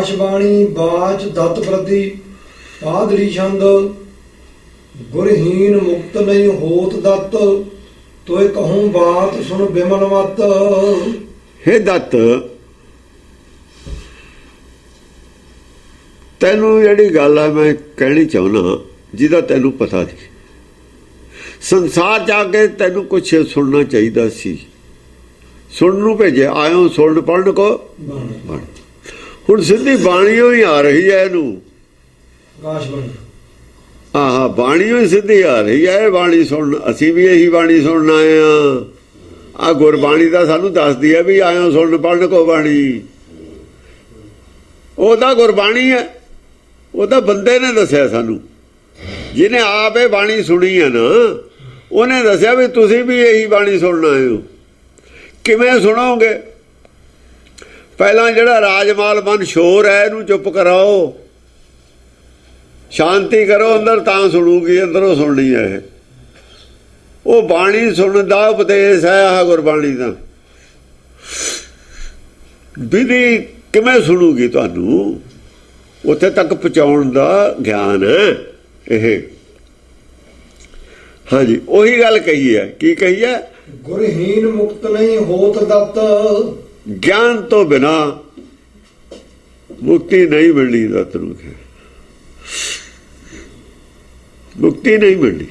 ਆਕਾਸ਼ਬਾਣੀ ਬਾਚ ਦਤ ਪ੍ਰਤੀ ਪਾਦਰੀ ਛੰਦ ਗੁਰਹੀਨ ਮੁਕਤ ਨਹੀਂ ਹੋਤ ਦਤ ਤੋਏ ਕਹੂੰ ਬਾਤ ਸੁਣ ਬਿਮਲ ਮਤ। हे दत्त ਤੈਨੂੰ ਜਿਹੜੀ ਗੱਲ ਆ ਮੈਂ ਕਹਿਣੀ ਚਾਹੁੰਦਾ ਜਿਹਦਾ ਤੈਨੂੰ ਪਤਾ ਨਹੀਂ, ਸੰਸਾਰ ਜਾ ਕੇ ਤੈਨੂੰ ਕੁਛ ਸੁਣਨਾ ਚਾਹੀਦਾ ਸੀ, ਸੁਣਨ ਨੂੰ ਭੇਜਿਆ, ਆਇਓ ਸੁਣ ਪੜ੍ਹਨ ਕੋ ਬਣ। ਹੁਣ ਸਿੱਧੀ ਬਾਣੀਓ ਹੀ ਆ ਰਹੀ ਹੈ ਇਹਨੂੰ, ਆਕਾਸ਼ਬਾਣੀ ਆਹ ਬਾਣੀਓ ਹੀ ਸਿੱਧੀ ਆ ਰਹੀ ਹੈ। ਇਹ ਬਾਣੀ ਸੁਣ, ਅਸੀਂ ਵੀ ਇਹੀ ਬਾਣੀ ਸੁਣਨ ਆਏ ਹਾਂ। ਆ ਗੁਰਬਾਣੀ ਦਾ ਸਾਨੂੰ ਦੱਸਦੀ ਹੈ ਵੀ ਆਇਓ ਸੁਣ ਪੜ੍ਹਨ ਕੋ ਬਾਣੀ। ਉਹਦਾ ਗੁਰਬਾਣੀ ਹੈ, ਉਹਦਾ ਬੰਦੇ ਨੇ ਦੱਸਿਆ ਸਾਨੂੰ, ਜਿਹਨੇ ਆਪ ਇਹ ਬਾਣੀ ਸੁਣੀ ਹੈ ਨਾ, ਉਹਨੇ ਦੱਸਿਆ ਵੀ ਤੁਸੀਂ ਵੀ ਇਹੀ ਬਾਣੀ ਸੁਣਨ ਆਏ ਹੋ। ਕਿਵੇਂ ਸੁਣੋਗੇ? ਪਹਿਲਾਂ ਜਿਹੜਾ ਰਾਜਮਾਲ ਮਨ ਸ਼ੋਰ ਹੈ ਇਹਨੂੰ ਚੁੱਪ ਕਰਾਓ, ਸ਼ਾਂਤੀ ਕਰੋ ਅੰਦਰ, ਤਾਂ ਸੁਣੂਗੀ, ਅੰਦਰੋਂ ਸੁਣਨੀ ਹੈ ਇਹ। ਉਹ ਬਾਣੀ ਸੁਣਨ ਦਾ ਉਪਦੇਸ਼ ਹੈ ਆਹ ਗੁਰਬਾਣੀ ਦਾ। ਵਿਧੀ ਕਿਵੇਂ ਸੁਣੂਗੀ? ਤੁਹਾਨੂੰ ਉੱਥੇ ਤੱਕ ਪਹੁੰਚਾਉਣ ਦਾ ਗਿਆਨ ਹੈ ਇਹ। ਹਾਂਜੀ, ਉਹੀ ਗੱਲ ਕਹੀ ਹੈ। ਕੀ ਕਹੀ ਹੈ? ਗੁਰਹੀਨ ਮੁਕਤ ਨਹੀਂ ਹੋਤ ਦਤ। ਗਿਆਨ ਤੋਂ ਬਿਨਾ ਮੁਕਤੀ ਨਹੀਂ ਮਿਲਣੀ। ਦਤ ਨੂੰ ਮੁਕਤੀ ਨਹੀਂ ਮਿਲਣੀ।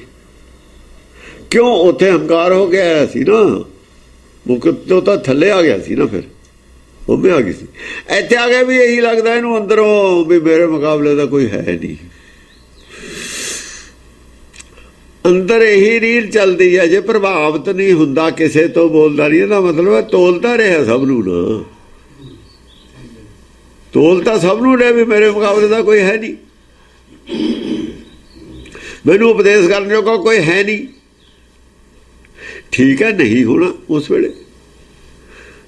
ਕਿਉਂ? ਉੱਥੇ ਹੰਕਾਰ ਹੋ ਗਿਆ ਸੀ ਨਾ, ਮੁਕਤ ਤੋਂ ਤਾਂ ਥੱਲੇ ਆ ਗਿਆ ਸੀ ਨਾ, ਫਿਰ ਉਹ ਆ ਗਈ ਸੀ। ਇੱਥੇ ਆ ਗਿਆ ਵੀ ਇਹੀ ਲੱਗਦਾ ਇਹਨੂੰ ਅੰਦਰੋਂ ਵੀ ਮੇਰੇ ਮੁਕਾਬਲੇ ਦਾ ਕੋਈ ਹੈ ਨਹੀਂ। ਅੰਦਰ ਇਹੀ ਰੀਲ ਚੱਲਦੀ ਹੈ। ਜੇ ਪ੍ਰਭਾਵਿਤ ਨਹੀਂ ਹੁੰਦਾ ਕਿਸੇ ਤੋਂ, ਬੋਲਦਾ ਨਹੀਂ, ਇਹਦਾ ਮਤਲਬ ਹੈ ਤੋਲਦਾ ਰਿਹਾ ਸਭ ਨੂੰ ਨਾ। ਤੋਲਤਾ ਸਭ ਨੂੰ ਰਿਹਾ ਵੀ ਮੇਰੇ ਮੁਕਾਬਲੇ ਦਾ ਕੋਈ ਹੈ ਨਹੀਂ, ਮੈਨੂੰ ਉਪਦੇਸ਼ ਕਰਨ ਜੋਗਾ ਕੋਈ ਹੈ ਨਹੀਂ। ਠੀਕ ਹੈ, ਨਹੀਂ ਹੋਣਾ ਉਸ ਵੇਲੇ।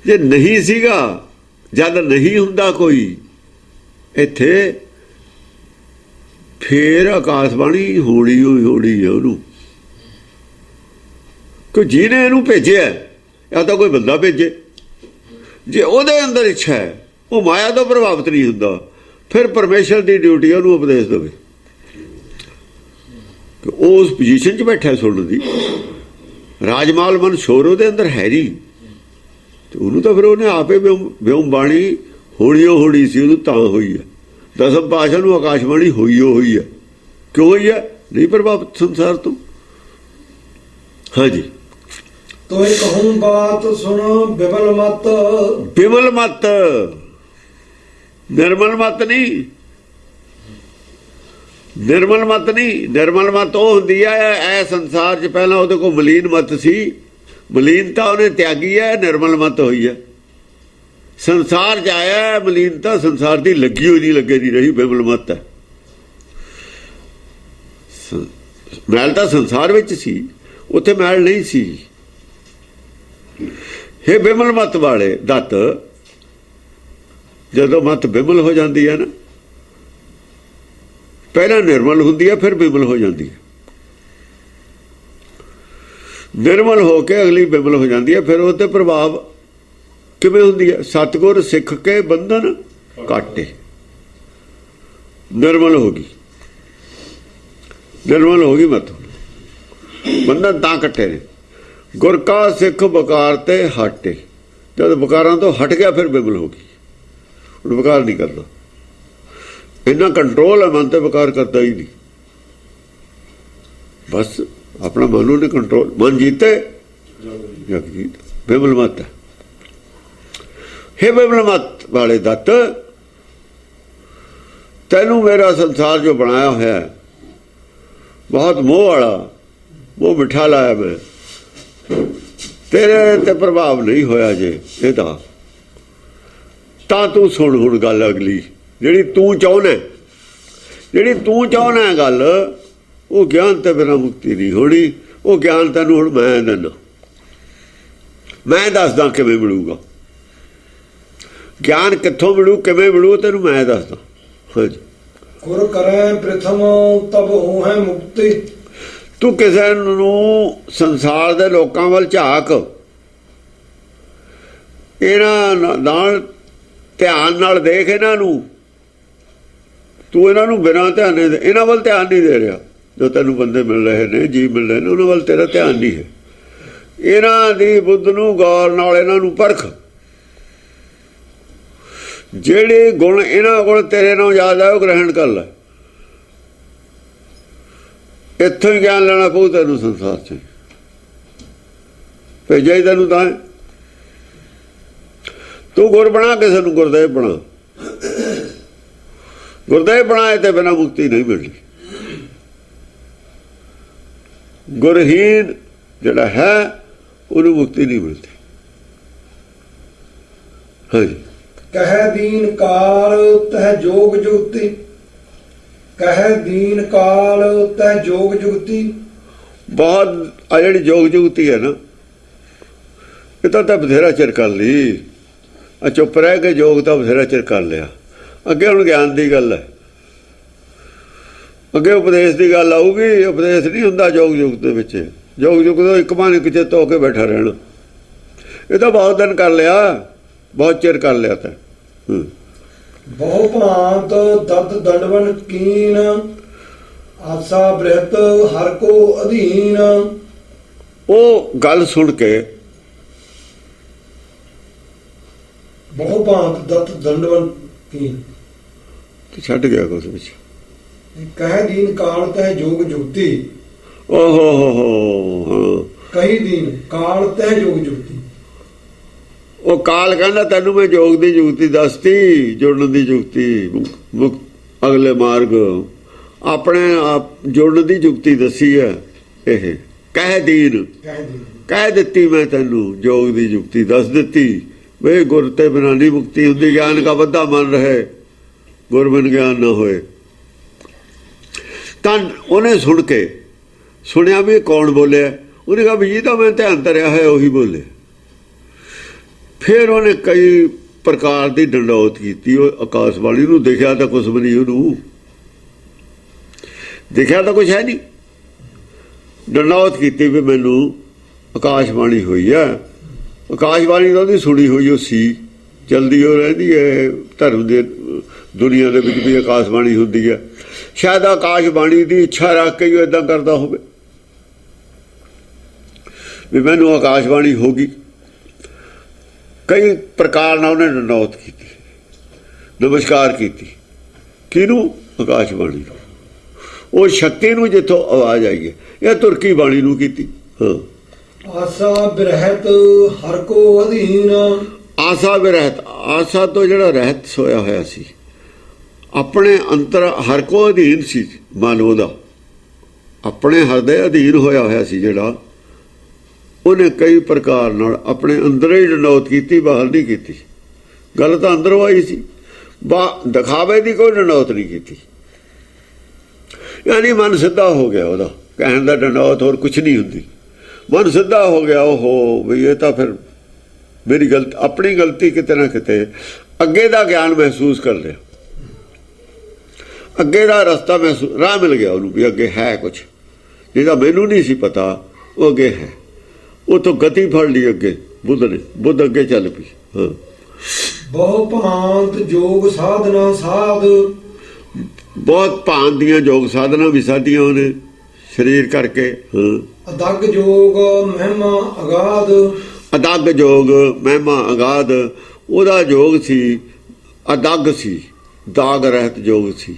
ਜੇ ਨਹੀਂ ਸੀਗਾ, ਜਦ ਨਹੀਂ ਹੁੰਦਾ ਕੋਈ ਇੱਥੇ, ਫੇਰ ਆਕਾਸ਼ਬਾਣੀ ਹੋਣੀ ਹੋਣੀ ਹੈ ਉਹਨੂੰ। ਕਿ ਜਿਹਨੇ ਇਹਨੂੰ ਭੇਜਿਆ, ਜਾਂ ਤਾਂ ਕੋਈ ਬੰਦਾ ਭੇਜੇ, ਜੇ ਉਹਦੇ ਅੰਦਰ ਇੱਛਾ ਹੈ, ਉਹ ਮਾਇਆ ਤੋਂ ਪ੍ਰਭਾਵਿਤ ਨਹੀਂ ਹੁੰਦਾ, ਫਿਰ ਪਰਮੇਸ਼ਰ ਦੀ ਡਿਊਟੀ ਉਹਨੂੰ ਉਪਦੇਸ਼ ਦੇਵੇ। ਕਿ ਉਹ ਉਸ ਪੋਜੀਸ਼ਨ 'ਚ ਬੈਠਾ ਸੁਣਨ ਦੀ। ਰਾਜਮਾਲ ਮਨ ਸ਼ੋਰ ਉਹਦੇ ਅੰਦਰ ਹੈ ਨਹੀਂ, ਤੇ ਉਹਨੂੰ ਤਾਂ ਫਿਰ ਉਹਨੇ ਆਪੇ ਵਿਉਂ ਬਾਣੀ ਹੋਣੀ ਸੀ, ਉਹਨੂੰ ਤਾਂ ਹੋਈ ਹੈ। ਦਸਮ ਪਾਤਸ਼ਾਹ ਨੂੰ ਆਕਾਸ਼ਬਾਣੀ ਹੋਈ ਹੈ। ਕਿਉਂ ਹੋਈ ਹੈ? ਨਹੀਂ ਪ੍ਰਭਾਵਿਤ ਸੰਸਾਰ ਤੋਂ। ਹਾਂਜੀ, ਤੋਏ ਕਹੂੰ ਬਾਤ ਸੁਣ ਬਿਮਲ ਮਤ। ਬਿਮਲ ਮਤ, ਨਿਰਮਲ ਮਤ ਨਹੀਂ। ਨਿਰਮਲ ਮਤ ਨਹੀਂ। ਨਿਰਮਲ ਮਤ ਉਹ ਹੁੰਦੀ ਹੈ, ਇਹ ਸੰਸਾਰ 'ਚ ਪਹਿਲਾਂ ਉਹਦੇ ਕੋਲ ਮਲੀਨ ਮਤ ਸੀ, ਮਲੀਨਤਾ ਉਹਨੇ ਤਿਆਗੀ ਹੈ, ਨਿਰਮਲ ਮਤ ਹੋਈ ਹੈ। ਸੰਸਾਰ 'ਚ ਆਇਆ, ਮਲੀਨਤਾ ਸੰਸਾਰ ਦੀ ਲੱਗੀ ਹੋਈ ਨਹੀਂ, ਲੱਗੇ ਨਹੀਂ ਰਹੀ, ਬਿਮਲ ਮਤ ਹੈ। ਮੈਲ ਤਾਂ ਸੰਸਾਰ ਵਿੱਚ ਸੀ, ਉੱਥੇ ਮੈਲ ਨਹੀਂ ਸੀ। ਇਹ ਬਿਮਲ ਮਤ ਵਾਲੇ ਦਤ, ਜਦੋਂ ਮਤ ਬਿਮਲ ਹੋ ਜਾਂਦੀ ਹੈ ਨਾ, ਪਹਿਲਾਂ ਨਿਰਮਲ ਹੁੰਦੀ ਹੈ, ਫਿਰ ਬਿਮਲ ਹੋ ਜਾਂਦੀ ਹੈ। ਨਿਰਮਲ ਹੋ ਕੇ ਅਗਲੀ ਬਿਮਲ ਹੋ ਜਾਂਦੀ ਹੈ। ਫਿਰ ਉਹ 'ਤੇ ਪ੍ਰਭਾਵ ਕਿਵੇਂ ਹੁੰਦੀ ਹੈ? ਸਤਿਗੁਰ ਸਿੱਖ ਕੇ ਬੰਧਨ ਕਾਟੇ, ਨਿਰਮਲ ਹੋ ਗਈ। ਨਿਰਮਲ ਹੋ ਗਈ ਮਤ, ਬੰਧਨ ਤਾਂ ਕੱਟੇ ਨੇ। ਗੁਰ ਕਾ ਸਿੱਖ ਬਕਾਰ ਤੇ ਹਟੇ, ਜਦ ਬਕਾਰਾਂ ਤੋਂ ਹਟ ਗਿਆ ਫਿਰ ਬਿਮਲ ਹੋ ਗਈ। ਹੁਣ ਬਕਾਰ ਨਹੀਂ ਕਰਦਾ, ਇੰਨਾ ਕੰਟਰੋਲ ਹੈ ਮਨ ਤੇ, ਬਕਾਰ ਕਰਦਾ ਹੀ ਨਹੀਂ। ਬਸ ਆਪਣਾ ਮਨ ਉਹਨੇ ਕੰਟਰੋਲ, ਮਨ ਜੀਤੇ ਜਗ ਜੀਤ, ਬਿਮਲ ਮਤ ਹੈ। ਹੇ ਬਿਮਲ ਮਤ ਵਾਲੇ ਦਤ, ਤੈਨੂੰ ਮੇਰਾ ਸੰਸਾਰ ਜੋ ਬਣਾਇਆ ਹੋਇਆ ਬਹੁਤ ਮੋਹ ਵਾਲਾ, ਮੋਹ ਮਿੱਠਾ ਲਾਇਆ ਮੈਂ, ਤੇਰੇ ਤੇ ਪ੍ਰਭਾਵ ਨਹੀਂ ਹੋਇਆ ਜੇ ਇਹਦਾ, ਤਾਂ ਤੂੰ ਸੁਣ ਹੁਣ ਗੱਲ ਅਗਲੀ, ਜਿਹੜੀ ਤੂੰ ਚਾਹੁੰਦਾ ਗੱਲ, ਉਹ ਗਿਆਨ ਤੇ ਬਿਨਾਂ ਮੁਕਤੀ ਨਹੀਂ ਹੋਣੀ। ਉਹ ਗਿਆਨ ਤੈਨੂੰ ਹੁਣ ਮੈਂ ਦਿੰਦਾ, ਮੈਂ ਦੱਸਦਾ ਕਿਵੇਂ ਮਿਲੂਗਾ ਗਿਆਨ, ਕਿੱਥੋਂ ਮਿਲੂ, ਕਿਵੇਂ ਮਿਲੂ, ਤੈਨੂੰ ਮੈਂ ਦੱਸਦਾ। ਹਾਂਜੀ, ਗੁਰ ਕਰੈ ਪ੍ਰਥਮ ਤਬ ਹੋਇ ਮੁਕਤੀ। ਤੂੰ ਕਿਸੇ ਨੂੰ ਸੰਸਾਰ ਦੇ ਲੋਕਾਂ ਵੱਲ ਝਾਕ, ਇਹਨਾਂ ਨਾਲ ਧਿਆਨ ਨਾਲ ਦੇਖ, ਇਹਨਾਂ ਨੂੰ ਤੂੰ ਇਹਨਾਂ ਨੂੰ ਬਿਨਾਂ ਧਿਆਨ ਦੇ, ਇਹਨਾਂ ਵੱਲ ਧਿਆਨ ਨਹੀਂ ਦੇ ਰਿਹਾ। ਜੋ ਤੈਨੂੰ ਬੰਦੇ ਮਿਲ ਰਹੇ ਨੇ, ਜੀਵ ਮਿਲ ਰਹੇ ਨੇ, ਉਹਨਾਂ ਵੱਲ ਤੇਰਾ ਧਿਆਨ ਨਹੀਂ ਹੈ। ਇਹਨਾਂ ਦੀ ਬੁੱਧ ਨੂੰ ਗੌਰ ਨਾਲ ਇਹਨਾਂ ਨੂੰ ਪਰਖ। ਜਿਹੜੇ ਗੁਣ ਇਹਨਾਂ ਕੋਲ ਤੇਰੇ ਨਾਲ ਯਾਦ ਆਏ ਉਹ ਗ੍ਰਹਿਣ ਕਰ ਲੈ। ਇੱਥੋਂ ਹੀ ਗਿਆਨ ਲੈਣਾ ਪਊ ਤੈਨੂੰ ਸੰਸਾਰ 'ਚ। ਭੇਜਿਆ ਹੀ ਤੈਨੂੰ ਤਾਂ ਤੂੰ ਗੁਰ ਬਣਾ, ਕਿਸੇ ਨੂੰ ਗੁਰਦੇਵ ਬਣਾ। ਗੁਰਦੇਵ ਬਣਾਏ ਤੇ ਬਿਨਾਂ ਮੁਕਤੀ ਨਹੀਂ ਮਿਲਣੀ। ਗੁਰਹੀਨ ਜਿਹੜਾ ਹੈ ਉਹਨੂੰ ਮੁਕਤੀ ਨਹੀਂ ਮਿਲਦੀ। ਹਾਂਜੀ। ਕਹਿ ਦੀਨ ਕਾਲ ਤਹਿ ਜੋਗ ਜੁਗਤੀ, ਕਹਿ ਦੀਨ ਕਾਲ ਤਹਿ ਜੋਗ ਜੁਗਤੀ। ਬਹੁਤ ਆ ਜਿਹੜੀ ਜੋਗ ਜੁਗਤੀ ਹੈ ਨਾ, ਇਹ ਤਾਂ ਬਥੇਰਾ ਚਿਰ ਕਰ ਲਈ। ਆ ਚੁੱਪ ਰਹਿ ਕੇ ਜੋਗ ਤਾਂ ਬਥੇਰਾ ਚਿਰ ਕਰ ਲਿਆ। ਅੱਗੇ ਹੁਣ ਗਿਆਨ ਦੀ ਗੱਲ ਹੈ, ਅੱਗੇ ਉਪਦੇਸ਼ ਦੀ ਗੱਲ ਆਊਗੀ। ਉਪਦੇਸ਼ ਨਹੀਂ ਹੁੰਦਾ ਜੋਗ ਜੁਗ ਦੇ ਵਿੱਚ। ਜੋਗ ਜੁਗ ਤੋਂ ਇੱਕ ਮਾਨ ਇੱਕ ਚਿੱਤ ਹੋ ਕੇ ਬੈਠਾ ਰਹਿਣਾ, ਇਹ ਤਾਂ ਬਹੁਤ ਦਿਨ ਕਰ ਲਿਆ, ਬਹੁਤ ਚਿਰ ਕਰ ਲਿਆ। ਤਾਂ ਬਹੁ ਭਾਂਤ ਦਤ ਦੰਡਵਨ ਕੀਨ, ਆਸਾ ਬ੍ਰਿਹਤ ਹਰ ਕੋ ਅਧੀਨ। ਉਹ ਗੱਲ ਸੁਣ ਕੇ ਬਹੁ ਭਾਂਤ ਦਤ ਦੰਡਵਨ ਕੀਨ ਛੱਡ ਗਿਆ ਕੁਛ ਵਿੱਚ। ਕਹਿ ਦੀਨ ਕਾਲ ਤਹਿ ਜੋਗ ਜੁਗਤੀ। ਓਹੋ ਹੋ ਕਹੀ ਦੀਨ ਕਾਲ ਤਹਿ ਜੋਗ ਜੁਗਤੀ। ਉਹ ਕਾਲ ਕਹਿੰਦਾ ਤੈਨੂੰ ਮੈਂ ਜੋਗ ਦੀ ਜੁਗਤੀ ਦੱਸਤੀ, ਜੁੜਨ ਦੀ ਜੁਗਤੀ, ਅਗਲੇ ਮਾਰਗ ਆਪਣੇ ਆਪ ਜੁੜਨ ਦੀ ਜੁਗਤੀ ਦੱਸੀ ਹੈ। ਇਹ ਕਹਿ ਦੀਨ ਕਹਿ ਦਿੱਤੀ ਮੈਂ ਤੈਨੂੰ, ਜੋਗ ਦੀ ਜੁਗਤੀ ਦੱਸ ਦਿੱਤੀ। ਵੇ ਗੁਰ ਤੇ ਬਿਨਾਂ ਨਹੀਂ ਮੁਕਤੀ ਹੁੰਦੀ। ਗਿਆਨ ਕਾ ਵੱਧਾ ਮਨ ਰਹੇ, ਗੁਰ ਬਿਨ ਗਿਆਨ ਨਾ ਹੋਏ। ਤਾਂ ਉਹਨੇ ਸੁਣ ਕੇ ਸੁਣਿਆ ਵੀ ਕੌਣ ਬੋਲਿਆ। ਉਹਨੇ ਕਿਹਾ ਵੀ ਜੀ ਤਾਂ ਮੈਂ ਧਿਆਨ ਧਰਿਆ ਹੈ ਉਹੀ ਬੋਲੇ। ਫਿਰ ਉਹਨੇ ਕਈ ਪ੍ਰਕਾਰ ਦੀ ਡੰਡੌਤ ਕੀਤੀ। ਉਹ ਆਕਾਸ਼ਬਾਣੀ ਨੂੰ ਦੇਖਿਆ ਤਾਂ ਕੁਛ ਵੀ ਨਹੀਂ, ਉਹਨੂੰ ਦੇਖਿਆ ਤਾਂ ਕੁਛ ਹੈ ਨਹੀਂ। ਡੰਡੌਤ ਕੀਤੀ ਵੀ ਮੈਨੂੰ ਆਕਾਸ਼ਬਾਣੀ ਹੋਈ ਹੈ। ਆਕਾਸ਼ਬਾਣੀ ਤਾਂ ਉਹਦੀ ਸੁਣੀ ਹੋਈ ਉਹ ਸੀ, ਚਲਦੀ ਉਹ ਰਹਿੰਦੀ ਹੈ। ਧਰਮ ਦੇ ਦੁਨੀਆ ਦੇ ਵਿੱਚ ਵੀ ਆਕਾਸ਼ਬਾਣੀ ਹੁੰਦੀ ਹੈ। ਸ਼ਾਇਦ ਆਕਾਸ਼ਬਾਣੀ ਦੀ ਇੱਛਾ ਰੱਖ ਕੇ ਉਹ ਇੱਦਾਂ ਕਰਦਾ ਹੋਵੇ ਵੀ ਮੈਨੂੰ ਆਕਾਸ਼ਬਾਣੀ ਹੋ ਗਈ। ਕਈ ਪ੍ਰਕਾਰ ਨਾਲ ਉਹਨੇ ਡੰਡੌਤ ਕੀਤੀ, ਨਮਸਕਾਰ ਕੀਤੀ। ਕਿਹਨੂੰ? ਆਕਾਸ਼ਬਾਣੀ ਨੂੰ, ਉਹ ਸ਼ਕਤੀ ਨੂੰ ਜਿੱਥੋਂ ਆਵਾਜ਼ ਆਈ ਹੈ। ਇਹ ਤੁਰਕੀ ਬਾਣੀ ਨੂੰ ਕੀਤੀ। ਹਾਂ। ਆਸਾ ਬਿਰਹਿਤ ਹਰ ਕੋ ਅਧੀਨ। ਆਸਾ ਬਿਰਹਿਤ, ਆਸਾ ਤੋਂ ਜਿਹੜਾ ਰਹਿਤ ਸੋਇਆ ਹੋਇਆ ਸੀ, ਆਪਣੇ ਅੰਤਰ ਹਰ ਕੋ ਅਧੀਨ ਸੀ। ਮਨ ਉਹਦਾ ਆਪਣੇ ਹਿਰਦੇ ਅਧੀਨ ਹੋਇਆ ਸੀ ਜਿਹੜਾ, ਉਹਨੇ ਕਈ ਪ੍ਰਕਾਰ ਨਾਲ ਆਪਣੇ ਅੰਦਰ ਹੀ ਡੰਡੌਤ ਕੀਤੀ, ਬਾਹਰ ਨਹੀਂ ਕੀਤੀ। ਗੱਲ ਤਾਂ ਅੰਦਰੋਂ ਆਈ ਸੀ, ਦਿਖਾਵੇ ਦੀ ਕੋਈ ਡੰਡੌਤ ਨਹੀਂ ਕੀਤੀ। ਯਾਨੀ ਮਨ ਸਿੱਧਾ ਹੋ ਗਿਆ ਉਹਦਾ। ਕਹਿਣ ਦਾ ਡੰਡੌਤ ਹੋਰ ਕੁਛ ਨਹੀਂ ਹੁੰਦੀ। ਮਨ ਸਿੱਧਾ ਹੋ ਗਿਆ। ਉਹ ਵੀ ਇਹ ਤਾਂ ਫਿਰ ਮੇਰੀ ਗਲਤੀ, ਆਪਣੀ ਗਲਤੀ ਕਿਤੇ ਨਾ ਕਿਤੇ। ਅੱਗੇ ਦਾ ਗਿਆਨ ਮਹਿਸੂਸ ਕਰ ਲਿਆ, ਅੱਗੇ ਦਾ ਰਸਤਾ ਮਹਿਸੂਸ, ਰਾਹ ਮਿਲ ਗਿਆ ਉਹਨੂੰ ਵੀ ਅੱਗੇ ਹੈ ਕੁਛ ਜਿਹਦਾ ਮੈਨੂੰ ਨਹੀਂ ਸੀ ਪਤਾ, ਉਹ ਅੱਗੇ ਹੈ। ਉਹ ਤੋਂ ਗਤੀ ਫੜ ਲਈ ਅੱਗੇ ਬੁੱਧ ਨੇ। ਬੁੱਧ ਅੱਗੇ ਚੱਲ ਪਈ। ਹਾਂ। ਬਹੁ ਭਾਂਤ ਜੋਗ ਸਾਧਨਾ ਸਾਧ। ਬਹੁਤ ਭਾਂਤ ਦੀਆਂ ਯੋਗ ਸਾਧਨਾ ਵੀ ਸਾਧੀਆਂ ਉਹਨੇ ਸਰੀਰ ਕਰਕੇ। ਹਾਂ। ਅਦੱਗ ਜੋਗ ਮਹਿਮਾ ਅਗਾਧ। ਅਦੱਗ ਜੋਗ ਮਹਿਮਾ ਅਗਾਧ ਉਹਦਾ ਯੋਗ ਸੀ। ਅਦੱਗ ਸੀ, ਦਾਗ ਰਹਿਤ ਯੋਗ ਸੀ।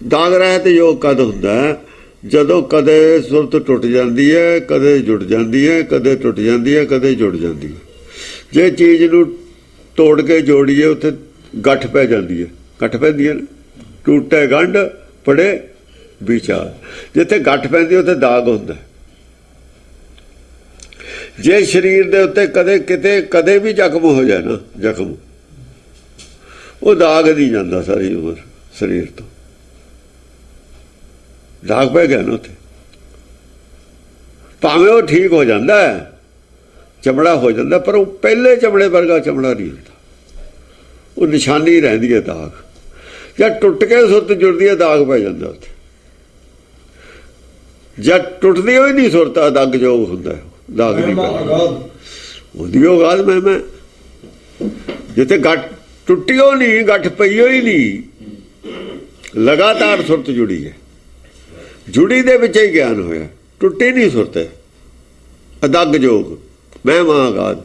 ਦਾਗ ਰਹਿਤ ਯੋਗ ਕਦ ਹੁੰਦਾ? ਜਦੋਂ ਕਦੇ ਸੁਰਤ ਟੁੱਟ ਜਾਂਦੀ ਹੈ, ਕਦੇ ਜੁੜ ਜਾਂਦੀ ਹੈ, ਕਦੇ ਟੁੱਟ ਜਾਂਦੀ ਹੈ, ਕਦੇ ਜੁੜ ਜਾਂਦੀ ਹੈ। ਜੇ ਚੀਜ਼ ਨੂੰ ਤੋੜ ਕੇ ਜੋੜੀਏ ਉੱਥੇ ਗੱਠ ਪੈ ਜਾਂਦੀ ਹੈ। ਗੱਠ ਪੈਂਦੀ ਹੈ ਨਾ, ਟੁੱਟੇ ਗੰਢ ਪੜੇ ਵਿਚਾਰ। ਜਿੱਥੇ ਗੱਠ ਪੈਂਦੀ ਉੱਥੇ ਦਾਗ ਹੁੰਦਾ। ਜੇ ਸਰੀਰ ਦੇ ਉੱਤੇ ਕਦੇ ਕਿਤੇ ਕਦੇ ਵੀ ਜ਼ਖਮ ਹੋ ਜਾਏ ਨਾ, ਜ਼ਖਮ, ਉਹ ਦਾਗ ਨਹੀਂ ਜਾਂਦਾ ਸਾਰੀ ਉਮਰ ਸਰੀਰ ਤੋਂ। ਦਾਗ ਪੈ ਗਿਆ ਨਾ ਉੱਥੇ, ਭਾਵੇਂ ਉਹ ਠੀਕ ਹੋ ਜਾਂਦਾ ਹੈ, ਚਮੜਾ ਹੋ ਜਾਂਦਾ, ਪਰ ਉਹ ਪਹਿਲੇ ਚਮੜੇ ਵਰਗਾ ਚਮੜਾ ਨਹੀਂ ਹੁੰਦਾ। ਉਹ ਨਿਸ਼ਾਨੀ ਰਹਿੰਦੀ ਹੈ ਦਾਗ। ਜਦ ਟੁੱਟ ਕੇ ਸੁਰਤ ਜੁੜਦੀ ਹੈ, ਦਾਗ ਪੈ ਜਾਂਦਾ ਉੱਥੇ। ਜਦ ਟੁੱਟਦੀ ਹੋਈ ਨਹੀਂ ਸੁਰਤ, ਦਾਗ ਜੋ ਹੁੰਦਾ, ਦਾਗ ਨਹੀਂ ਪੈਂਦਾ। ਉਹਦੀ ਉਹ ਗੱਲ ਮੈਂ ਜਿੱਥੇ ਗੱਠ ਟੁੱਟੀ ਹੋ ਨਹੀਂ, ਗੱਠ ਪਈ ਹੋਈ ਨਹੀਂ, ਲਗਾਤਾਰ ਸੁਰਤ ਜੁੜੀ ਹੈ, ਜੁੜੀ ਦੇ ਵਿੱਚ ਹੀ ਗਿਆਨ ਹੋਇਆ, ਟੁੱਟੀ ਨਹੀਂ ਸੁਰਤ। ਅਦੱਗ ਜੋਗ ਮੈਂ ਮਹਾਗਾਦ।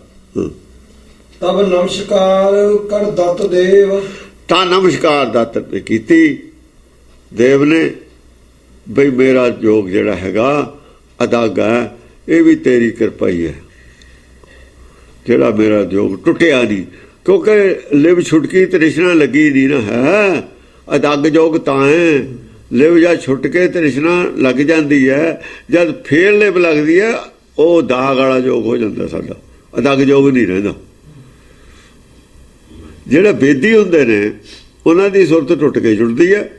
ਤਬ ਨਮਸਕਾਰ ਕਰ ਦਤ ਦੇਵ। ਤਾਂ ਨਮਸਕਾਰ ਦਾਤਰ ਨੇ ਕੀਤੀ ਦੇਵ ਨੇ, ਬਈ ਮੇਰਾ ਜੋਗ ਜਿਹੜਾ ਹੈਗਾ ਅਦੱਗ ਹੈ, ਇਹ ਵੀ ਤੇਰੀ ਕਿਰਪਾ ਹੀ ਹੈ, ਜਿਹੜਾ ਮੇਰਾ ਜੋਗ ਟੁੱਟਿਆ ਨਹੀਂ। ਕਿਉਂਕਿ ਲਿਵ ਛੁਟਕੀ ਤ੍ਰਿਸ਼ਨਾ ਲੱਗੀ ਨਹੀਂ ਨਾ ਹੈ। ਅਦੱਗ ਜੋਗ ਤਾਂ ਹੈ, ਲਿਵ ਜਾਂ ਛੁੱਟ ਕੇ ਤ੍ਰਿਸ਼ਨਾ ਲੱਗ ਜਾਂਦੀ ਹੈ, ਜਦ ਫੇਰ ਲਿਵ ਲੱਗਦੀ ਹੈ ਉਹ ਦਾਗ ਵਾਲਾ ਜੋਗ ਹੋ ਜਾਂਦਾ ਸਾਡਾ, ਅਦੱਗ ਜੋਗ ਨਹੀਂ ਰਹਿੰਦਾ। ਜਿਹੜੇ ਬੇਦੀ ਹੁੰਦੇ ਨੇ ਉਹਨਾਂ ਦੀ ਸੁਰਤ ਟੁੱਟ ਕੇ ਜੁੜਦੀ ਹੈ,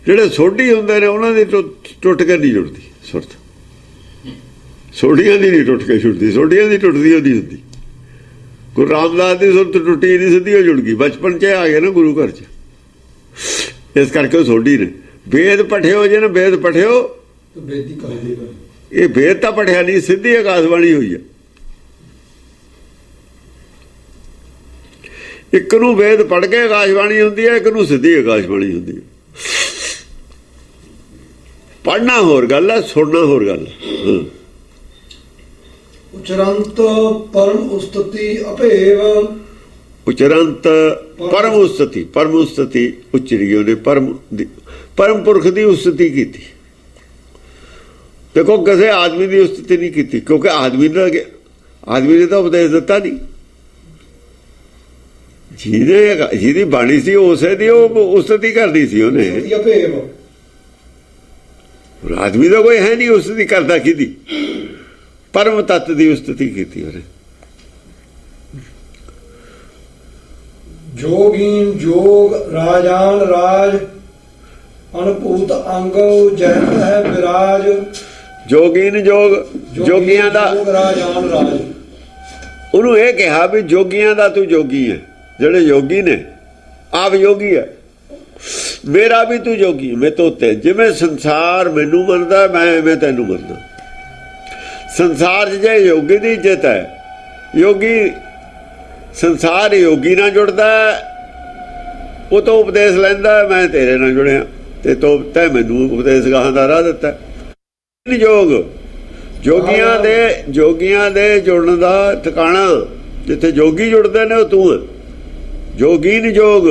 ਜਿਹੜੇ ਸੋਢੀ ਹੁੰਦੇ ਨੇ ਉਹਨਾਂ ਦੀ ਟੁੱਟ ਕੇ ਨਹੀਂ ਜੁੜਦੀ ਸੁਰਤ। ਸੋਢੀਆਂ ਦੀ ਨਹੀਂ ਟੁੱਟ ਕੇ ਜੁੜਦੀ, ਸੋਢੀਆਂ ਦੀ ਟੁੱਟਦੀ ਉਹਦੀ ਹੁੰਦੀ। ਗੁਰੂ ਰਾਮਦਾਸ ਦੀ ਸੁਰਤ ਟੁੱਟੀ ਨਹੀਂ, ਸਿੱਧੀ ਹੋ ਜੁੜ ਗਈ। ਬਚਪਨ 'ਚ ਆ ਗਏ ਨਾ ਗੁਰੂ ਘਰ 'ਚ, ਇਸ ਕਰਕੇ ਉਹ ਸੋਢੀ ਨੇ। ਵੇਦ ਪਠਿਓ ਜੇ ਨਾ, ਵੇਦ ਪਠਿਓ, ਇਹ ਵੇਦ ਤਾਂ ਪਠਿਆ ਨਹੀਂ, ਸਿੱਧੀ ਆਕਾਸ਼ਬਾਣੀ ਹੋਈ ਹੈ। ਇੱਕ ਨੂੰ ਵੇਦ ਪੜ੍ਹ ਕੇ ਆਕਾਸ਼ਬਾਣੀ ਹੁੰਦੀ ਹੈ, ਇੱਕ ਨੂੰ ਸਿੱਧੀ ਆਕਾਸ਼ਬਾਣੀ ਹੁੰਦੀ ਹੈ। ਪੜ੍ਹਨਾ ਹੋਰ ਗੱਲ ਹੈ, ਸੁਣਨਾ ਹੋਰ ਗੱਲ ਹੈ। ਉਚਰੰਤ ਪਰਮ ਉਸਤਤੀ ਅਭੇਵ। ਉਚਰੰਤ ਪਰਮ ਉਸਤਤੀ, ਪਰਮ ਉਸਤਤੀ ਉਚਰੀ ਉਹਨੇ, ਪਰਮ ਪੁਰਖ ਦੀ ਉਸਤਤੀ ਕੀਤੀ। ਦੇਖੋ ਕਿਸੇ ਆਦਮੀ ਦੀ ਉਸਤਤੀ ਨਹੀਂ ਕੀਤੀ, ਕਿਉਂਕਿ ਆਦਮੀ ਨੇ ਤਾਂ ਉਪਦੇਸ਼ ਦਿੱਤਾ ਨਹੀਂ। ਜਿਹਦੀ ਬਾਣੀ ਸੀ ਉਸੇ ਦੀ ਉਹ ਉਸਤਤੀ ਕਰਦੀ ਸੀ ਉਹਨੇ। ਆਦਮੀ ਦਾ ਕੋਈ ਹੈ ਨਹੀਂ ਉਸਤਤੀ ਕਰਦਾ, ਕਿਹਦੀ? ਪਰਮ ਤੱਤ ਦੀ ਉਸਤਤੀ ਕੀਤੀ ਉਹਨੇ। ਜੋਗੀਨ ਜੋਗ ਰਾਜਾਨ ਰਾਜ, ਅਨਪੂਤ ਅੰਗ ਜੈਨ ਹੈ ਵਿਰਾਜ। ਜੋਗੀਨ ਜੋਗ, ਜੋਗੀਆਂ ਦਾ ਰਾਜਾਨ ਰਾਜ। ਉਹਨੂੰ ਇਹ ਕਿਹਾ ਵੀ ਜੋਗੀਆਂ ਦਾ ਤੂੰ ਜੋਗੀ ਹੈ, ਜਿਹੜੇ ਯੋਗੀ ਨੇ ਆਪ ਯੋਗੀ ਹੈ। ਮੇਰਾ ਵੀ ਤੂੰ ਜੋਗੀ, ਮੈਂ ਤੋਂ ਤੇ ਜਿਵੇਂ ਸੰਸਾਰ ਮੈਨੂੰ ਮੰਨਦਾ ਮੈਂ ਐਵੇਂ ਤੈਨੂੰ ਮੰਨਦਾ। ਸੰਸਾਰ 'ਚ ਜੇ ਯੋਗੀ ਦੀ ਇੱਜ਼ਤ ਹੈ, ਯੋਗੀ ਸੰਸਾਰ ਯੋਗੀ ਨਾਲ ਜੁੜਦਾ, ਉਹ ਤੋਂ ਉਪਦੇਸ਼ ਲੈਂਦਾ, ਮੈਂ ਤੇਰੇ ਨਾਲ ਜੁੜਿਆ ਤੇ ਤੈਂ ਮੈਨੂੰ ਉਪਦੇਸ਼ ਗਾਹਾਂ ਦਾ ਰਾਹ ਦਿੱਤਾ। ਜੋਗ ਜੋਗੀਆਂ ਦੇ ਜੁੜਨ ਦਾ ਠਿਕਾਣਾ ਜਿੱਥੇ ਜੋਗੀ ਜੁੜਦੇ ਨੇ ਉਹ ਤੂੰ ਹੈ। ਜੋਗੀ ਨੀ ਜੋਗ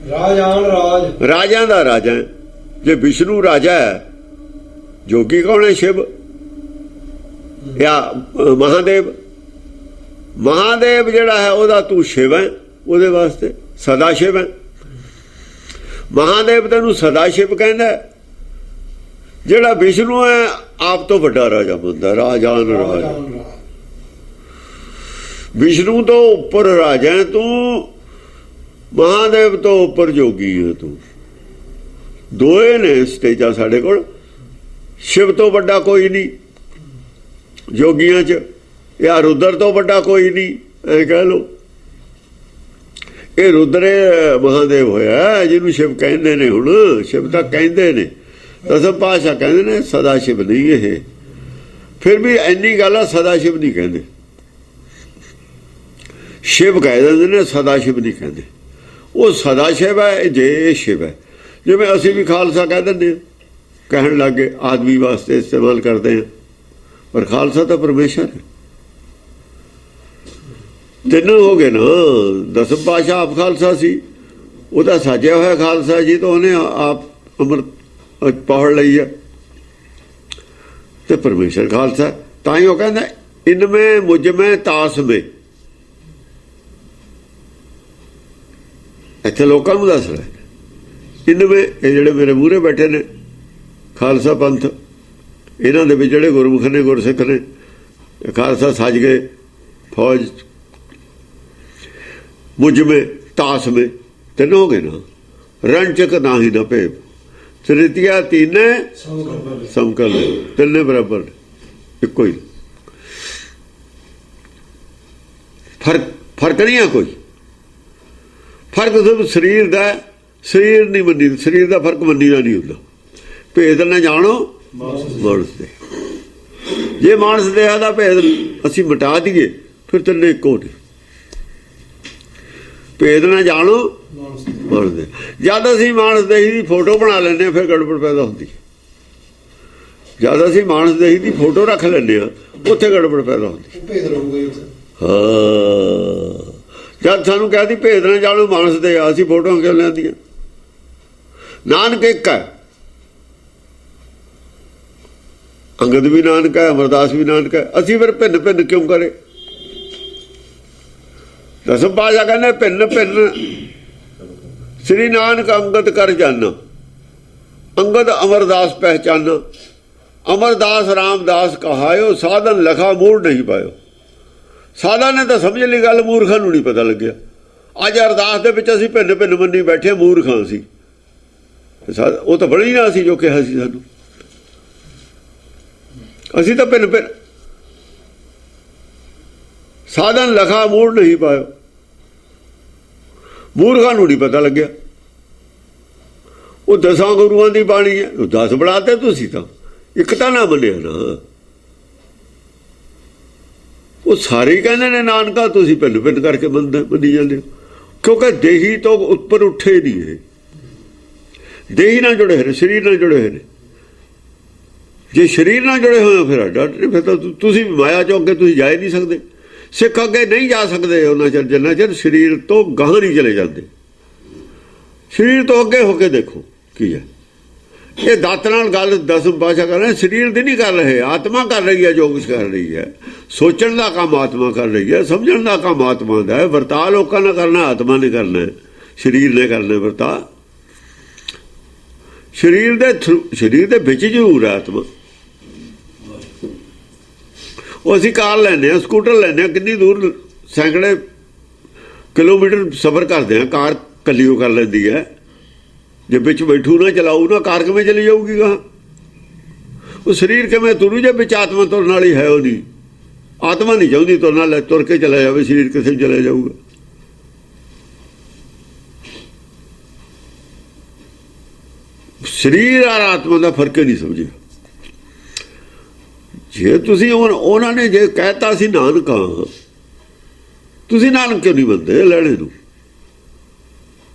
ਰਾਜਾਨ ਰਾਜ, ਰਾਜਾਂ ਦਾ ਰਾਜਾ। ਜੇ ਵਿਸ਼ਨੂੰ ਰਾਜਾ ਹੈ, ਜੋਗੀ ਕੌਣ ਹੈ? ਸ਼ਿਵ ਜਾਂ ਮਹਾਦੇਵ। ਮਹਾਦੇਵ ਜਿਹੜਾ ਹੈ ਉਹਦਾ ਤੂੰ ਸ਼ਿਵ ਹੈ, ਉਹਦੇ ਵਾਸਤੇ ਸਦਾ ਸ਼ਿਵ ਹੈ। ਮਹਾਦੇਵ ਤੈਨੂੰ ਸਦਾ ਸ਼ਿਵ ਕਹਿੰਦਾ। ਜਿਹੜਾ ਵਿਸ਼ਨੂੰ ਹੈ ਆਪ ਤੋਂ ਵੱਡਾ ਰਾਜਾ ਬੰਦਾ, ਰਾਜਾਨ ਰਾਜ। ਵਿਸ਼ਨੂੰ ਤੋਂ ਉੱਪਰ ਰਾਜਾ ਹੈ ਤੂੰ, ਮਹਾਦੇਵ ਤੋਂ ਉੱਪਰ ਜੋਗੀ ਹੈ ਤੂੰ। ਦੋਏ ਨੇ ਸਟੇਜਾਂ ਸਾਡੇ ਕੋਲ। ਸ਼ਿਵ ਤੋਂ ਵੱਡਾ ਕੋਈ ਨਹੀਂ ਜੋਗੀਆਂ 'ਚ, ਜਾਂ ਰੁਦਰ ਤੋਂ ਵੱਡਾ ਕੋਈ ਨਹੀਂ, ਇਹ ਕਹਿ ਲਓ। ਇਹ ਰੁਦਰੇ ਮਹਾਦੇਵ ਹੋਇਆ ਜਿਹਨੂੰ ਸ਼ਿਵ ਕਹਿੰਦੇ ਨੇ। ਹੁਣ ਸ਼ਿਵ ਤਾਂ ਕਹਿੰਦੇ ਨੇ, ਦਸਮ ਪਾਤਸ਼ਾਹ ਕਹਿੰਦੇ ਨੇ, ਸਦਾ ਸ਼ਿਵ ਨਹੀਂ ਇਹ। ਫਿਰ ਵੀ ਇੰਨੀ ਗੱਲ ਆ, ਸਦਾ ਸ਼ਿਵ ਨਹੀਂ ਕਹਿੰਦੇ। ਸ਼ਿਵ ਕਹਿ ਦਿੰਦੇ ਨੇ, ਸਦਾ ਸ਼ਿਵ ਨਹੀਂ ਕਹਿੰਦੇ। ਉਹ ਸਦਾ ਸ਼ਿਵ ਹੈ, ਜੇ ਸ਼ਿਵ ਹੈ। ਜਿਵੇਂ ਅਸੀਂ ਵੀ ਖਾਲਸਾ ਕਹਿ ਦਿੰਦੇ ਹਾਂ, ਕਹਿਣ ਲੱਗੇ ਆਦਮੀ ਵਾਸਤੇ ਇਸਤੇਮਾਲ ਕਰਦੇ ਹਾਂ, ਪਰ ਖਾਲਸਾ ਤਾਂ ਪਰਮੇਸ਼ਰ ਹੈ। ਤਿੰਨ ਹੋ ਗਏ ਨਾ। ਦਸਮ ਪਾਤਸ਼ਾਹ ਆਪ ਖਾਲਸਾ ਸੀ, ਉਹਦਾ ਸਾਜਿਆ ਹੋਇਆ ਖਾਲਸਾ ਜੀ, ਤਾਂ ਉਹਨੇ ਆਪ ਅੰਮ੍ਰਿਤ ਪੌੜ ਲਈ ਹੈ, ਤੇ ਪਰਮੇਸ਼ਰ ਖਾਲਸਾ। ਤਾਂ ਹੀ ਉਹ ਕਹਿੰਦਾ ਇਨਮੇ ਮੁਝ ਮੈਂ ਤਾਸ ਮੇ। ਇੱਥੇ ਲੋਕਾਂ ਨੂੰ ਦੱਸ ਰਿਹਾ ਇਨਮੇ, ਇਹ ਜਿਹੜੇ ਮੇਰੇ ਮੂਹਰੇ ਬੈਠੇ ਨੇ ਖਾਲਸਾ ਪੰਥ, ਇਹਨਾਂ ਦੇ ਵਿੱਚ ਜਿਹੜੇ ਗੁਰਮੁਖ ਨੇ, ਗੁਰਸਿੱਖ ਨੇ, ਖਾਲਸਾ ਸੱਜ ਗਏ ਫੌਜ। ਮੁਝ ਮੇ ਤਾਸ ਮੇ, ਤਿੰਨ ਹੋ ਗਏ ਨਾ। ਰਣਚਕ ਨਾ ਹੀ ਨਾ ਭੇਬ, ਤ੍ਰਿਤੀਆ ਤੀਨੇ ਸਮਕਲ, ਤਿੰਨੇ ਬਰਾਬਰ, ਇੱਕੋ ਹੀ। ਫਰਕ ਨਹੀਂ ਆ ਕੋਈ। ਫਰਕ ਸਿਰਫ ਸਰੀਰ ਦਾ। ਸਰੀਰ ਨਹੀਂ ਮੰਨੀ, ਸਰੀਰ ਦਾ ਫਰਕ ਮੰਨੀਦਾ ਨਹੀਂ ਹੁੰਦਾ। ਭੇਦ ਨਾ ਜਾਣੋ ਮਾਨਸ ਦੇ। ਜੇ ਮਾਨਸ ਦੇਹਾ ਦਾ ਭੇਦ ਅਸੀਂ ਮਿਟਾ ਦਈਏ, ਫਿਰ ਤਿੰਨੇ ਇੱਕੋ ਨੇ। ਭੇਦ ਨਾ ਜਾਣੋ ਮਾਣਦੇ ਜਦ ਅਸੀਂ ਮਾਨਸ ਦੇਹੀ ਦੀ ਫੋਟੋ ਬਣਾ ਲੈਂਦੇ ਹਾਂ ਫਿਰ ਗੜਬੜ ਪੈਦਾ ਹੁੰਦੀ। ਜਦ ਅਸੀਂ ਮਾਨਸ ਦੇਹੀ ਦੀ ਫੋਟੋ ਰੱਖ ਲੈਂਦੇ ਹਾਂ ਉੱਥੇ ਗੜਬੜ ਪੈਦਾ ਹੁੰਦੀ। ਭੇਦ ਰਹੂਗਾ ਜੀ ਉੱਥੇ। ਹਾਂ, ਜਦ ਸਾਨੂੰ ਕਹਿਦੀ ਭੇਦ ਨਾ ਜਾਣੋ ਮਾਨਸ ਦੇ, ਅਸੀਂ ਫੋਟੋਆਂ ਕਿਉਂ ਲੈਂਦੀਆਂ? ਨਾਨਕ ਇੱਕ ਹੈ, ਅੰਗਦ ਵੀ ਨਾਨਕ ਹੈ, ਅਮਰਦਾਸ ਵੀ ਨਾਨਕ ਹੈ, ਅਸੀਂ ਫਿਰ ਭਿੰਨ ਭਿੰਨ ਕਿਉਂ ਕਰੇ? ਦਸਮ ਪਾਤਸ਼ਾਹ ਕਹਿੰਦੇ ਭਿੰਨ ਭਿੰਨ ਸ੍ਰੀ ਨਾਨਕ ਅੰਗਦ ਕਰ ਜਾਨਾ, ਅੰਗਦ ਅਮਰਦਾਸ ਪਹਿਚਾਨਾ, ਅਮਰਦਾਸ ਰਾਮਦਾਸ ਕਹਾਇਓ, ਸਾਧਨ ਲਖਾ ਮੂੜ ਨਹੀਂ ਪਾਇਓ। ਸਾਧਾ ਨੇ ਤਾਂ ਸਮਝ ਲਈ ਗੱਲ, ਮੂਰਖਾਂ ਨੂੰ ਨਹੀਂ ਪਤਾ ਲੱਗਿਆ। ਅੱਜ ਅਰਦਾਸ ਦੇ ਵਿੱਚ ਅਸੀਂ ਭਿੰਨ ਭਿੰਨ ਮੰਨੀ ਬੈਠੇ, ਮੂਰਖਾਂ ਸੀ। ਉਹ ਤਾਂ ਬੜੀ ਨਾ ਸੀ ਜੋ ਕਿਹਾ ਸੀ ਸਾਨੂੰ, ਅਸੀਂ ਤਾਂ ਭਿੰਨ ਭਿੰਨ ਸਾਧਨ ਲਖਾ ਮੂੜ ਨਹੀਂ ਪਾਇਓ, ਮੂਰਖਾਂ ਨੂੰ ਨਹੀਂ ਪਤਾ ਲੱਗਿਆ। ਉਹ 10 ਗੁਰੂਆਂ ਦੀ ਬਾਣੀ ਹੈ, ਉਹ 10 ਬਣਾਤੇ ਤੁਸੀਂ, ਤਾਂ ਇੱਕ ਤਾਂ ਨਾ ਮੰਨਿਆ ਨਾ। ਉਹ ਸਾਰੇ ਕਹਿੰਦੇ ਨੇ ਨਾਨਕਾ, ਤੁਸੀਂ ਭਿੰਨ ਭਿੰਨ ਕਰਕੇ ਮੰਨੀ ਜਾਂਦੇ ਹੋ, ਕਿਉਂਕਿ ਦੇਹੀ ਤੋਂ ਉੱਪਰ ਉੱਠੇ ਨਹੀਂ ਇਹ, ਦੇਹੀ ਨਾਲ ਜੁੜੇ ਹੋਏ ਨੇ, ਸਰੀਰ ਨਾਲ ਜੁੜੇ ਹੋਏ ਨੇ। ਜੇ ਸਰੀਰ ਨਾਲ ਜੁੜੇ ਹੋਏ ਹੋ ਫਿਰ ਡਾਕਟਰ, ਫਿਰ ਤਾਂ ਤੁਸੀਂ ਮਾਇਆ ਚੋਂ ਅੱਗੇ ਤੁਸੀਂ ਜਾ ਹੀ ਨਹੀਂ ਸਕਦੇ। ਸਿੱਖ ਅੱਗੇ ਨਹੀਂ ਜਾ ਸਕਦੇ ਉਹਨਾਂ ਚਿਰ ਜਿੰਨਾ ਚਿਰ ਸਰੀਰ ਤੋਂ ਗਾਹ ਨਹੀਂ ਚਲੇ ਜਾਂਦੇ। ਸਰੀਰ ਤੋਂ ਅੱਗੇ ਹੋ ਕੇ ਦੇਖੋ ਕੀ ਹੈ। ਇਹ ਦਾਤ ਨਾਲ ਗੱਲ ਦਸਮ ਪਾਤਸ਼ਾਹ ਕਰ ਰਹੇ, ਸਰੀਰ ਦੀ ਨਹੀਂ ਕਰ ਰਹੇ, ਆਤਮਾ ਕਰ ਰਹੀ ਹੈ ਜੋ ਕੁਛ ਕਰ ਰਹੀ ਹੈ। ਸੋਚਣ ਦਾ ਕੰਮ ਆਤਮਾ ਕਰ ਰਹੀ ਹੈ, ਸਮਝਣ ਦਾ ਕੰਮ ਆਤਮਾ ਦਾ ਹੈ। ਵਰਤਾਅ ਲੋਕਾਂ ਨੇ ਕਰਨਾ, ਆਤਮਾ ਨੇ ਕਰਨਾ, ਸਰੀਰ ਨੇ ਕਰਨਾ ਵਰਤਾਅ। ਸਰੀਰ ਦੇ ਵਿੱਚ ਜ਼ਰੂਰ ਹੈ ਆਤਮਾ। ਉਹ ਅਸੀਂ ਕਾਰ ਲੈਂਦੇ ਹਾਂ, ਸਕੂਟਰ ਲੈਂਦੇ ਹਾਂ, ਕਿੰਨੀ ਦੂਰ ਸੈਂਕੜੇ ਕਿਲੋਮੀਟਰ ਸਫ਼ਰ ਕਰਦੇ ਹਾਂ, ਕਾਰ ਇਕੱਲੀ ਉਹ ਕਰ ਲੈਂਦੀ ਹੈ। ਜੇ ਵਿੱਚ ਬੈਠੂ ਨਾ ਚਲਾਊ ਨਾ, ਕਾਰ ਕਿਵੇਂ ਚਲੀ ਜਾਊਗੀ ਗਾਹਾਂ? ਉਹ ਸਰੀਰ ਕਿਵੇਂ ਤੁਰੂ ਜੇ ਵਿੱਚ ਆਤਮਾ ਤੁਰਨ ਵਾਲੀ ਹੈ? ਉਹ ਨਹੀਂ, ਆਤਮਾ ਨਹੀਂ ਚਾਹੁੰਦੀ ਤੁਰਨਾ, ਲੈ ਤੁਰ ਕੇ ਚਲਾ ਜਾਵੇ, ਸਰੀਰ ਕਿਸੇ ਚਲਾ ਜਾਊਗਾ। ਸਰੀਰ ਔਰ ਆਤਮਾ ਦਾ ਫਰਕ ਨਹੀਂ ਸਮਝਿਆ। ਜੇ ਤੁਸੀਂ ਉਹਨਾਂ ਨੇ ਜੇ ਕਹਿਤਾ ਸੀ ਨਾਨਕ ਹਾਂ, ਤੁਸੀਂ ਨਾਨਕ ਕਿਉਂ ਨਹੀਂ ਬੰਦੇ ਲੈਣੇ ਨੂੰ?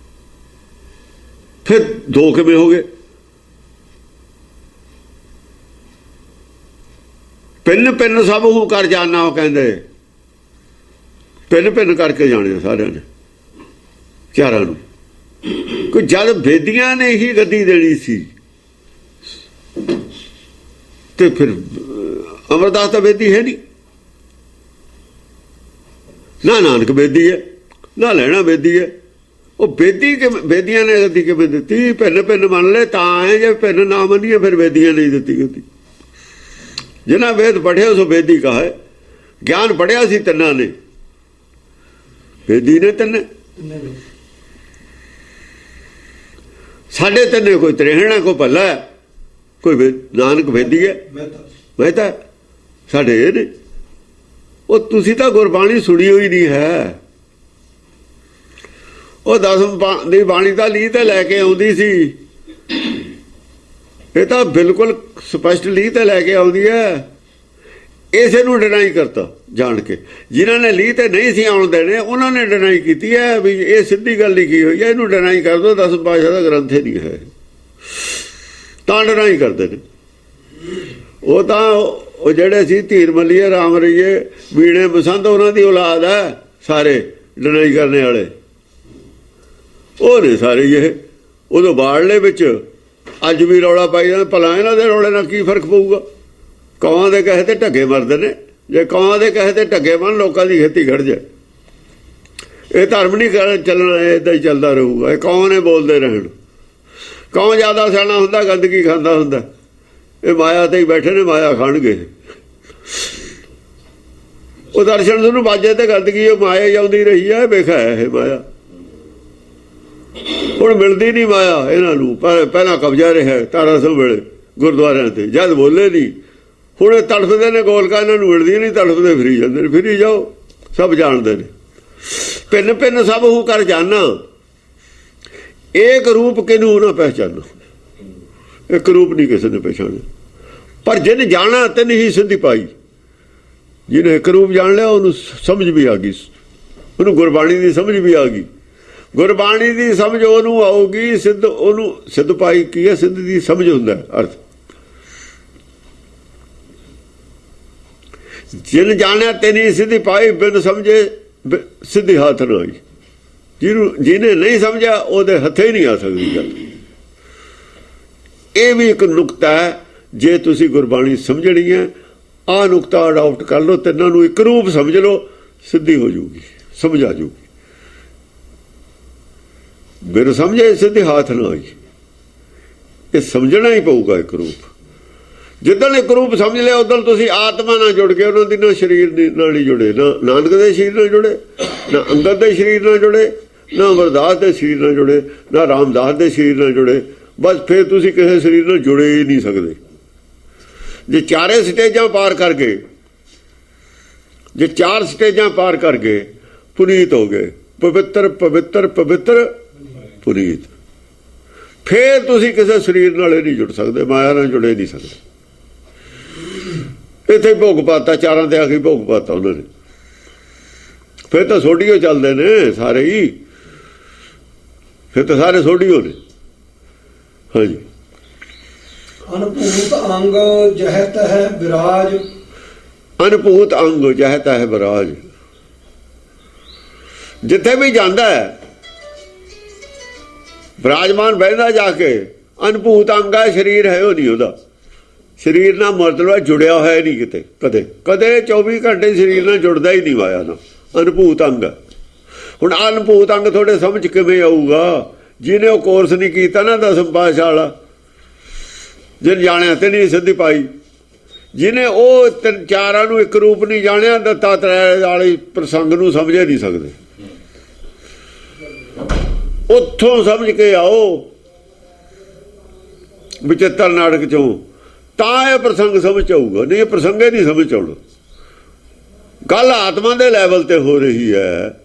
ਫਿਰ ਦੋ ਕਿਵੇਂ ਹੋ ਗਏ? ਪਿੰਨ ਪਿੰਨ ਸਭ ਉਹ ਕਰ ਜਾਣਾ, ਉਹ ਕਹਿੰਦੇ ਪਿੰਨ ਪਿੰਨ ਕਰਕੇ ਜਾਣੇ ਸਾਰਿਆਂ ਨੇ, ਚਾਰਾਂ ਨੂੰ। ਕੋਈ ਜਦ ਬੇਦੀਆਂ ਨੇ ਹੀ ਗੱਦੀ ਦੇਣੀ ਸੀ ਤੇ ਫਿਰ ਅਮਰਦਾਸ ਤਾਂ ਬੇਦੀ ਹੈ ਨਹੀਂ, ਨਾ ਨਾਨਕ ਬੇਦੀ ਹੈ, ਨਾ ਲੈਣਾ ਬੇਦੀ ਹੈ। ਉਹ ਬੇਦੀ ਕਿ ਬੇਦੀਆਂ ਨੇ ਗੱਦੀ ਕਿਵੇਂ ਦਿੱਤੀ? ਭਿੰਨ ਭਿੰਨ ਮੰਨ ਲੈ ਤਾਂ ਹੈ, ਜੇ ਭਿੰਨ ਨਾ ਮੰਨੀਏ ਫਿਰ ਬੇਦੀਆਂ ਨਹੀਂ ਦਿੱਤੀ ਗੱਦੀ। ਜਿਨ੍ਹਾਂ ਵੇਦ ਪੜ੍ਹਿਆ ਸੋ ਬੇਦੀ ਕਹਾ, ਗਿਆਨ ਪੜ੍ਹਿਆ ਸੀ ਤਿੰਨਾਂ ਨੇ, ਬੇਦੀ ਨੇ ਤਿੰਨੇ। ਸਾਡੇ ਤਿੰਨੇ ਕੋਈ ਤ੍ਰਿਹਣਾ, ਕੋਈ ਭੱਲਾ, ਕੋਈ ਨਾਨਕ ਬੇਦੀ ਹੈ, ਮੈਂ ਤਾਂ ਸਾਡੇ ਇਹ ਨੇ। ਉਹ ਤੁਸੀਂ ਤਾਂ ਗੁਰਬਾਣੀ ਸੁਣੀ ਹੋਈ ਨਹੀਂ ਹੈ। ਉਹ ਦਸਮ ਦੀ ਬਾਣੀ ਤਾਂ ਲੀਹ ਤੇ ਲੈ ਕੇ ਆਉਂਦੀ ਸੀ, ਇਹ ਤਾਂ ਬਿਲਕੁਲ ਸਪਸ਼ਟ ਲੀਹ ਤੇ ਲੈ ਕੇ ਆਉਂਦੀ ਹੈ। ਇਸੇ ਨੂੰ ਡਿਨਾਈ ਕਰਤਾ ਜਾਣ ਕੇ। ਜਿਨ੍ਹਾਂ ਨੇ ਲੀਹ ਤੇ ਨਹੀਂ ਸੀ ਆਉਣ ਦੇਣੇ, ਉਹਨਾਂ ਨੇ ਡਿਨਾਈ ਕੀਤੀ ਹੈ ਵੀ ਇਹ ਸਿੱਧੀ ਗੱਲ ਲਿਖੀ ਹੋਈ ਹੈ, ਇਹਨੂੰ ਡਿਨਾਈ ਕਰ ਦਿਓ, ਦਸਮ ਪਾਤਸ਼ਾਹ ਦਾ ਗ੍ਰੰਥ ਹੀ ਨਹੀਂ ਹੈ, ਤਾਂ ਡਿਨਾਈ ਕਰਦੇ ਨੇ। ਉਹ ਤਾਂ ਉਹ ਜਿਹੜੇ ਸੀ ਧੀਰ ਮੱਲੀਏ, ਰਾਮ ਰਈਏ, ਬੀੜੇ ਬਸੰਤ, ਉਹਨਾਂ ਦੀ ਔਲਾਦ ਹੈ ਸਾਰੇ ਡਿਨਾਈ ਕਰਨੇ ਵਾਲੇ, ਉਹ ਨੇ ਸਾਰੇ। ਇਹ ਉਦੋਂ ਬਾੜਲੇ ਵਿੱਚ ਅੱਜ ਵੀ ਰੌਲਾ ਪਾਈ ਜਾਂਦਾ, ਭਲਾ ਇਹਨਾਂ ਦੇ ਰੌਲੇ ਨਾਲ ਕੀ ਫਰਕ ਪਊਗਾ? ਕੌਆਂ ਦੇ ਕਹੇ ਤੇ ਢੱਗੇ ਮਰਦੇ ਨੇ, ਜੇ ਕੌਆਂ ਦੇ ਕਹੇ ਤੇ ਢੱਗੇ ਮਰਨ, ਲੋਕਾਂ ਦੀ ਖੇਤੀ ਖੜ ਜਾਏ। ਇਹ ਧਰਮ ਨਹੀਂ ਚੱਲਣਾ, ਇੱਦਾਂ ਹੀ ਚੱਲਦਾ ਰਹੂਗਾ। ਇਹ ਕੌਆਂ ਨੇ ਬੋਲਦੇ ਰਹਿਣ। ਕੌਂ ਜ਼ਿਆਦਾ ਸਿਆਣਾ ਹੁੰਦਾ, ਗੰਦਗੀ ਖਾਂਦਾ ਹੁੰਦਾ। ਇਹ ਮਾਇਆ ਤੇ ਹੀ ਬੈਠੇ ਨੇ, ਮਾਇਆ ਖਾਣਗੇ। ਉਹ ਦਰਸ਼ਨ ਤੁਹਾਨੂੰ ਬਾਜੇ ਤੇ ਗੰਦਗੀ, ਉਹ ਮਾਇਆ ਹੀ ਆਉਂਦੀ ਰਹੀ ਹੈ, ਵੇਖਿਆ ਇਹ ਮਾਇਆ। ਹੁਣ ਮਿਲਦੀ ਨਹੀਂ ਮਾਇਆ ਇਹਨਾਂ ਨੂੰ। ਪਹਿਲਾਂ ਕਬਜ਼ਾ ਰਿਹਾ 1800 ਵੇਲੇ ਗੁਰਦੁਆਰਿਆਂ ਤੇ, ਜਦ ਬੋਲੇ ਨਹੀਂ। ਹੁਣ ਇਹ ਤੜਫਦੇ ਨੇ ਗੋਲਕਾ, ਇਹਨਾਂ ਨੂੰ ਮਿਲਦੀ ਨਹੀਂ, ਤੜਫਦੇ ਫਿਰੀ ਜਾਂਦੇ ਨੇ। ਫਿਰੀ ਜਾਓ, ਸਭ ਜਾਣਦੇ ਨੇ। ਭਿੰਨ ਭਿੰਨ ਸਭ ਹੂ ਕਰ ਜਾਨਾ, ਏਕ ਰੂਪ ਕਿਨੂੰ ਨਾ ਪਹਿਚਾਨੋ। ਇੱਕ ਰੂਪ ਨਹੀਂ ਕਿਸੇ ਨੇ ਪਛਾਣਿਆ, ਪਰ ਜਿਹਨੇ ਜਾਣਾ ਤਿੰਨ ਹੀ ਸਿੱਧੀ ਪਾਈ। ਜਿਹਨੇ ਇੱਕ ਰੂਪ ਜਾਣ ਲਿਆ, ਉਹਨੂੰ ਸਮਝ ਵੀ ਆ ਗਈ, ਉਹਨੂੰ ਗੁਰਬਾਣੀ ਦੀ ਸਮਝ ਵੀ ਆ ਗਈ। ਗੁਰਬਾਣੀ ਦੀ ਸਮਝ ਉਹਨੂੰ ਆਊਗੀ, ਸਿੱਧ ਉਹਨੂੰ, ਸਿੱਧ ਪਾਈ ਕੀ ਹੈ? ਸਿੱਧ ਦੀ ਸਮਝ ਹੁੰਦਾ ਅਰਥ। ਜਿਨ ਜਾਣਿਆ ਤੇਰੀ ਸਿੱਧੀ ਪਾਈ, ਬਿਨ ਸਮਝੇ ਸਿੱਧੀ ਹੱਥ ਨਾ ਆਈ। ਜਿਹਨੇ ਨਹੀਂ ਸਮਝਿਆ ਉਹਦੇ ਹੱਥੇ ਹੀ ਨਹੀਂ ਆ ਸਕਦੀ ਗੱਲ। ਇਹ ਵੀ ਇੱਕ ਨੁਕਤਾ ਹੈ, ਜੇ ਤੁਸੀਂ ਗੁਰਬਾਣੀ ਸਮਝਣੀ ਹੈ ਆਹ ਨੁਕਤਾ ਅਡਾਪਟ ਕਰ ਲਓ, ਤਿੰਨਾਂ ਨੂੰ ਇੱਕ ਰੂਪ ਸਮਝ ਲਓ, ਸਿੱਧੀ ਹੋ ਜਾਊਗੀ, ਸਮਝ ਆ ਜਾਊਗੀ। ਬਿਨ ਸਮਝੇ ਸਿੱਧੀ ਹੱਥ ਨਾ ਆਈ। ਇਹ ਸਮਝਣਾ ਹੀ ਪਊਗਾ ਇੱਕ ਰੂਪ। ਜਿੱਦਣ ਇੱਕ ਰੂਪ ਸਮਝ ਲਿਆ ਉਦੋਂ ਤੁਸੀਂ ਆਤਮਾ ਨਾਲ ਜੁੜ ਗਏ, ਉਹਨਾਂ ਦੀ ਨਾ ਸਰੀਰ ਨਾਲ ਨਹੀਂ ਜੁੜੇ, ਨਾ ਨਾਨਕ ਦੇ ਸਰੀਰ ਨਾਲ ਜੁੜੇ, ਨਾ ਅੰਗਦ ਦੇ ਸਰੀਰ ਨਾਲ ਜੁੜੇ, ਨਾ ਅਮਰਦਾਸ ਦੇ ਸਰੀਰ ਨਾਲ ਜੁੜੇ, ਨਾ ਰਾਮਦਾਸ ਦੇ ਸਰੀਰ ਨਾਲ ਜੁੜੇ। ਬਸ ਫਿਰ ਤੁਸੀਂ ਕਿਸੇ ਸਰੀਰ ਨਾਲ ਜੁੜੇ ਹੀ ਨਹੀਂ ਸਕਦੇ। ਜੇ ਚਾਰੇ ਸਟੇਜਾਂ ਪਾਰ ਕਰ ਗਏ, ਜੇ ਚਾਰ ਸਟੇਜਾਂ ਪਾਰ ਕਰ ਗਏ, ਪੁਨੀਤ ਹੋ ਗਏ, ਪਵਿੱਤਰ ਪਵਿੱਤਰ ਪਵਿੱਤਰ ਪੁਨੀਤ, ਫਿਰ ਤੁਸੀਂ ਕਿਸੇ ਸਰੀਰ ਨਾਲ ਨਹੀਂ ਜੁੜ ਸਕਦੇ, ਮਾਇਆ ਨਾਲ ਜੁੜੇ ਨਹੀਂ ਸਕਦੇ। ਇੱਥੇ ਭੋਗ ਪਾਤਾ, ਚਾਰਾਂ ਤੇ ਆਖੀ ਭੋਗ ਪਾਤਾ ਉਹਨਾਂ ਨੇ, ਫਿਰ ਤਾਂ ਸੋਢੀਓ ਚੱਲਦੇ ਨੇ ਸਾਰੇ ਹੀ, ਫਿਰ ਤਾਂ ਸਾਰੇ ਸੋਢੀਓ ਨੇ। ਹਾਂਜੀ। ਅਨਭੂਤ ਅੰਗ ਜਹ ਤਹਿ ਵਿਰਾਜ, ਅਨਭੂਤ ਅੰਗ ਜਹ ਤਹਿ ਵਿਰਾਜ। ਜਿੱਥੇ ਵੀ ਜਾਂਦਾ ਹੈ ਵਿਰਾਜਮਾਨ ਬਹਿੰਦਾ ਜਾ ਕੇ, ਅਨਭੂਤ ਅੰਗ ਹੈ, ਸਰੀਰ ਹੈ ਉਹ ਨਹੀਂ ਉਹਦਾ। ਸਰੀਰ ਨਾਲ ਮਤਲਬ ਜੁੜਿਆ ਹੋਇਆ ਨਹੀਂ ਕਿਤੇ, ਕਦੇ ਕਦੇ 24 ਘੰਟੇ ਸਰੀਰ ਨਾਲ ਜੁੜਦਾ ਹੀ ਨਹੀਂ ਮਾਇਆ ਨਾਲ। ਅਨਭੂਤ ਅੰਗ। ਹੁਣ ਅਨਭੂਤ ਅੰਗ ਤੁਹਾਡੇ ਸਮਝ ਕਿਵੇਂ ਆਊਗਾ? ਜਿਹਨੇ ਉਹ ਕੋਰਸ ਨਹੀਂ ਕੀਤਾ ਨਾ 10ਵੇਂ ਪਾਤਸ਼ਾਹ ਵਾਲਾ, ਜਿਹਨੇ ਜਾਣਿਆ ਤੇ ਨਹੀਂ ਸਿੱਧੀ ਪਾਈ, ਜਿਹਨੇ ਉਹ ਤਿੰਨ ਚਾਰਾਂ ਨੂੰ ਇੱਕ ਰੂਪ ਨਹੀਂ ਜਾਣਿਆ, ਦੱਤਾਤਰੇయ ਵਾਲੇ ਪ੍ਰਸੰਗ ਨੂੰ ਸਮਝੇ ਨਹੀਂ ਸਕਦੇ। ਉੱਥੋਂ ਸਮਝ ਕੇ ਆਓ ਵਿਚਿੱਤਰ ਨਾਟਕ ਚੋਂ, ਤਾਂ ਇਹ ਪ੍ਰਸੰਗ ਸਮਝ ਆਊਗਾ, ਨਹੀਂ ਇਹ ਪ੍ਰਸੰਗੇ ਨਹੀਂ ਸਮਝ ਆਉਣਾ। ਗੱਲ ਆਤਮਾ ਦੇ ਲੈਵਲ ਤੇ ਹੋ ਰਹੀ ਹੈ।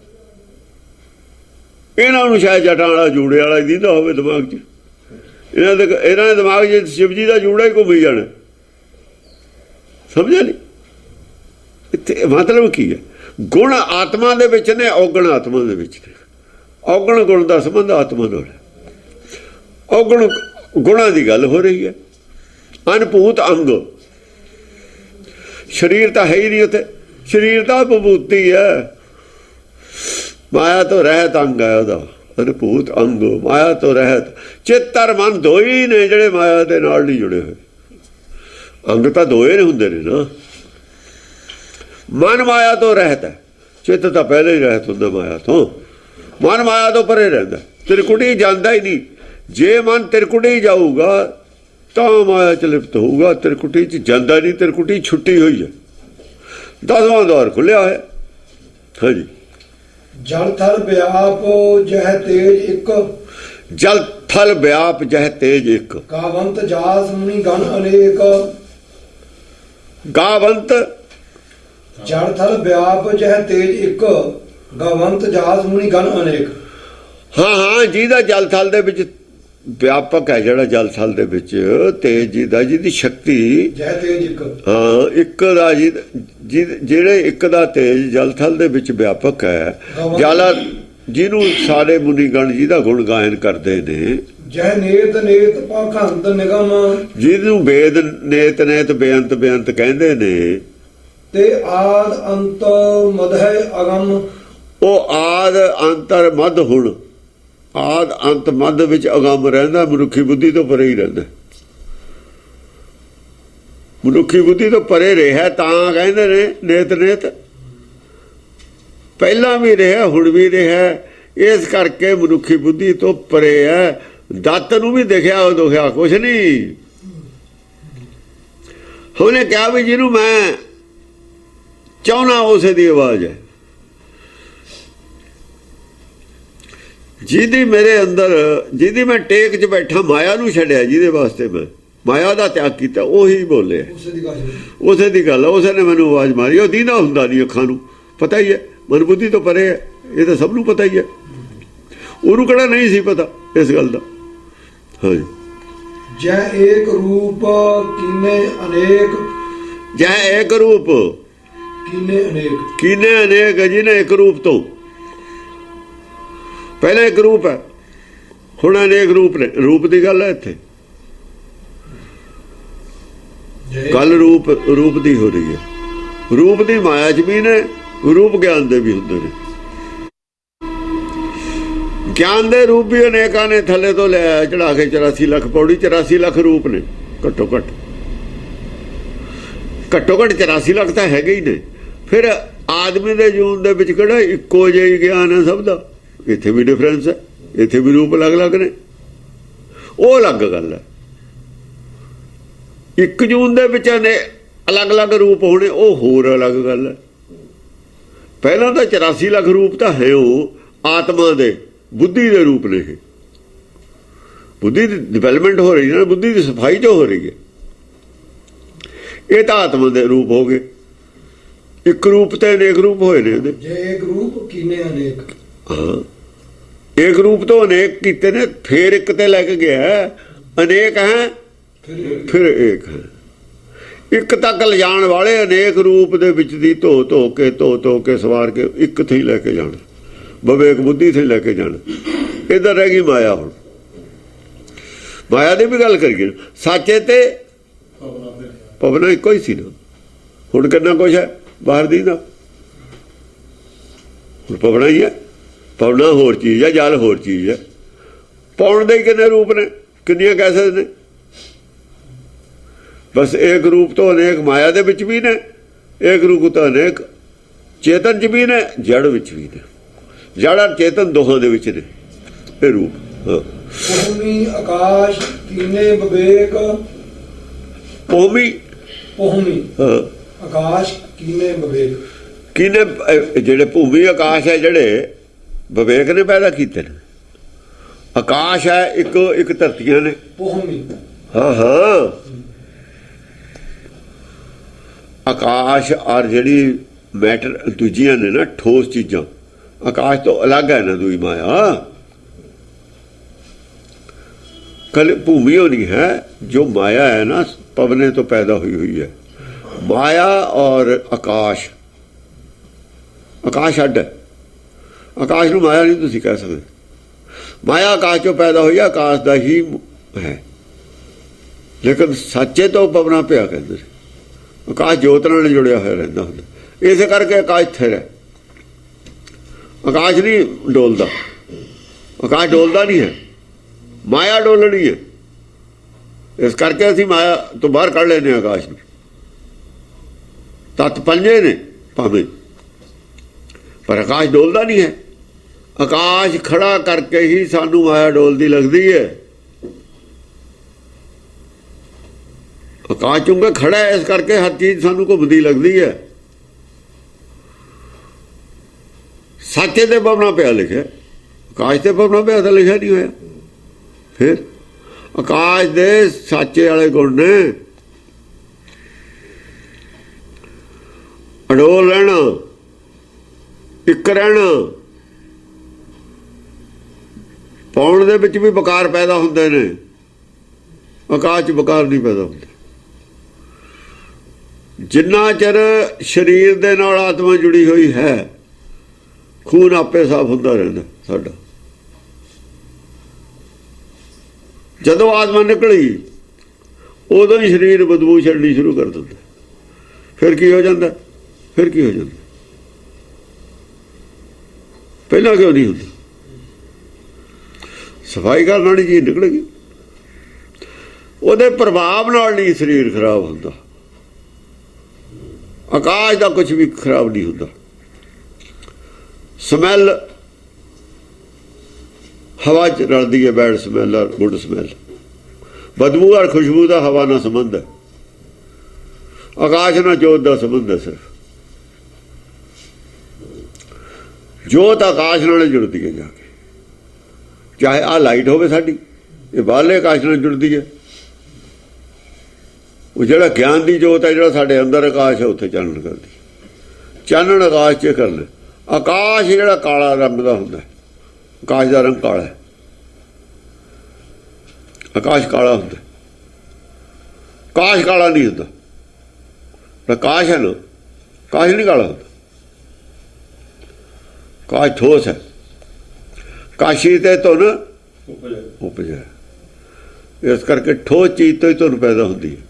ਇਹਨਾਂ ਨੂੰ ਸ਼ਾਇਦ ਜਟਾਂ ਵਾਲਾ ਜੂੜੇ ਵਾਲਾ ਹੀ ਦਿੰਦਾ ਹੋਵੇ ਦਿਮਾਗ 'ਚ। ਇਹਨਾਂ ਦੇ ਦਿਮਾਗ 'ਚ ਸ਼ਿਵ ਜੀ ਦਾ ਜੂੜਾ ਹੀ ਘੁੰਮੀ ਜਾਣਾ। ਸਮਝਿਆ ਨਹੀਂ? ਇੱਥੇ ਮਤਲਬ ਕੀ ਹੈ? ਗੁਣ ਆਤਮਾ ਦੇ ਵਿੱਚ ਨੇ, ਔਗਣ ਆਤਮਾ ਦੇ ਵਿੱਚ ਨੇ। ਔਗਣ ਗੁਣ ਦਾ ਸੰਬੰਧ ਆਤਮਾ ਨਾਲ ਹੈ। ਔਗਣ ਗੁਣਾਂ ਦੀ ਗੱਲ ਹੋ ਰਹੀ ਹੈ। ਅਨਭੂਤ ਅੰਗ, ਸਰੀਰ ਤਾਂ ਹੈ ਹੀ ਨਹੀਂ ਉੱਥੇ। ਸਰੀਰ ਤਾਂ ਵਿਭੂਤੀ ਹੈ, ਮਾਇਆ ਤੋਂ ਰਹਿਤ ਅੰਗ ਹੈ ਉਹਦਾ। ਅਨਭੂਤ ਅੰਗ ਮਾਇਆ ਤੋਂ ਰਹਿਤ। ਚਿੱਤ ਔਰ ਮਨ ਦੋ ਹੀ ਨੇ ਜਿਹੜੇ ਮਾਇਆ ਦੇ ਨਾਲ ਨਹੀਂ ਜੁੜੇ ਹੋਏ। ਅੰਗ ਤਾਂ ਦੋਏ ਹੁੰਦੇ ਨੇ ਨਾ। ਮਨ ਮਾਇਆ ਤੋਂ ਰਹਿਤ ਹੈ, ਚਿੱਤ ਤਾਂ ਪਹਿਲੇ ਹੀ ਰਹਿਤ ਹੁੰਦਾ ਮਾਇਆ ਤੋਂ। ਮਨ ਮਾਇਆ ਤੋਂ ਪਰੇ ਰਹਿੰਦਾ, ਤਿਰਕੁਟੀ ਜਾਂਦਾ ਹੀ ਨਹੀਂ। ਜੇ ਮਨ ਤਿਰਕੁਟੀ ਜਾਊਗਾ ਤਾਂ ਮਾਇਆ ਚ ਲਿਪਤ ਹੋਊਗਾ, ਤਿਰਕੁਟੀ ਚ ਜਾਂਦਾ ਨਹੀਂ। ਤਿਰਕੁਟੀ ਛੁੱਟੀ ਹੋਈ ਹੈ, 10ਵਾਂ ਦੌਰ ਖੁੱਲਿਆ ਹੈ। ਹਾਂਜੀ। ਜਲ ਥਲ ਵਿਆਪ ਜਹ ਤੇਜ ਇੱਕ, ਜਲ ਥਲ ਵਿਆਪ ਜਹ ਤੇਜ ਇੱਕ। ਗਾਵੰਤ ਜਾਸ ਮੁਨੀ ਗਣ ਅਨੇਕ, ਗਾਵੰਤ ਜਲ ਥਲ ਵਿਆਪ ਜਹ ਤੇਜ ਇੱਕ, ਗਾਵੰਤ ਜਾਸ ਮੁਨੀ ਗਣ ਅਨੇਕ। ਹਾਂ, ਜਿਹਦਾ ਜਲ ਥਲ ਦੇ ਵਿੱਚ ਵਿਆਪਕ ਹੈ, ਜਿਹੜਾ ਜਲ ਥਲ ਦੇ ਵਿੱਚ ਤੇਜ ਜੀ ਦਾ, ਜਿਹਦੀ ਸ਼ਕਤੀ ਜਹ ਤੇਜ ਇੱਕ। ਹਾਂ, ਇੱਕ ਦਾ ਜਿਹੜੇ ਇੱਕ ਦਾ ਤੇਜ ਜਲ ਥਲ ਦੇ ਵਿੱਚ ਵਿਆਪਕ ਹੈ। ਜਲ ਜਿਹਨੂੰ ਸਾਰੇ ਮੁਨੀ ਗਣ ਜਿਹਦਾ ਗੁਣ ਗਾਇਨ ਕਰਦੇ ਨੇ। ਜਹ ਨੇਤ ਨੇਤ ਪਾਖੰਡ ਨਿਗਮ, ਜਿਹਨੂੰ ਵੇਦ ਨੇਤ ਨੇਤ ਬੇਅੰਤ ਬੇਅੰਤ ਕਹਿੰਦੇ ਨੇ। ਤੇ ਆਦ ਅੰਤ ਮਧਿ ਅਗਮ, ਉਹ ਆਦ ਅੰਤਰ ਮਧ। ਹੁਣ ਆਦ ਅੰਤ ਮਧ ਵਿੱਚ ਅਗੰਮ ਰਹਿੰਦਾ, ਮਨੁੱਖੀ ਬੁੱਧੀ ਤੋਂ ਪਰੇ ਹੀ ਰਹਿੰਦਾ। ਮਨੁੱਖੀ ਬੁੱਧੀ ਤੋਂ ਪਰੇ ਰਿਹਾ ਤਾਂ ਕਹਿੰਦੇ ਨੇ ਨੇਤ ਨੇਤ। ਪਹਿਲਾਂ ਵੀ ਰਿਹਾ, ਹੁਣ ਵੀ ਰਿਹਾ। ਇਸ ਕਰਕੇ ਮਨੁੱਖੀ ਬੁੱਧੀ ਤੋਂ ਪਰੇ ਹੈ। ਦੱਤ ਨੂੰ ਵੀ ਦਿਖਿਆ ਉਹ ਦੁਖਿਆ ਕੁਛ ਨਹੀਂ। ਉਹਨੇ ਕਿਹਾ ਵੀ ਜਿਹਨੂੰ ਮੈਂ ਚਾਹੁੰਦਾ ਉਸੇ ਦੀ ਆਵਾਜ਼ ਹੈ। ਜਿਹਦੀ ਮੇਰੇ ਅੰਦਰ, ਜਿਹਦੀ ਮੈਂ ਟੇਕ 'ਚ ਬੈਠਾ, ਮਾਇਆ ਨੂੰ ਛੱਡਿਆ, ਜਿਹਦੇ ਵਾਸਤੇ ਮੈਂ ਮਾਇਆ ਦਾ ਤਿਆਗ ਕੀਤਾ, ਉਹੀ ਬੋਲਿਆ। ਉਸੇ ਦੀ ਗੱਲ ਹੈ। ਉਸੇ ਨੇ ਮੈਨੂੰ ਆਵਾਜ਼ ਮਾਰੀ। ਉਹ ਦੀਦਾ ਹੁੰਦਾ ਨਹੀਂ ਅੱਖਾਂ ਨੂੰ, ਪਤਾ ਹੀ ਹੈ। ਮਨ ਬੁੱਧੀ ਤੋਂ ਪਰੇ ਹੈ, ਇਹ ਤਾਂ ਸਭ ਨੂੰ ਪਤਾ ਹੀ ਹੈ। ਉਹਨੂੰ ਕਿਹੜਾ ਨਹੀਂ ਸੀ ਪਤਾ ਇਸ ਗੱਲ ਦਾ। ਹਾਂਜੀ। ਜੈ ਏਕ ਰੂਪ ਕੀਨੇ ਅਨੇਕ, ਜੈ ਏਕ ਰੂਪ ਕੀਨੇ ਅਨੇਕ। ਕੀਨੇ ਅਨੇਕ, ਜਿਹਨੇ ਇੱਕ ਰੂਪ ਤੋਂ ਪਹਿਲਾਂ ਇੱਕ ਰੂਪ ਹੈ, ਹੁਣ ਅਨੇਕ ਰੂਪ ਨੇ। ਰੂਪ ਦੀ ਗੱਲ ਹੈ ਇੱਥੇ, ਗੱਲ ਰੂਪ ਦੀ ਹੋ ਰਹੀ ਹੈ। ਰੂਪ ਦੀ ਮਾਇਆ 'ਚ ਵੀ ਨੇ, ਰੂਪ ਗਿਆਨ ਦੇ ਵੀ ਹੁੰਦੇ ਨੇ। ਗਿਆਨ ਦੇ ਰੂਪ ਵੀ ਅਨੇਕਾਂ ਨੇ, ਥੱਲੇ ਤੋਂ ਲਿਆ ਚੜਾ ਕੇ 84 ਲੱਖ ਪੌੜੀ, 84 ਲੱਖ ਰੂਪ ਨੇ ਘੱਟੋ ਘੱਟ 84 ਲੱਖ ਤਾਂ ਹੈਗੇ ਹੀ ਨੇ। ਫਿਰ ਆਦਮੀ ਦੇ ਜੂਨ ਦੇ ਵਿੱਚ ਕਿਹੜਾ ਇੱਕੋ ਜਿਹਾ ਹੀ ਗਿਆਨ ਹੈ ਸਭ ਦਾ? ਇੱਥੇ ਵੀ ਡਿਫਰੈਂਸ ਹੈ, ਇੱਥੇ ਵੀ ਰੂਪ ਅਲੱਗ-ਅਲੱਗ ਨੇ, ਉਹ ਅਲੱਗ ਗੱਲ ਹੈ। ਇੱਕ ਜੂਨ ਦੇ ਵਿੱਚ ਨੇ ਅਲੱਗ-ਅਲੱਗ ਰੂਪ ਹੋਣੇ, ਉਹ ਹੋਰ ਅਲੱਗ ਗੱਲ ਹੈ। ਪਹਿਲਾਂ ਤਾਂ 84 ਲੱਖ ਰੂਪ ਤਾਂ ਹੈ, ਉਹ ਆਤਮਾ ਦੇ ਬੁੱਧੀ ਦੇ ਰੂਪ ਨੇ। ਇਹ ਬੁੱਧੀ ਦੀ ਡਿਵੈਲਪਮੈਂਟ ਹੋ ਰਹੀ ਹੈ, ਬੁੱਧੀ ਦੀ ਸਫਾਈ ਜੋ ਹੋ ਰਹੀ ਹੈ। ਇਹ ਤਾਂ ਆਤਮਾ ਦੇ ਰੂਪ ਹੋ ਗਏ। ਇੱਕ ਰੂਪ ਤੇ ਅਨੇਕ ਰੂਪ ਹੋਏ ਨੇ ਉਹਦੇ। ਜੇ ਇੱਕ ਰੂਪ ਕਿਨੇ ਅਨੇਕ, ਹਾਂ, ਇੱਕ ਰੂਪ ਤੋਂ ਅਨੇਕ ਕੀਤੇ ਨੇ, ਫਿਰ ਇੱਕ ਤੇ ਲੈ ਕੇ ਗਿਆ। ਅਨੇਕ ਹੈ ਫਿਰ ਇੱਕ ਹੈ। ਇੱਕ ਤੱਕ ਲਿਜਾਣ ਵਾਲੇ ਅਨੇਕ ਰੂਪ ਦੇ ਵਿੱਚ ਦੀ ਧੋ ਕੇ ਸਵਾਰ ਕੇ ਇੱਕ ਤੇ ਹੀ ਲੈ ਕੇ ਜਾਣਾ, ਵਿਵੇਕ ਬੁੱਧੀ ਤੇ ਲੈ ਕੇ ਜਾਣਾ। ਇੱਧਰ ਰਹਿ ਗਈ ਮਾਇਆ। ਹੁਣ ਮਾਇਆ ਦੀ ਵੀ ਗੱਲ ਕਰੀਏ, ਸਾਚੇ ਤੇ ਪਵਨਾ ਇੱਕੋ ਹੀ ਸੀ ਨਾ। ਹੁਣ ਕਿੰਨਾ ਕੁਛ ਹੈ ਬਾਹਰ ਦੀ ਦਾ, ਹੁਣ ਪਵਨਾ ਹੀ ਹੈ। ਪਵਨਾ ਹੋਰ ਚੀਜ਼ ਹੈ, ਜਲ ਹੋਰ ਚੀਜ਼ ਹੈ। ਪਾਉਣ ਦੇ ਕਿੰਨੇ ਰੂਪ ਨੇ, ਕਿੰਨੀਆਂ ਕਹਿ ਸਕਦੇ ਨੇ? ਬਸ ਇੱਕ ਰੂਪ ਤੋਂ ਅਨੇਕ ਮਾਇਆ ਦੇ ਵਿੱਚ ਵੀ ਨੇ, ਇੱਕ ਰੂਪ ਤੋਂ ਅਨੇਕ ਚੇਤਨ 'ਚ ਵੀ ਨੇ, ਜੜ ਵਿੱਚ ਵੀ ਨੇ। ਜੜ ਚੇਤਨ ਦੋਹਾਂ ਦੇ ਵਿੱਚ ਨੇ ਇਹ ਰੂਪ। ਹਾਂ, ਭੂਮੀ ਆਕਾਸ਼ ਕੀਨੇ ਵਿਵੇਕ, ਭੂਮੀ ਹਾਂ ਆਕਾਸ਼ ਕੀਨੇ ਵਿਵੇਕ। ਕਿਹਨੇ ਜਿਹੜੇ ਭੂਮੀ ਆਕਾਸ਼ ਹੈ, ਜਿਹੜੇ ਵਿਵੇਕ ਨੇ ਪੈਦਾ ਕੀਤੇ ਨੇ। ਆਕਾਸ਼ ਹੈ ਇੱਕ ਧਰਤੀਆਂ ਨੇ। ਭੂਮੀ, ਹਾਂ ਆਕਾਸ਼ ਔਰ ਜਿਹੜੀ ਮੈਟਰ ਦੂਜੀਆਂ ਨੇ ਨਾ, ਠੋਸ ਚੀਜ਼ਾਂ, ਆਕਾਸ਼ ਤੋਂ ਅਲੱਗ ਹੈ ਨਾ ਦੂਈ ਮਾਇਆ। ਕੱਲ ਭੂਮੀ ਹੋਣੀ ਹੈ ਜੋ ਮਾਇਆ ਹੈ ਨਾ, ਪਵਨੇ ਤੋਂ ਪੈਦਾ ਹੋਈ ਹੈ। ਮਾਇਆ ਔਰ ਆਕਾਸ਼ ਅੱਡ ਹੈ। ਆਕਾਸ਼ ਨੂੰ ਮਾਇਆ ਨਹੀਂ ਤੁਸੀਂ ਕਹਿ ਸਕਦੇ। ਮਾਇਆ ਆਕਾਸ਼ ਚੋਂ ਪੈਦਾ ਹੋਈ, ਆਕਾਸ਼ ਦਾ ਹੀ ਹੈ। ਲੇਕਿਨ ਸੱਚੇ ਤੋਂ ਪਵਨਾ ਪਿਆ ਕਹਿੰਦੇ। ਆਕਾਸ਼ ਜੋਤ ਨਾਲ ਜੁੜਿਆ ਹੋਇਆ ਰਹਿੰਦਾ ਹੁੰਦਾ, ਇਸੇ ਕਰਕੇ ਆਕਾਸ਼ ਸਥਿਰ ਹੈ। ਆਕਾਸ਼ ਨਹੀਂ ਡੋਲਦਾ, ਆਕਾਸ਼ ਡੋਲਦਾ ਨਹੀਂ ਹੈ, ਮਾਇਆ ਡੋਲਣੀ ਹੈ। ਇਸ ਕਰਕੇ ਅਸੀਂ ਮਾਇਆ ਤੋਂ ਬਾਹਰ ਕੱਢ ਲੈਂਦੇ ਹਾਂ ਆਕਾਸ਼ ਨੂੰ। ਤੱਤ ਪੰਜੇ ਨੇ ਭਾਵੇਂ, ਪਰ ਆਕਾਸ਼ ਡੋਲਦਾ ਨਹੀਂ ਹੈ। ਆਕਾਸ਼ ਖੜਾ ਕਰਕੇ ਹੀ ਸਾਨੂੰ ਮਾਇਆ ਡੋਲਦੀ ਲੱਗਦੀ ਹੈ। ਆਕਾਸ਼ ਚੁੰਗੇ ਖੜਾ ਹੈ, ਇਸ ਕਰਕੇ ਹਰ ਚੀਜ਼ ਸਾਨੂੰ ਘੁੰਮਦੀ ਲੱਗਦੀ ਹੈ। ਸੱਚੇ ਤੇ ਪਵਨਾ ਪਿਆ ਲਿਖਿਆ, ਆਕਾਸ਼ ਤੇ ਪਵਨਾ ਪਿਆ ਤਾਂ ਲਿਖਿਆ ਨਹੀਂ ਹੋਇਆ। ਫਿਰ ਆਕਾਸ਼ ਦੇ ਸਾਚੇ ਵਾਲੇ ਗੁਣ ਨੇ, ਅਡੋਲ ਰਹਿਣਾ, ਇੱਕ ਰਹਿਣਾ। ਪਾਉਣ ਦੇ ਵਿੱਚ ਵੀ ਵਿਕਾਰ ਪੈਦਾ ਹੁੰਦੇ ਨੇ, ਆਕਾਸ਼ 'ਚ ਵਿਕਾਰ ਨਹੀਂ ਪੈਦਾ ਹੁੰਦੇ। ਜਿੰਨਾ ਚਿਰ ਸਰੀਰ ਦੇ ਨਾਲ ਆਤਮਾ ਜੁੜੀ ਹੋਈ ਹੈ, ਖੂਨ ਆਪੇ ਸਾਫ਼ ਹੁੰਦਾ ਰਹਿੰਦਾ ਸਾਡਾ। ਜਦੋਂ ਆਤਮਾ ਨਿਕਲੀ, ਉਦੋਂ ਹੀ ਸਰੀਰ ਬਦਬੂ ਛੱਡਣੀ ਸ਼ੁਰੂ ਕਰ ਦਿੰਦਾ। ਫਿਰ ਕੀ ਹੋ ਜਾਂਦਾ? ਪਹਿਲਾਂ ਕਿਉਂ ਨਹੀਂ ਹੁੰਦਾ? ਸਫਾਈ ਕਰਨ ਵਾਲੀ ਚੀਜ਼ ਨਿਕਲੇਗੀ, ਉਹਦੇ ਪ੍ਰਭਾਵ ਨਾਲ ਨਹੀਂ ਸਰੀਰ ਖਰਾਬ ਹੁੰਦਾ। ਆਕਾਸ਼ ਦਾ ਕੁਝ ਵੀ ਖਰਾਬ ਨਹੀਂ ਹੁੰਦਾ। ਸਮੈਲ ਹਵਾ 'ਚ ਰਲਦੀ ਹੈ, ਬੈਡ ਸਮੈਲ ਔਰ ਗੁੱਡ ਸਮੈਲ। ਬਦਬੂ ਔਰ ਖੁਸ਼ਬੂ ਦਾ ਹਵਾ ਨਾਲ ਸੰਬੰਧ ਹੈ, ਆਕਾਸ਼ ਨਾਲ ਜੋਤ ਦਾ ਸੰਬੰਧ ਹੈ। ਸਿਰਫ ਜੋਤ ਆਕਾਸ਼ ਨਾਲ ਜੁੜਦੀ ਹੈ ਜਾ ਕੇ। ਚਾਹੇ ਆਹ ਲਾਈਟ ਹੋਵੇ ਸਾਡੀ, ਇਹ ਬਾਹਰਲੇ ਆਕਾਸ਼ ਨਾਲ ਜੁੜਦੀ ਹੈ। ਉਹ ਜਿਹੜਾ ਗਿਆਨ ਦੀ ਜੋਤ ਹੈ, ਜਿਹੜਾ ਸਾਡੇ ਅੰਦਰ ਆਕਾਸ਼ ਹੈ, ਉੱਥੇ ਚਾਨਣ ਕਰਦੀ। ਚਾਨਣ ਆਕਾਸ਼ 'ਚ ਕਰਨਾ। ਆਕਾਸ਼ ਜਿਹੜਾ ਕਾਲਾ ਰੰਗ ਦਾ ਹੁੰਦਾ, ਆਕਾਸ਼ ਦਾ ਰੰਗ ਕਾਲਾ ਹੈ। ਆਕਾਸ਼ ਕਾਲਾ ਹੁੰਦਾ, ਆਕਾਸ਼ ਕਾਲਾ ਨਹੀਂ ਹੁੰਦਾ। ਆਕਾਸ਼ ਹੈ ਨਾ, ਆਕਾਸ਼ ਨਹੀਂ ਕਾਲਾ ਹੁੰਦਾ। ਆਕਾਸ਼ ਠੋਸ ਹੈ। ਕਾਸ਼ੀ ਤੇ ਧੁਨ ਉਪਜੈ। ਇਸ ਕਰਕੇ ਠੋਸ ਚੀਜ਼ ਤੋਂ ਹੀ ਧੁਨ ਪੈਦਾ ਹੁੰਦੀ ਹੈ।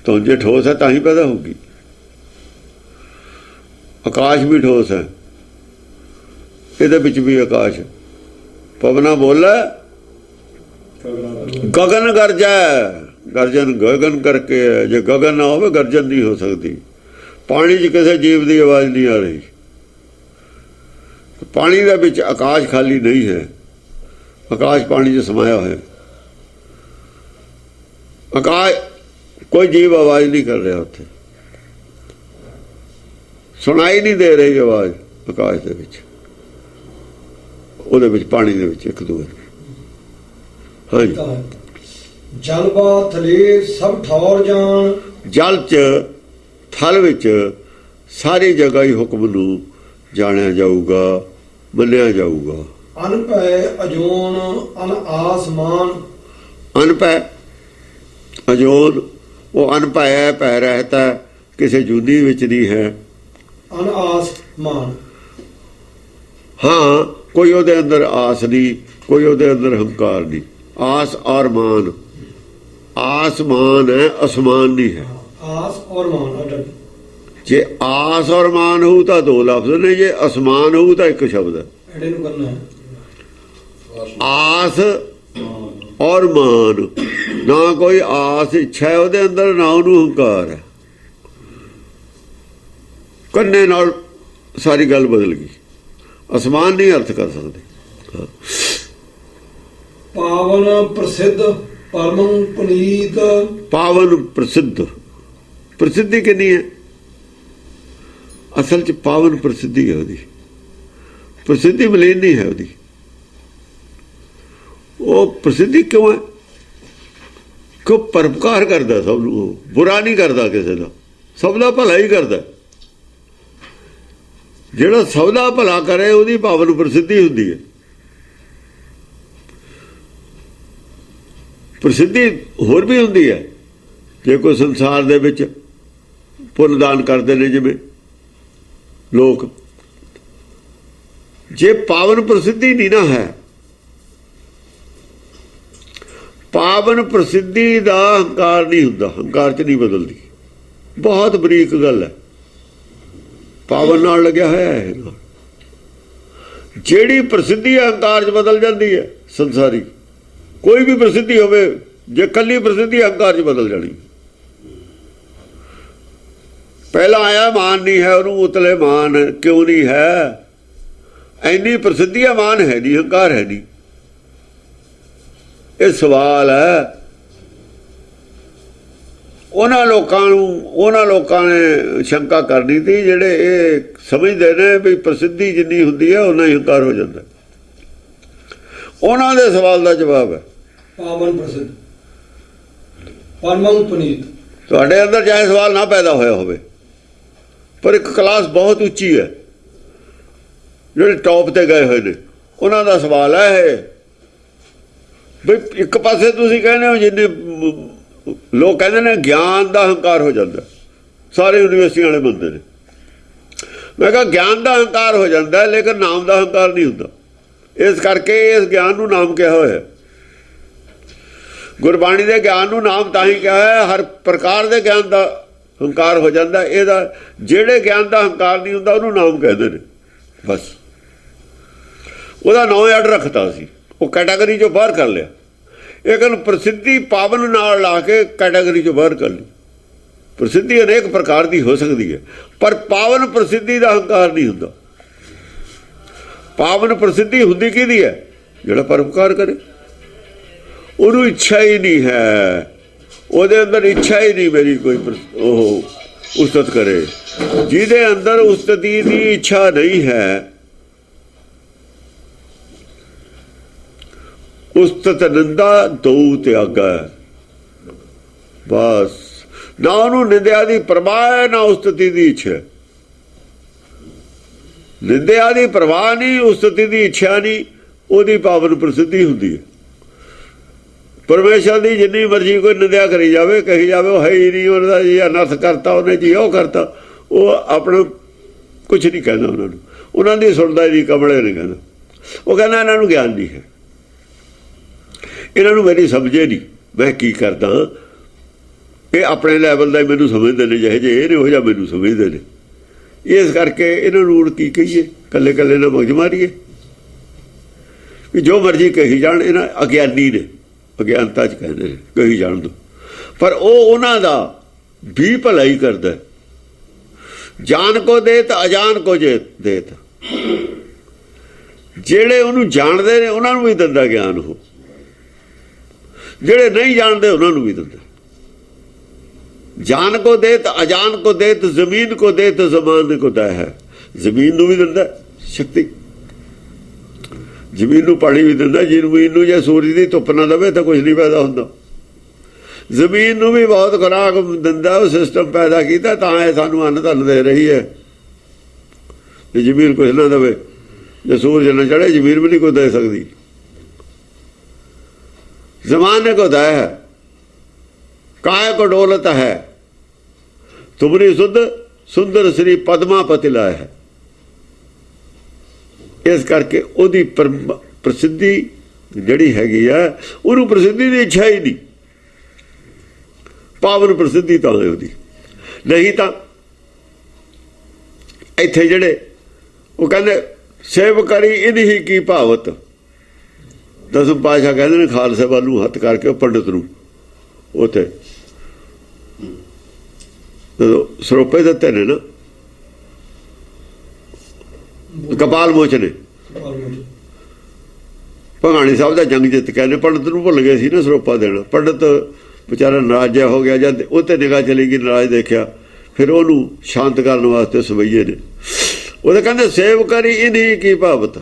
ਧੁਨ ਜੇ ਠੋਸ ਹੈ ਤਾਂ ਹੀ ਪੈਦਾ ਹੋਊਗੀ। ਆਕਾਸ਼ ਵੀ ਠੋਸ ਹੈ, ਇਹਦੇ ਵਿੱਚ ਵੀ ਆਕਾਸ਼। ਪਵਨਾ ਬੋਲੇ ਗਗਨ ਗਰਜੈ, ਗਰਜਨ ਗਗਨ ਕਰਕੇ ਹੈ। ਜੇ ਗਗਨ ਨਾ ਹੋਵੇ ਗਰਜਨ ਨਹੀਂ ਹੋ ਸਕਦੀ। ਪਾਣੀ 'ਚ ਕਿਸੇ ਜੀਵ ਦੀ ਆਵਾਜ਼ ਨਹੀਂ ਆ ਰਹੀ। ਪਾਣੀ ਦੇ ਵਿੱਚ ਆਕਾਸ਼ ਖਾਲੀ ਨਹੀਂ ਹੈ, ਆਕਾਸ਼ ਪਾਣੀ 'ਚ ਸਮਾਇਆ ਹੋਇਆ। ਆਕਾਸ਼ ਕੋਈ ਜੀਵ ਆਵਾਜ਼ ਨਹੀਂ ਕਰ ਰਿਹਾ, ਉੱਥੇ ਸੁਣਾਈ ਨਹੀਂ ਦੇ ਰਹੀ ਆਵਾਜ਼ ਆਕਾਸ਼ ਦੇ ਵਿੱਚ, ਉਹਦੇ ਵਿੱਚ ਪਾਣੀ ਦੇ ਵਿੱਚ ਇੱਕ ਦੂਜੇ। ਹਾਂਜੀ, ਜਲ ਬਾ ਥਲੇ ਸਭ ਠੌਰ ਜਾਣ। ਜਲ 'ਚ ਥਲ ਵਿੱਚ ਸਾਰੀ ਜਗ੍ਹਾ ਹੀ ਹੁਕਮ ਨੂੰ ਜਾਣਿਆ ਜਾਊਗਾ, ਮੰਨਿਆ ਜਾਊਗਾ। ਅਨ ਭੈ ਅਜੋਨ ਅਨ ਆਸਮਾਨ। ਅਨ ਭੈ ਅਜੋਨ, ਉਹ ਅਨ ਭੈ ਹੈ, ਭੈ ਰਹਿਤਾ, ਕਿਸੇ ਜੁਦੀ ਵਿੱਚ ਨਹੀਂ ਹੈ। ਅਨ ਆਸਮਾਨ, ਹਾਂ, ਕੋਈ ਉਹਦੇ ਅੰਦਰ ਆਸ ਨਹੀਂ, ਕੋਈ ਉਹਦੇ ਅੰਦਰ ਹੰਕਾਰ ਨਹੀਂ। ਆਸ ਔਰ ਮਾਨ, ਆਸਮਾਨ ਹੈ, ਅਸਮਾਨ ਨਹੀਂ ਹੈ। ਆਸ ਔਰ ਮਾਨ ਅਡਰ। ਜੇ ਆਸ ਔਰ ਮਾਨ ਹੋਊ ਤਾਂ ਦੋ ਲਫ਼ਜ਼ ਨੇ, ਜੇ ਅਸਮਾਨ ਹੋਊ ਤਾਂ ਇੱਕ ਸ਼ਬਦ ਹੈ। ਐਡੇ ਨੂੰ ਕਰਨਾ ਹੈ ਆਸ ਔਰ ਮਾਨ। ਨਾ ਕੋਈ ਆਸ ਇੱਛਾ ਹੈ ਉਹਦੇ ਅੰਦਰ, ਨਾ ਉਹਨੂੰ ਹੰਕਾਰ ਹੈ। ਕੰਨੇ ਨਾਲ ਸਾਰੀ ਗੱਲ ਬਦਲ ਗਈ। ਅਸਮਾਨ ਨਹੀਂ ਅਰਥ ਕਰ ਸਕਦੇ। ਪਾਵਨ ਪ੍ਰਸਿੱਧ ਪਰਮੰ ਪੁਨੀਤ। ਪਾਵਨ ਪ੍ਰਸਿੱਧ, ਪ੍ਰਸਿੱਧੀ ਕਿੰਨੀ ਹੈ? ਅਸਲ 'ਚ ਪਾਵਨ ਪ੍ਰਸਿੱਧੀ ਹੈ ਉਹਦੀ, ਪ੍ਰਸਿੱਧੀ ਮਲੀਨ ਨਹੀਂ ਹੈ ਉਹਦੀ। ਉਹ ਪ੍ਰਸਿੱਧੀ ਕਿਉਂ ਹੈ? ਕਿਉਂ ਪਰਉਪਕਾਰ ਕਰਦਾ ਸਭ ਨੂੰ, ਉਹ ਬੁਰਾ ਨਹੀਂ ਕਰਦਾ ਕਿਸੇ ਦਾ, ਸਭ ਦਾ ਭਲਾ ਹੀ ਕਰਦਾ। ਜਿਹੜਾ ਸਭ ਦਾ ਭਲਾ ਕਰੇ ਉਹਦੀ ਪਾਵਨ ਪ੍ਰਸਿੱਧੀ ਹੁੰਦੀ ਹੈ। ਪ੍ਰਸਿੱਧੀ ਹੋਰ ਵੀ ਹੁੰਦੀ ਹੈ, ਜੇ ਕੋਈ ਸੰਸਾਰ ਦੇ ਵਿੱਚ ਪੁੰਨ ਦਾਨ ਕਰਦੇ ਨੇ ਜਿਵੇਂ ਲੋਕ, ਜੇ ਪਾਵਨ ਪ੍ਰਸਿੱਧੀ ਨਹੀਂ ਨਾ ਹੈ, ਪਾਵਨ ਪ੍ਰਸਿੱਧੀ ਦਾ ਹੰਕਾਰ ਨਹੀਂ ਹੁੰਦਾ, ਹੰਕਾਰ 'ਚ ਨਹੀਂ ਬਦਲਦੀ। ਬਹੁਤ ਬਰੀਕ ਗੱਲ ਹੈ, ਪਾਵਨ ਨਾਲ ਲੱਗਿਆ ਹੋਇਆ ਹੈ। ਜਿਹੜੀ ਪ੍ਰਸਿੱਧੀ ਹੰਕਾਰ 'ਚ ਬਦਲ ਜਾਂਦੀ ਹੈ, ਸੰਸਾਰੀ ਕੋਈ ਵੀ ਪ੍ਰਸਿੱਧੀ ਹੋਵੇ, ਜੇ ਕੱਲੀ ਪ੍ਰਸਿੱਧੀ ਹੰਕਾਰ 'ਚ ਬਦਲ ਜਾਣੀ। ਪਹਿਲਾਂ ਆਇਆ ਮਾਨ ਨਹੀਂ ਹੈ, ਉਹਨੂੰ ਉਤਲੇ ਮਾਨ ਕਿਉਂ ਨਹੀਂ ਹੈ? ਇੰਨੀ ਪ੍ਰਸਿੱਧੀ ਹੈ, ਮਾਨ ਹੈ ਨਹੀਂ, ਹੰਕਾਰ ਹੈ ਨਹੀਂ। ਇਹ ਸਵਾਲ ਹੈ। ਉਹਨਾਂ ਲੋਕਾਂ ਨੇ ਸ਼ੰਕਾ ਕਰਨੀ ਸੀ ਜਿਹੜੇ ਇਹ ਸਮਝਦੇ ਨੇ ਵੀ ਪ੍ਰਸਿੱਧੀ ਜਿੰਨੀ ਹੁੰਦੀ ਹੈ ਉਨਾ ਹੀ ਹੰਕਾਰ ਹੋ ਜਾਂਦਾ। ਉਹਨਾਂ ਦੇ ਸਵਾਲ ਦਾ ਜਵਾਬ ਹੈ ਪਾਵਨ ਪ੍ਰਸਿੱਧ ਪਰਮੰ ਪੁਨੀਤ। ਤੁਹਾਡੇ ਅੰਦਰ ਚਾਹੇ ਸਵਾਲ ਨਾ ਪੈਦਾ ਹੋਇਆ ਹੋਵੇ, ਪਰ ਇੱਕ ਕਲਾਸ ਬਹੁਤ ਉੱਚੀ ਹੈ, ਜਿਹੜੇ ਟੌਪ ਤੇ ਗਏ ਹੋਏ ਨੇ, ਉਹਨਾਂ ਦਾ ਸਵਾਲ ਹੈ ਇਹ ਵੀ ਇੱਕ ਪਾਸੇ ਤੁਸੀਂ ਕਹਿੰਦੇ ਹੋ, ਜਿੰਨੇ ਲੋਕ ਕਹਿੰਦੇ ਨੇ ਗਿਆਨ ਦਾ ਹੰਕਾਰ ਹੋ ਜਾਂਦਾ, ਸਾਰੇ ਯੂਨੀਵਰਸਿਟੀਆਂ ਵਾਲੇ ਬੰਦੇ ਨੇ। ਮੈਂ ਕਿਹਾ ਗਿਆਨ ਦਾ ਹੰਕਾਰ ਹੋ ਜਾਂਦਾ, ਲੇਕਿਨ ਨਾਮ ਦਾ ਹੰਕਾਰ ਨਹੀਂ ਹੁੰਦਾ। ਇਸ ਕਰਕੇ ਇਸ ਗਿਆਨ ਨੂੰ ਨਾਮ ਕਿਹਾ ਹੋਇਆ। ਗੁਰਬਾਣੀ ਦੇ ਗਿਆਨ ਨੂੰ ਨਾਮ ਤਾਂ ਹੀ ਕਿਹਾ ਹੋਇਆ, ਹਰ ਪ੍ਰਕਾਰ ਦੇ ਗਿਆਨ ਦਾ ਹੰਕਾਰ ਹੋ ਜਾਂਦਾ। ਇਹਦਾ ਜਿਹੜੇ ਗਿਆਨ ਦਾ ਹੰਕਾਰ ਨਹੀਂ ਹੁੰਦਾ ਉਹਨੂੰ ਨਾਮ ਕਹਿੰਦੇ ਨੇ। ਬਸ ਉਹਦਾ ਨਾਂ ਅੱਡ ਰੱਖਤਾ ਸੀ, ਉਹ ਕੈਟਾਗਰੀ 'ਚੋਂ ਬਾਹਰ ਕਰ ਲਿਆ। ਇਹ ਗੱਲ ਪ੍ਰਸਿੱਧੀ ਪਾਵਨ ਨਾਲ ਲਾ ਕੇ ਕੈਟਾਗਰੀ 'ਚੋਂ ਬਾਹਰ ਕਰ ਲਈ। ਪ੍ਰਸਿੱਧੀ ਅਨੇਕ ਪ੍ਰਕਾਰ ਦੀ ਹੋ ਸਕਦੀ ਹੈ, ਪਰ ਪਾਵਨ ਪ੍ਰਸਿੱਧੀ ਦਾ ਹੰਕਾਰ ਨਹੀਂ ਹੁੰਦਾ। ਪਾਵਨ ਪ੍ਰਸਿੱਧੀ ਹੁੰਦੀ ਕਿਹਦੀ ਹੈ? ਜਿਹੜਾ ਪਰਉਪਕਾਰ ਕਰੇ। ਉਹਨੂੰ ਇੱਛਾ ਹੀ ਨਹੀਂ ਹੈ, ਉਹਦੇ ਅੰਦਰ ਇੱਛਾ ਹੀ ਨਹੀਂ ਮੇਰੀ ਕੋਈ ਉਹ ਉਸਤਤ ਕਰੇ। ਜਿਹਦੇ ਅੰਦਰ ਉਸਤਤੀ ਦੀ ਇੱਛਾ ਨਹੀਂ ਹੈ, ਉਸਤਤ ਨਿੰਦਾ ਦੋ ਤਿਆਗਾ। ਬਸ ਨਾ ਉਹਨੂੰ ਨਿੰਦਿਆ ਦੀ ਪਰਵਾਹ ਹੈ, ਨਾ ਉਸਤਤੀ ਦੀ ਇੱਛਾ। ਨਿੰਦਿਆ ਦੀ ਪਰਵਾਹ ਨਹੀਂ, ਉਸਤਤੀ ਦੀ ਇੱਛਾ ਨਹੀਂ, ਉਹਦੀ ਪਾਵਨ ਪ੍ਰਸਿੱਧੀ ਹੁੰਦੀ ਹੈ। ਪਰਮੇਸ਼ਰ ਦੀ ਜਿੰਨੀ ਮਰਜ਼ੀ ਕੋਈ ਨਿੰਦਿਆ ਕਰੀ ਜਾਵੇ, ਕਹੀ ਜਾਵੇ ਉਹ ਹੈ ਹੀ ਨਹੀਂ, ਉਹਦਾ ਜੀ ਅਨਰਥ ਕਰਤਾ ਉਹਨੇ, ਜੀ ਉਹ ਕਰਤਾ, ਉਹ ਆਪਣਾ ਕੁਛ ਨਹੀਂ ਕਹਿੰਦਾ ਉਹਨਾਂ ਨੂੰ। ਉਹਨਾਂ ਦੀ ਸੁਣਦਾ ਹੀ ਨਹੀਂ, ਕਮਲੇ ਨੇ ਕਹਿੰਦਾ। ਉਹ ਕਹਿੰਦਾ ਇਹਨਾਂ ਨੂੰ ਗਿਆਨ ਨਹੀਂ ਹੈ, ਇਹਨਾਂ ਨੂੰ ਮੇਰੀ ਸਮਝੇ ਨਹੀਂ, ਮੈਂ ਕੀ ਕਰਦਾ। ਇਹ ਆਪਣੇ ਲੈਵਲ ਦਾ ਮੈਨੂੰ ਸਮਝਦੇ ਨੇ, ਜਿਹੇ ਜਿਹੇ ਇਹ ਇਹੋ ਜਿਹਾ ਮੈਨੂੰ ਸਮਝਦੇ ਨੇ। ਇਸ ਕਰਕੇ ਇਹਨਾਂ ਨੂੰ ਹੁਣ ਕੀ ਕਹੀਏ, ਕੱਲੇ ਕੱਲੇ ਨਾਲ ਮਗਜ ਮਾਰੀਏ ਵੀ ਜੋ ਮਰਜ਼ੀ ਕਹੀ ਜਾਣ। ਇਹਨਾਂ ਅਗਿਆਨੀ ਨੇ, ਅਗਿਆਨਤਾ 'ਚ ਕਹਿੰਦੇ ਨੇ ਕਹੀ ਜਾਣ ਦੋ, ਪਰ ਉਹ ਉਹਨਾਂ ਦਾ ਵੀ ਭਲਾ ਹੀ ਕਰਦਾ। ਜਾਣ ਕੋ ਦੇਤ ਅਜਾਨ ਕੋ ਦੇਤ, ਜਿਹੜੇ ਉਹਨੂੰ ਜਾਣਦੇ ਨੇ ਉਹਨਾਂ ਨੂੰ ਵੀ ਦਿੰਦਾ ਗਿਆਨ, ਉਹ ਜਿਹੜੇ ਨਹੀਂ ਜਾਣਦੇ ਉਹਨਾਂ ਨੂੰ ਵੀ ਦਿੰਦਾ। ਜਾਨ ਕੋ ਦੇਤ ਅਜਾਨ ਕੋ ਦੇਤ, ਜ਼ਮੀਨ ਕੋ ਦੇਤ ਜ਼ਮਾਨ ਕੋ ਦਾ ਹੈ। ਜ਼ਮੀਨ ਨੂੰ ਵੀ ਦਿੰਦਾ ਸ਼ਕਤੀ, ਜ਼ਮੀਨ ਨੂੰ ਪਾਣੀ ਵੀ ਦਿੰਦਾ। ਜ਼ਮੀਨ ਨੂੰ ਜੇ ਸੂਰਜ ਦੀ ਧੁੱਪ ਨਾ ਦੇਵੇ ਤਾਂ ਕੁਝ ਨਹੀਂ ਪੈਦਾ ਹੁੰਦਾ। ਜ਼ਮੀਨ ਨੂੰ ਵੀ ਬਹੁਤ ਖੁਰਾਕ ਦਿੰਦਾ, ਉਹ ਸਿਸਟਮ ਪੈਦਾ ਕੀਤਾ, ਤਾਂ ਇਹ ਸਾਨੂੰ ਅੰਨ ਧਨ ਦੇ ਰਹੀ ਹੈ। ਜੇ ਜ਼ਮੀਨ ਕੁਝ ਨਾ ਦੇਵੇ, ਜੇ ਸੂਰਜ ਨਾ ਚੜ੍ਹੇ, ਜ਼ਮੀਨ ਵੀ ਨਹੀਂ ਕੁਝ ਦੇ ਸਕਦੀ। ਜ਼ਮਾਨੇ ਕੋ ਦਾ ਹੈ, ਕਾਇਆ ਕੋ ਡੋਲਤ ਹੈ, ਤੁਮਰੀ ਸੁਧ ਸੁੰਦਰ ਸ੍ਰੀ ਪਦਮਾਪਤੀ ਲਾਇਆ ਹੈ। ਇਸ ਕਰਕੇ ਉਹਦੀ ਪ੍ਰਸਿੱਧੀ ਜਿਹੜੀ ਹੈਗੀ ਆ, ਉਹਨੂੰ ਪ੍ਰਸਿੱਧੀ ਦੀ ਇੱਛਾ ਹੀ ਨਹੀਂ। ਪਾਵਨ ਪ੍ਰਸਿੱਧੀ ਤਾਂ ਉਹਦੀ ਨਹੀਂ। ਤਾਂ ਇੱਥੇ ਜਿਹੜੇ ਉਹ ਕਹਿੰਦੇ ਸੇਵ ਕਰੀ ਇਹਦੀ ਹੀ ਕੀ ਭਾਵਤ, ਦਸਮ ਪਾਤਸ਼ਾਹ ਕਹਿੰਦੇ ਨੇ ਖਾਲਸੇ ਵੱਲ ਨੂੰ ਹੱਥ ਕਰਕੇ ਪੰਡਿਤ ਨੂੰ ਉੱਥੇ ਸਰੋਪੇ ਦਿੱਤੇ ਨੇ ਨਾ, ਕਪਾਲ ਮੋਚਨੇ ਭਗਾਣੀ ਸਾਹਿਬ ਦਾ ਜੰਗ ਜਿੱਤ ਕੇ ਨੇ ਪੰਡਿਤ ਨੂੰ ਭੁੱਲ ਗਏ ਸੀ ਨਾ ਸਰੋਪਾ ਦੇਣਾ। ਪੰਡਿਤ ਵਿਚਾਰਾ ਨਾਰਾਜ਼ ਜਿਹਾ ਹੋ ਗਿਆ, ਜਦ ਉਹ 'ਤੇ ਨਿਗਾਹ ਚਲੀ ਗਈ, ਨਾਰਾਜ਼ ਦੇਖਿਆ, ਫਿਰ ਉਹਨੂੰ ਸ਼ਾਂਤ ਕਰਨ ਵਾਸਤੇ ਸਵਈਏ ਨੇ ਉਹਦੇ ਕਹਿੰਦੇ ਸੇਵ ਕਰੀ ਇਨੀ ਕੀ ਭਾਵਤ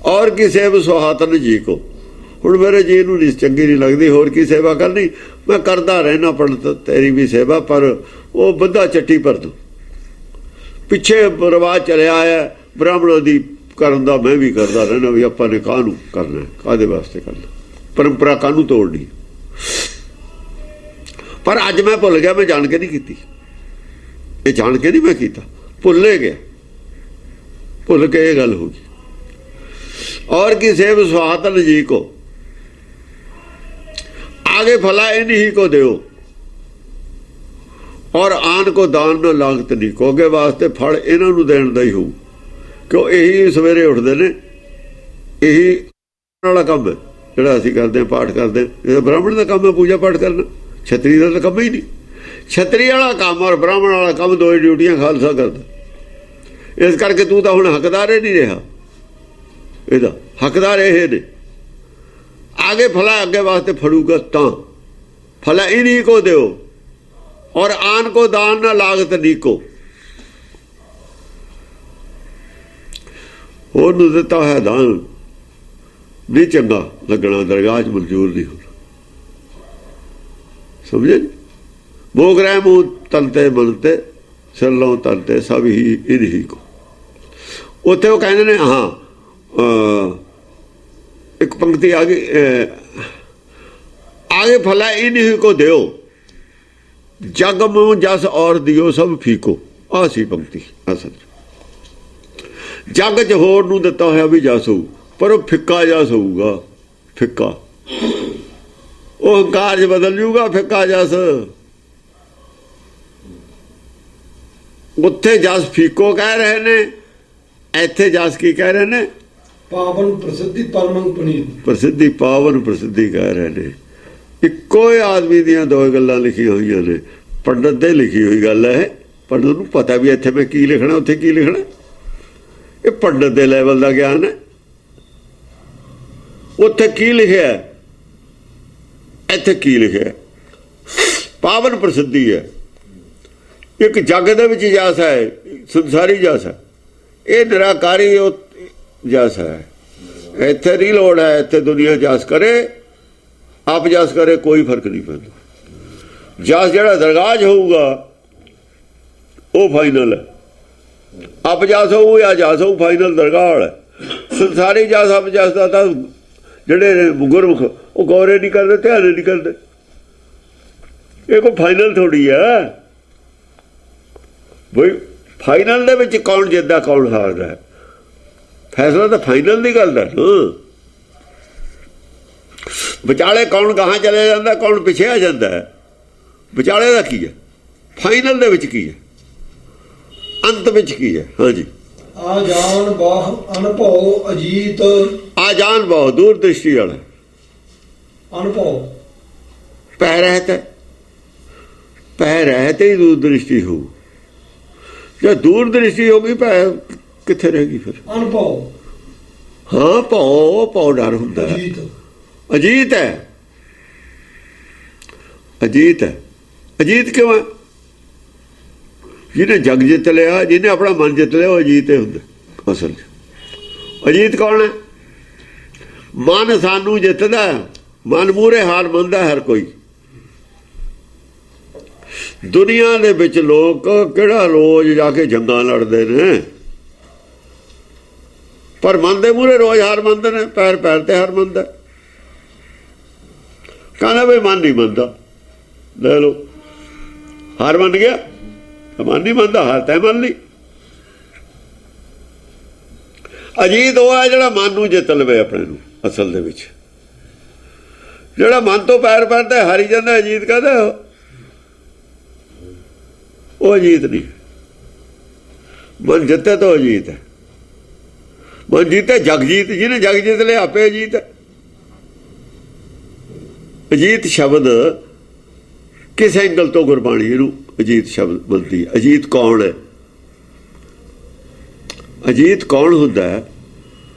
ਔਰ ਕੀ ਸੇਵ ਸੁਹਾਤਨ ਜੀ ਕੋ। ਹੁਣ ਮੇਰੇ ਜੀ ਨੂੰ ਨਹੀਂ ਚੰਗੀ ਨਹੀਂ ਲੱਗਦੀ, ਹੋਰ ਕੀ ਸੇਵਾ ਕਰਨੀ, ਮੈਂ ਕਰਦਾ ਰਹਿਣਾ ਪੰਡਤ ਤੇਰੀ ਵੀ ਸੇਵਾ, ਪਰ ਉਹ ਬੰਦਾ ਚੱਟੀ ਭਰ ਦੂ। ਪਿੱਛੇ ਰਿਵਾਜ ਚਲਿਆ ਆਇਆ ਬ੍ਰਾਹਮਣਾਂ ਦੀ ਕਰਨ ਦਾ, ਮੈਂ ਵੀ ਕਰਦਾ ਰਹਿਣਾ ਵੀ ਆਪਾਂ ਨੇ ਕਾਹਨੂੰ ਕਰਨਾ, ਕਾਹਦੇ ਵਾਸਤੇ ਕਰਨਾ, ਪਰੰਪਰਾ ਕਾਹਨੂੰ ਤੋੜਨੀ। ਪਰ ਅੱਜ ਮੈਂ ਭੁੱਲ ਗਿਆ, ਮੈਂ ਜਾਣ ਕੇ ਨਹੀਂ ਕੀਤੀ, ਇਹ ਜਾਣ ਕੇ ਨਹੀਂ ਮੈਂ ਕੀਤਾ, ਭੁੱਲੇ ਗਿਆ, ਭੁੱਲ ਕੇ ਇਹ ਗੱਲ ਹੋ ਗਈ। और की सेव सुहातन जी को आगे फला इन ही को दो और आन को दान न लागत नहीं को, अगे वास्ते फल इन्हों देन का ही हो, क्यों यही सवेरे उठते ने, यही वाला काम है जोड़ा असीं करते हैं, पाठ करते हैं। ब्राह्मण का काम है पूजा पाठ करना, छतरी का तो काम ही नहीं। छतरी वाला काम और ब्राह्मण वाला काम दो ही ड्यूटियां खालसा करता। इस करके तू तो हुण हकदार ही नहीं रहा, ਇਹਦਾ ਹੱਕਦਾਰ ਇਹ ਨੇ। आगे फला अगे वास्ते फड़ूगा ता फला इन्हीं को दो और आन को दान ना लागत नीको। और दिता है दान नहीं चंगा लगना, दरगाह मंजूर नहीं होना, समझे। भोग रहे मुँह तलते मनते सिर लो तलते सब ही इन्हीं को। उत्थे वो कहते ने हाँ एक पंक्ति आगे आगे फला इन्हीं को दो जग मुँह जस और दियो सब फीको। आ सी पंक्ति असल जग च होर नूं दिता होया भी जस होऊ, पर वो फिक्का जस होऊगा, फिक्का वो हंकार च बदल जूगा, फिक्का जस। उत्थे जस फीको कह रहे ने, इत्थे जस की कह रहे ने, पावन प्रसिद्धि परमंग पुनीत। प्रसिद्धि पावन प्रसिद्धि कह रहे ने। इक्को आदमी दियां दो गल्लां लिखियां होईयां ने, पंडित दे लिखी हुई गल है, पंडित नूं पता भी इत्थे मैं की लिखना उत्थे की लिखना, ये पंडित दे लैवल दा ज्ञान है। उत्थे की लिखिया इत्थे की लिखिया, पावन प्रसिद्धि है। एक जग दे विच जस है, संसारी जस है, ये निराकारी जस है। इत्थे नहीं लोड़ है, इत्थे दुनिया जस करे आप जस करे कोई फर्क नहीं पैंदा। जस जिहड़ा दरगाह होऊगा वो फाइनल है, आप जस होऊ या जस होऊ फाइनल दरगाह है। संसारी जस आप जस दा तां जिहड़े गुरमुख वो गौरे नहीं करते, ध्यान नहीं करते, ये कोई फाइनल थोड़ी है भाई। ਫਾਈਨਲ ਦੇ ਵਿੱਚ ਕੌਣ ਜਿੱਤਦਾ ਕੌਣ ਹਾਰਦਾ ਹੈ, ਫੈਸਲਾ ਤਾਂ ਫਾਈਨਲ ਦੀ ਗੱਲ ਹੈ ਨਾ। ਵਿਚਾਲੇ ਕੌਣ ਗਾਹਾਂ ਚਲੇ ਜਾਂਦਾ ਕੌਣ ਪਿੱਛੇ ਆ ਜਾਂਦਾ ਹੈ, ਵਿਚਾਲੇ ਦਾ ਕੀ ਹੈ, ਫਾਈਨਲ ਦੇ ਵਿੱਚ ਕੀ ਹੈ, ਅੰਤ ਵਿੱਚ ਕੀ ਹੈ। ਹਾਂਜੀ, ਆ ਜਾਨ ਬਾਹ ਅਨਭਉ ਅਜੀਤ, ਆ ਜਾਨ ਬਹੁਤ ਦੂਰ ਦ੍ਰਿਸ਼ਟੀ ਵਾਲਾ, ਅਨਭਉ ਪੈ ਰਹਿਤ ਹੈ, ਪੈ ਰਹਿਤ ਹੀ ਦੂਰ ਦ੍ਰਿਸ਼ਟੀ ਹੋ। ਜੇ ਦੂਰ ਦ੍ਰਿਸ਼ਟੀ ਹੋ ਗਈ ਪੈ ਕਿੱਥੇ ਰਹੇਗੀ ਫਿਰ। ਅਨਭਉ ਹਾਂ, ਭਉ ਡਰ ਹੁੰਦਾ ਹੈ। ਅਜੀਤ ਅਜੀਤ ਹੈ, ਅਜੀਤ ਹੈ। ਅਜੀਤ ਕਿਉਂ ਹੈ? ਜਿਹਨੇ ਜਗ ਜਿੱਤ ਲਿਆ, ਜਿਹਨੇ ਆਪਣਾ ਮਨ ਜਿੱਤ ਲਿਆ, ਉਹ ਅਜੀਤ ਹੀ ਹੁੰਦਾ ਅਸਲ 'ਚ। ਅਜੀਤ ਕੌਣ ਹੈ? ਮਨ ਸਾਨੂੰ ਜਿੱਤਦਾ, ਮਨ ਮੂਹਰੇ ਹਾਰ ਮੰਨਦਾ ਹਰ ਕੋਈ। ਦੁਨੀਆ ਦੇ ਵਿੱਚ ਲੋਕ ਕਿਹੜਾ ਰੋਜ਼ ਜਾ ਕੇ ਜੰਗਾਂ ਲੜਦੇ ਨੇ, ਪਰ ਮਨ ਦੇ ਮੂਹਰੇ ਰੋਜ਼ ਹਾਰ ਮੰਨਦੇ ਨੇ, ਪੈਰ ਪੈਰ ਤੇ ਹਾਰ ਮੰਨਦਾ। ਕਹਿੰਦਾ ਬਈ ਮਨ ਨਹੀਂ ਮੰਨਦਾ, ਲੈ ਲਓ ਹਾਰ ਮੰਨ ਗਿਆ, ਮਨ ਨਹੀਂ ਮੰਨਦਾ, ਹਾਰ ਤੈਂ ਮੰਨ ਲਈ। ਅਜੀਤ ਉਹ ਹੈ ਜਿਹੜਾ ਮਨ ਨੂੰ ਜਿੱਤ ਲਵੇ ਆਪਣੇ ਨੂੰ। ਅਸਲ ਦੇ ਵਿੱਚ ਜਿਹੜਾ ਮਨ ਤੋਂ ਪੈਰ ਪੈਰਦਾ ਹਾਰੀ ਜਾਂਦਾ, ਅਜੀਤ ਕਹਿੰਦਾ ਉਹ ਅਜੀਤ ਨਹੀਂ। ਮਨ ਜਿੱਤੇ ਤਾਂ ਅਜੀਤ ਹੈ, ਮਨ ਜੀਤੇ ਜਗਜੀਤ, ਜਿਹਨੇ ਜਗ ਜਿੱਤ ਲਿਆ ਆਪੇ ਅਜੀਤ ਹੈ। ਅਜੀਤ ਸ਼ਬਦ ਕਿਸ ਐਂਗਲ ਤੋਂ ਗੁਰਬਾਣੀ ਇਹਨੂੰ ਅਜੀਤ ਸ਼ਬਦ ਬੋਲਦੀ ਹੈ। ਅਜੀਤ ਕੌਣ ਹੈ? ਅਜੀਤ ਕੌਣ ਹੁੰਦਾ ਹੈ?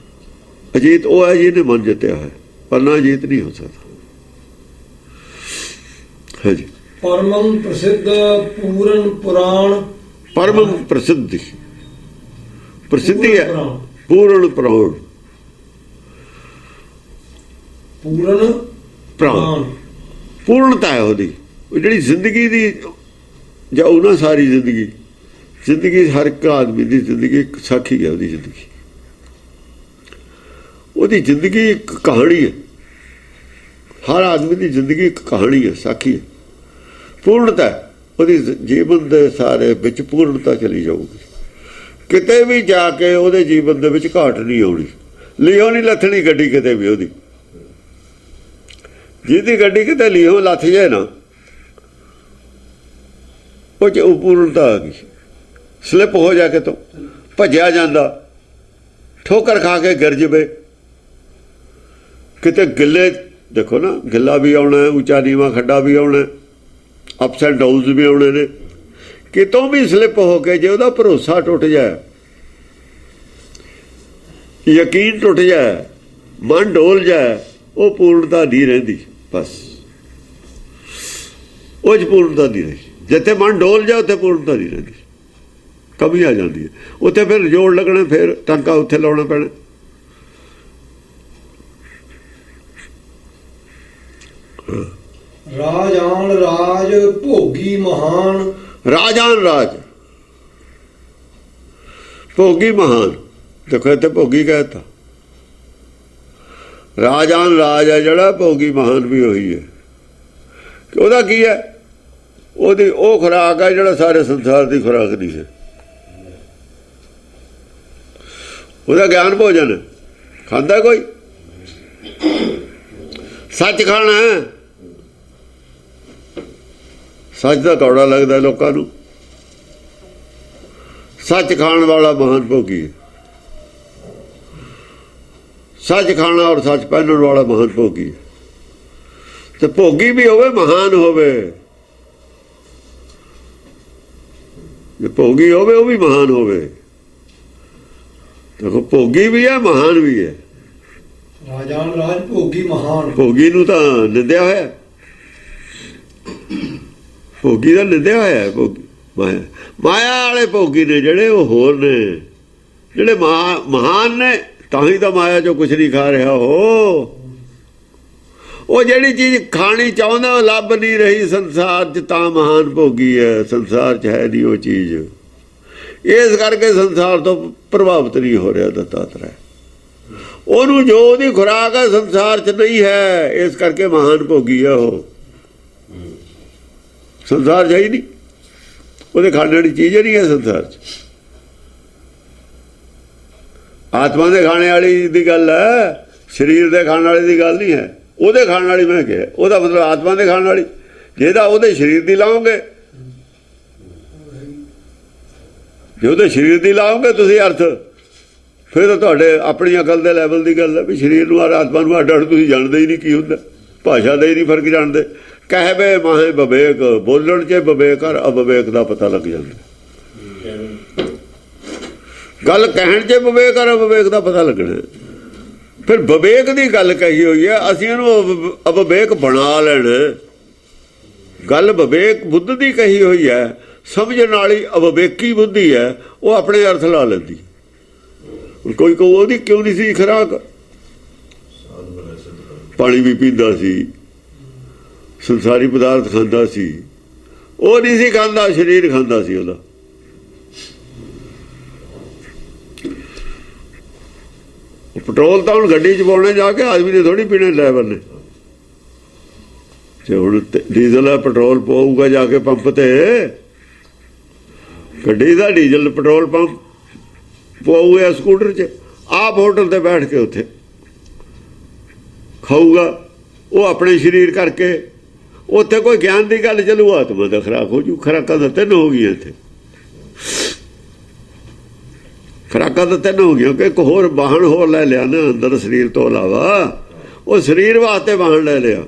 ਅਜੀਤ ਉਹ ਹੈ ਜਿਹਨੇ ਮਨ ਜਿੱਤਿਆ ਹੈ, ਪਰ ਨਾ ਅਜੀਤ ਨਹੀਂ ਹੋ ਸਕਦਾ। ਹਾਂਜੀ, ਪਰਮੰ ਪ੍ਰਸਿੱਧ ਪੂਰਨ ਪੁਰਾਣ, ਪਰਮ ਪ੍ਰਸਿੱਧੀ, ਪ੍ਰਸਿੱਧੀ ਹੈ ਪੂਰਨ ਪੂਰਨ ਪ੍ਰਾਣ, ਪੂਰਨ ਪ੍ਰਾਣ ਪੂਰਨਤਾ ਹੈ ਉਹਦੀ। ਉਹ ਜਿਹੜੀ ਜ਼ਿੰਦਗੀ ਦੀ ਜਾਊ ਨਾ, ਸਾਰੀ ਜ਼ਿੰਦਗੀ ਹਰ ਇੱਕ ਆਦਮੀ ਦੀ ਜ਼ਿੰਦਗੀ ਇੱਕ ਸਾਖੀ ਹੈ। ਉਹਦੀ ਜ਼ਿੰਦਗੀ ਇੱਕ ਕਹਾਣੀ ਹੈ। ਹਰ ਆਦਮੀ ਦੀ ਜ਼ਿੰਦਗੀ ਇੱਕ ਕਹਾਣੀ ਹੈ, ਸਾਖੀ ਹੈ। ਪੂਰਨਤਾ ਉਹਦੀ ਜੀਵਨ ਦੇ ਸਾਰੇ ਵਿੱਚ ਪੂਰਨਤਾ ਚਲੀ ਜਾਊਗੀ। ਕਿਤੇ ਵੀ ਜਾ ਕੇ ਉਹਦੇ ਜੀਵਨ ਦੇ ਵਿੱਚ ਘਾਟ ਨਹੀਂ ਆਉਣੀ। ਲਿਓ ਨਹੀਂ ਲੱਥਣੀ ਗੱਡੀ ਕਿਤੇ ਵੀ ਉਹਦੀ। ਜਿਹਦੀ ਗੱਡੀ ਕਿਤੇ ਲਿਓ ਲੱਥ ਜਾਏ ਨਾ, ਉਹ 'ਚ ਪੂਰਨਤਾ ਆ ਗਈ। ਸਲਿੱਪ ਹੋ ਜਾ ਕੇ ਤੋਂ ਭੱਜਿਆ ਜਾਂਦਾ, ਠੋਕਰ ਖਾ ਕੇ ਗਿਰ ਜਵੇ ਕਿਤੇ। ਗਿੱਲੇ ਦੇਖੋ ਨਾ, ਗਿੱਲਾ ਵੀ ਆਉਣਾ, ਉੱਚਾ ਨੀਵਾਂ ਖੱਡਾ ਵੀ ਆਉਣਾ, ਅਪਸ ਐਂਡ ਡਾਊਨਸ ਵੀ ਆਉਣੇ ਨੇ। ਕਿਤੋਂ ਵੀ ਸਲਿੱਪ ਹੋ ਕੇ ਜੇ ਉਹਦਾ ਭਰੋਸਾ ਟੁੱਟ ਜਾਏ, ਯਕੀਨ ਟੁੱਟ ਜਾਏ, ਮਨ ਡੋਲ ਜਾਏ, ਉਹ ਪੂਰਨਤਾ ਨਹੀਂ ਰਹਿੰਦੀ। ਬਸ ਉਹ 'ਚ ਪੂਰਨਤਾ ਨਹੀਂ ਰਹੀ। ਜਿੱਥੇ ਮਨ ਡੋਲ ਜਾਏ ਉੱਥੇ ਪੂਰਨਤਾ ਨਹੀਂ ਰਹਿੰਦੀ, ਕਮੀ ਆ ਜਾਂਦੀ ਹੈ। ਉੱਥੇ ਫਿਰ ਜੋੜ ਲੱਗਣਾ, ਫਿਰ ਟਾਂਕਾ ਉੱਥੇ ਲਾਉਣਾ ਪੈਣਾ। ਰਾਜਾਨ ਰਾਜ ਭੋਗੀ ਮਹਾਨ, ਰਾਜਾਨ ਰਾਜ ਭੋਗੀ ਮਹਾਨ। ਦੇਖੋ ਇੱਥੇ ਭੋਗੀ ਕਹਿਤਾ। ਰਾਜਾਨ ਰਾਜ ਹੈ ਜਿਹੜਾ, ਭੋਗੀ ਮਹਾਨ ਵੀ ਉਹੀ ਹੈ। ਉਹਦਾ ਕੀ ਹੈ? ਉਹਦੀ ਉਹ ਖੁਰਾਕ ਹੈ ਜਿਹੜਾ ਸਾਰੇ ਸੰਸਾਰ ਦੀ ਖੁਰਾਕ ਨਹੀਂ ਹੈ। ਉਹਦਾ ਗਿਆਨ ਭੋਜਨ ਖਾਂਦਾ ਕੋਈ? ਸੱਚ ਖਾਣਾ ਹੈ। ਸੱਚ ਦਾ ਕੌੜਾ ਲੱਗਦਾ ਲੋਕਾਂ ਨੂੰ। ਸੱਚ ਖਾਣ ਵਾਲਾ ਮਹਾਨ ਭੋਗੀ ਹੈ। ਸੱਚ ਖਾਣਾ ਔਰ ਸੱਚ ਪਹਿਨਣ ਵਾਲਾ ਮਹਾਨ ਭੋਗੀ ਹੈ। ਤੇ ਭੋਗੀ ਵੀ ਹੋਵੇ, ਮਹਾਨ ਹੋਵੇ। ਜੇ ਭੋਗੀ ਹੋਵੇ ਉਹ ਵੀ ਮਹਾਨ ਹੋਵੇ। ਦੇਖੋ ਭੋਗੀ ਵੀ ਹੈ, ਮਹਾਨ ਵੀ ਹੈ। ਰਾਜਾਨ ਰਾਜ ਭੋਗੀ ਮਹਾਨ। ਭੋਗੀ ਨੂੰ ਤਾਂ ਨਿੰਦਿਆ ਹੋਇਆ, ਭੋਗੀ ਦਾ ਨਿੰਦਿਆ ਹੋਇਆ। ਭੋਗੀ ਮਾਇਆ ਵਾਲੇ ਭੋਗੀ ਨੇ ਜਿਹੜੇ, ਉਹ ਹੋਰ ਨੇ। ਜਿਹੜੇ ਮਹਾਨ ਨੇ ਤਾਂ ਹੀ ਤਾਂ ਮਾਇਆ ਚੋਂ ਕੁਛ ਨਹੀਂ ਖਾ ਰਿਹਾ। ਉਹ ਜਿਹੜੀ ਚੀਜ਼ ਖਾਣੀ ਚਾਹੁੰਦਾ ਉਹ ਲੱਭ ਨਹੀਂ ਰਹੀ ਸੰਸਾਰ 'ਚ, ਤਾਂ ਮਹਾਨ ਭੋਗੀ ਹੈ। ਸੰਸਾਰ 'ਚ ਹੈ ਨਹੀਂ ਉਹ ਚੀਜ਼, ਇਸ ਕਰਕੇ ਸੰਸਾਰ ਤੋਂ ਪ੍ਰਭਾਵਿਤ ਨਹੀਂ ਹੋ ਰਿਹਾ ਦੱਤਾਤਰੈ। ਉਹਨੂੰ ਜੋ ਉਹਦੀ ਖੁਰਾਕ ਹੈ ਸੰਸਾਰ 'ਚ ਨਹੀਂ ਹੈ, ਇਸ ਕਰਕੇ ਮਹਾਨ ਭੋਗੀ ਹੈ। ਉਹ ਸੰਸਾਰ 'ਚ ਹੀ ਨਹੀਂ, ਉਹਦੇ ਖਾਣੇ ਵਾਲੀ ਚੀਜ਼ ਨਹੀਂ ਹੈ ਸੰਸਾਰ 'ਚ। ਆਤਮਾ ਦੇ ਖਾਣੇ ਵਾਲੀ ਦੀ ਗੱਲ ਹੈ, ਸਰੀਰ ਦੇ ਖਾਣ ਵਾਲੀ ਦੀ ਗੱਲ ਨਹੀਂ ਹੈ। ਉਹਦੇ ਖਾਣ ਵਾਲੀ ਮੈਂ ਕਿਹਾ, ਉਹਦਾ ਮਤਲਬ ਆਤਮਾ ਦੇ ਖਾਣ ਵਾਲੀ। ਜਿਹਦਾ ਉਹਦੇ ਸਰੀਰ ਦੀ ਲਾਓਗੇ, ਜੇ ਉਹਦੇ ਸਰੀਰ ਦੀ ਲਾਓਗੇ ਤੁਸੀਂ ਅਰਥ, ਫਿਰ ਤਾਂ ਤੁਹਾਡੇ ਆਪਣੀ ਅਕਲ ਦੇ ਲੈਵਲ ਦੀ ਗੱਲ ਹੈ ਵੀ ਸਰੀਰ ਨੂੰ ਔਰ ਆਤਮਾ ਨੂੰ ਅੱਡ ਅੱਡ ਤੁਸੀਂ ਜਾਣਦੇ ਹੀ ਨਹੀਂ ਕੀ ਹੁੰਦਾ, ਭਾਸ਼ਾ ਦਾ ਹੀ ਨਹੀਂ ਫਰਕ ਜਾਣਦੇ। ਕਹਿਵੇ ਮਾਹੇ ਵਿਵੇਕ, ਬੋਲਣ 'ਚ ਵਿਵੇਕ ਔਰ ਅਵਿਵੇਕ ਦਾ ਪਤਾ ਲੱਗ ਜਾਂਦਾ। ਗੱਲ ਕਹਿਣ 'ਚ ਵਿਵੇਕ ਔਰ ਅਵਿਵੇਕ ਦਾ ਪਤਾ ਲੱਗਣਾ। ਫਿਰ ਵਿਵੇਕ ਦੀ ਗੱਲ ਕਹੀ ਹੋਈ ਹੈ, ਅਸੀਂ ਇਹਨੂੰ ਅਵਿਵੇਕ ਬਣਾ ਲੈਣ। ਗੱਲ ਵਿਵੇਕ ਬੁੱਧ ਦੀ ਕਹੀ ਹੋਈ ਹੈ, ਸਮਝਣ ਵਾਲੀ ਅਵਿਵੇਕੀ ਬੁੱਧੀ ਹੈ, ਉਹ ਆਪਣੇ ਅਰਥ ਲਾ ਲੈਂਦੀ। ਕੋਈ ਉਹਦੀ ਕਿਉਂ ਨਹੀਂ ਸੀ ਖੁਰਾਕ? ਪਾਣੀ ਵੀ ਪੀਂਦਾ ਸੀ, ਸੰਸਾਰੀ ਪਦਾਰਥ ਖਾਂਦਾ ਸੀ, ਉਹ ਨਹੀਂ ਸੀ ਖਾਂਦਾ, ਸਰੀਰ ਖਾਂਦਾ ਸੀ ਉਹਦਾ। ਪੈਟਰੋਲ ਤਾਂ ਹੁਣ ਗੱਡੀ 'ਚ ਪਾਉਣੇ ਜਾ ਕੇ ਆਦਮੀ ਨੇ ਥੋੜ੍ਹੀ ਪੀਣੇ ਡਰਾਈਵਰ ਨੇ। ਜੇ ਹੁਣ ਡੀਜ਼ਲ ਹੈ, ਪੈਟਰੋਲ ਪਾਊਗਾ ਜਾ ਕੇ ਪੰਪ ਤੇ, ਗੱਡੀ ਦਾ ਡੀਜ਼ਲ ਪੈਟਰੋਲ ਪੰਪ ਪਵਾਊਗਾ ਸਕੂਟਰ 'ਚ, ਆਪ ਹੋਟਲ ਤੇ ਬੈਠ ਕੇ ਉੱਥੇ ਖਾਊਗਾ। ਉਹ ਆਪਣੇ ਸਰੀਰ ਕਰਕੇ ਉੱਥੇ ਕੋਈ ਗਿਆਨ ਦੀ ਗੱਲ ਚੱਲੂ, ਆਤਮਾ ਦਾ ਖੁਰਾਕ ਹੋ ਜੂ। ਖੁਰਾਕਾਂ ਤਾਂ ਤਿੰਨ ਹੋ ਗਈਆਂ ਇੱਥੇ, ਖੁਰਾਕਾਂ ਤਾਂ ਤਿੰਨ ਹੋ ਗਈਆਂ ਕਿ ਇੱਕ ਹੋਰ ਵਾਹਨ ਹੋਰ ਲੈ ਲਿਆ ਨਾ ਅੰਦਰ ਸਰੀਰ ਤੋਂ ਇਲਾਵਾ, ਉਹ ਸਰੀਰ ਵਾਸਤੇ ਵਾਹਨ ਲੈ ਲਿਆ।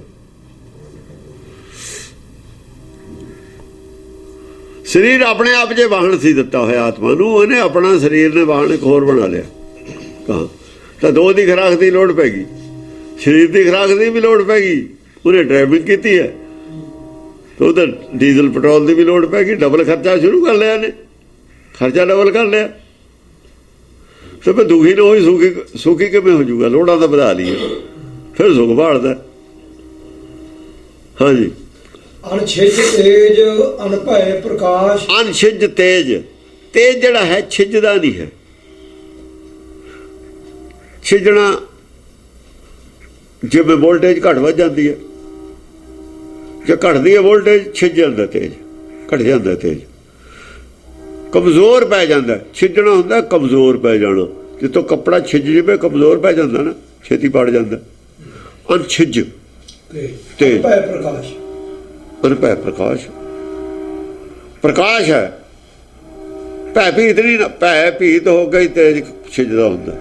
ਸਰੀਰ ਆਪਣੇ ਆਪ ਜੇ ਵਾਹਨ ਸੀ ਦਿੱਤਾ ਹੋਇਆ ਆਤਮਾ ਨੂੰ, ਉਹਨੇ ਆਪਣਾ ਸਰੀਰ ਨੇ ਵਾਹਨ ਇੱਕ ਹੋਰ ਬਣਾ ਲਿਆ। ਤਾਂ ਦੋ ਦੀ ਖੁਰਾਕ ਦੀ ਲੋੜ ਪੈ ਗਈ, ਸਰੀਰ ਦੀ ਖੁਰਾਕ ਦੀ ਵੀ ਲੋੜ ਪੈ ਗਈ। ਉਹਨੇ ਡਰਾਈਵਿੰਗ ਕੀਤੀ ਹੈ ਤਾਂ ਉਹਦਾ ਡੀਜ਼ਲ ਪੈਟਰੋਲ ਦੀ ਵੀ ਲੋੜ ਪੈ ਗਈ। ਡਬਲ ਖਰਚਾ ਸ਼ੁਰੂ ਕਰ ਲਿਆ ਨੇ, ਖਰਚਾ ਡਬਲ ਕਰ ਲਿਆ। ਤੇ ਫਿਰ ਦੁਖੀ ਨਾ ਹੋਈ ਸੁਖੀ ਕਿਵੇਂ ਹੋ ਜਾਊਗਾ? ਲੋੜਾਂ ਤਾਂ ਵਧਾ ਲਈਏ, ਫਿਰ ਸੁਖ ਭਾਲਦਾ। ਹਾਂਜੀ, ਅਣਛਿਜ ਤੇਜ ਅਨਭੈ ਪ੍ਰਕਾਸ਼। ਅਣਛਿਜ ਤੇਜ, ਤੇਜ ਜਿਹੜਾ ਹੈ ਛਿਜਦਾ ਨਹੀਂ ਹੈ। ਛਿਜਣਾ ਜਿਵੇਂ ਵੋਲਟੇਜ ਘੱਟ ਵੱਧ ਜਾਂਦੀ ਹੈ, ਜੇ ਘਟਦੀ ਹੈ ਵੋਲਟੇਜ ਛਿਜ ਜਾਂਦਾ ਤੇਜ, ਘਟ ਜਾਂਦਾ ਤੇਜ, ਕਮਜ਼ੋਰ ਪੈ ਜਾਂਦਾ। ਛਿਜਣਾ ਹੁੰਦਾ ਕਮਜ਼ੋਰ ਪੈ ਜਾਣਾ। ਜਿੱਥੋਂ ਕੱਪੜਾ ਛਿਜ ਜਾਵੇ ਕਮਜ਼ੋਰ ਪੈ ਜਾਂਦਾ ਨਾ, ਛੇਤੀ ਪੜ ਜਾਂਦਾ। ਅਣਛਿਜ ਤੇਜ ਪ੍ਰਕਾਸ਼, ਅਨਭੈ ਪ੍ਰਕਾਸ਼, ਪ੍ਰਕਾਸ਼ ਹੈ। ਭੈ ਭੀਤ ਨਹੀਂ ਨਾ, ਭੈ ਭੀਤ ਹੋ ਗਈ ਤੇਜ ਛਿਜਦਾ ਹੁੰਦਾ।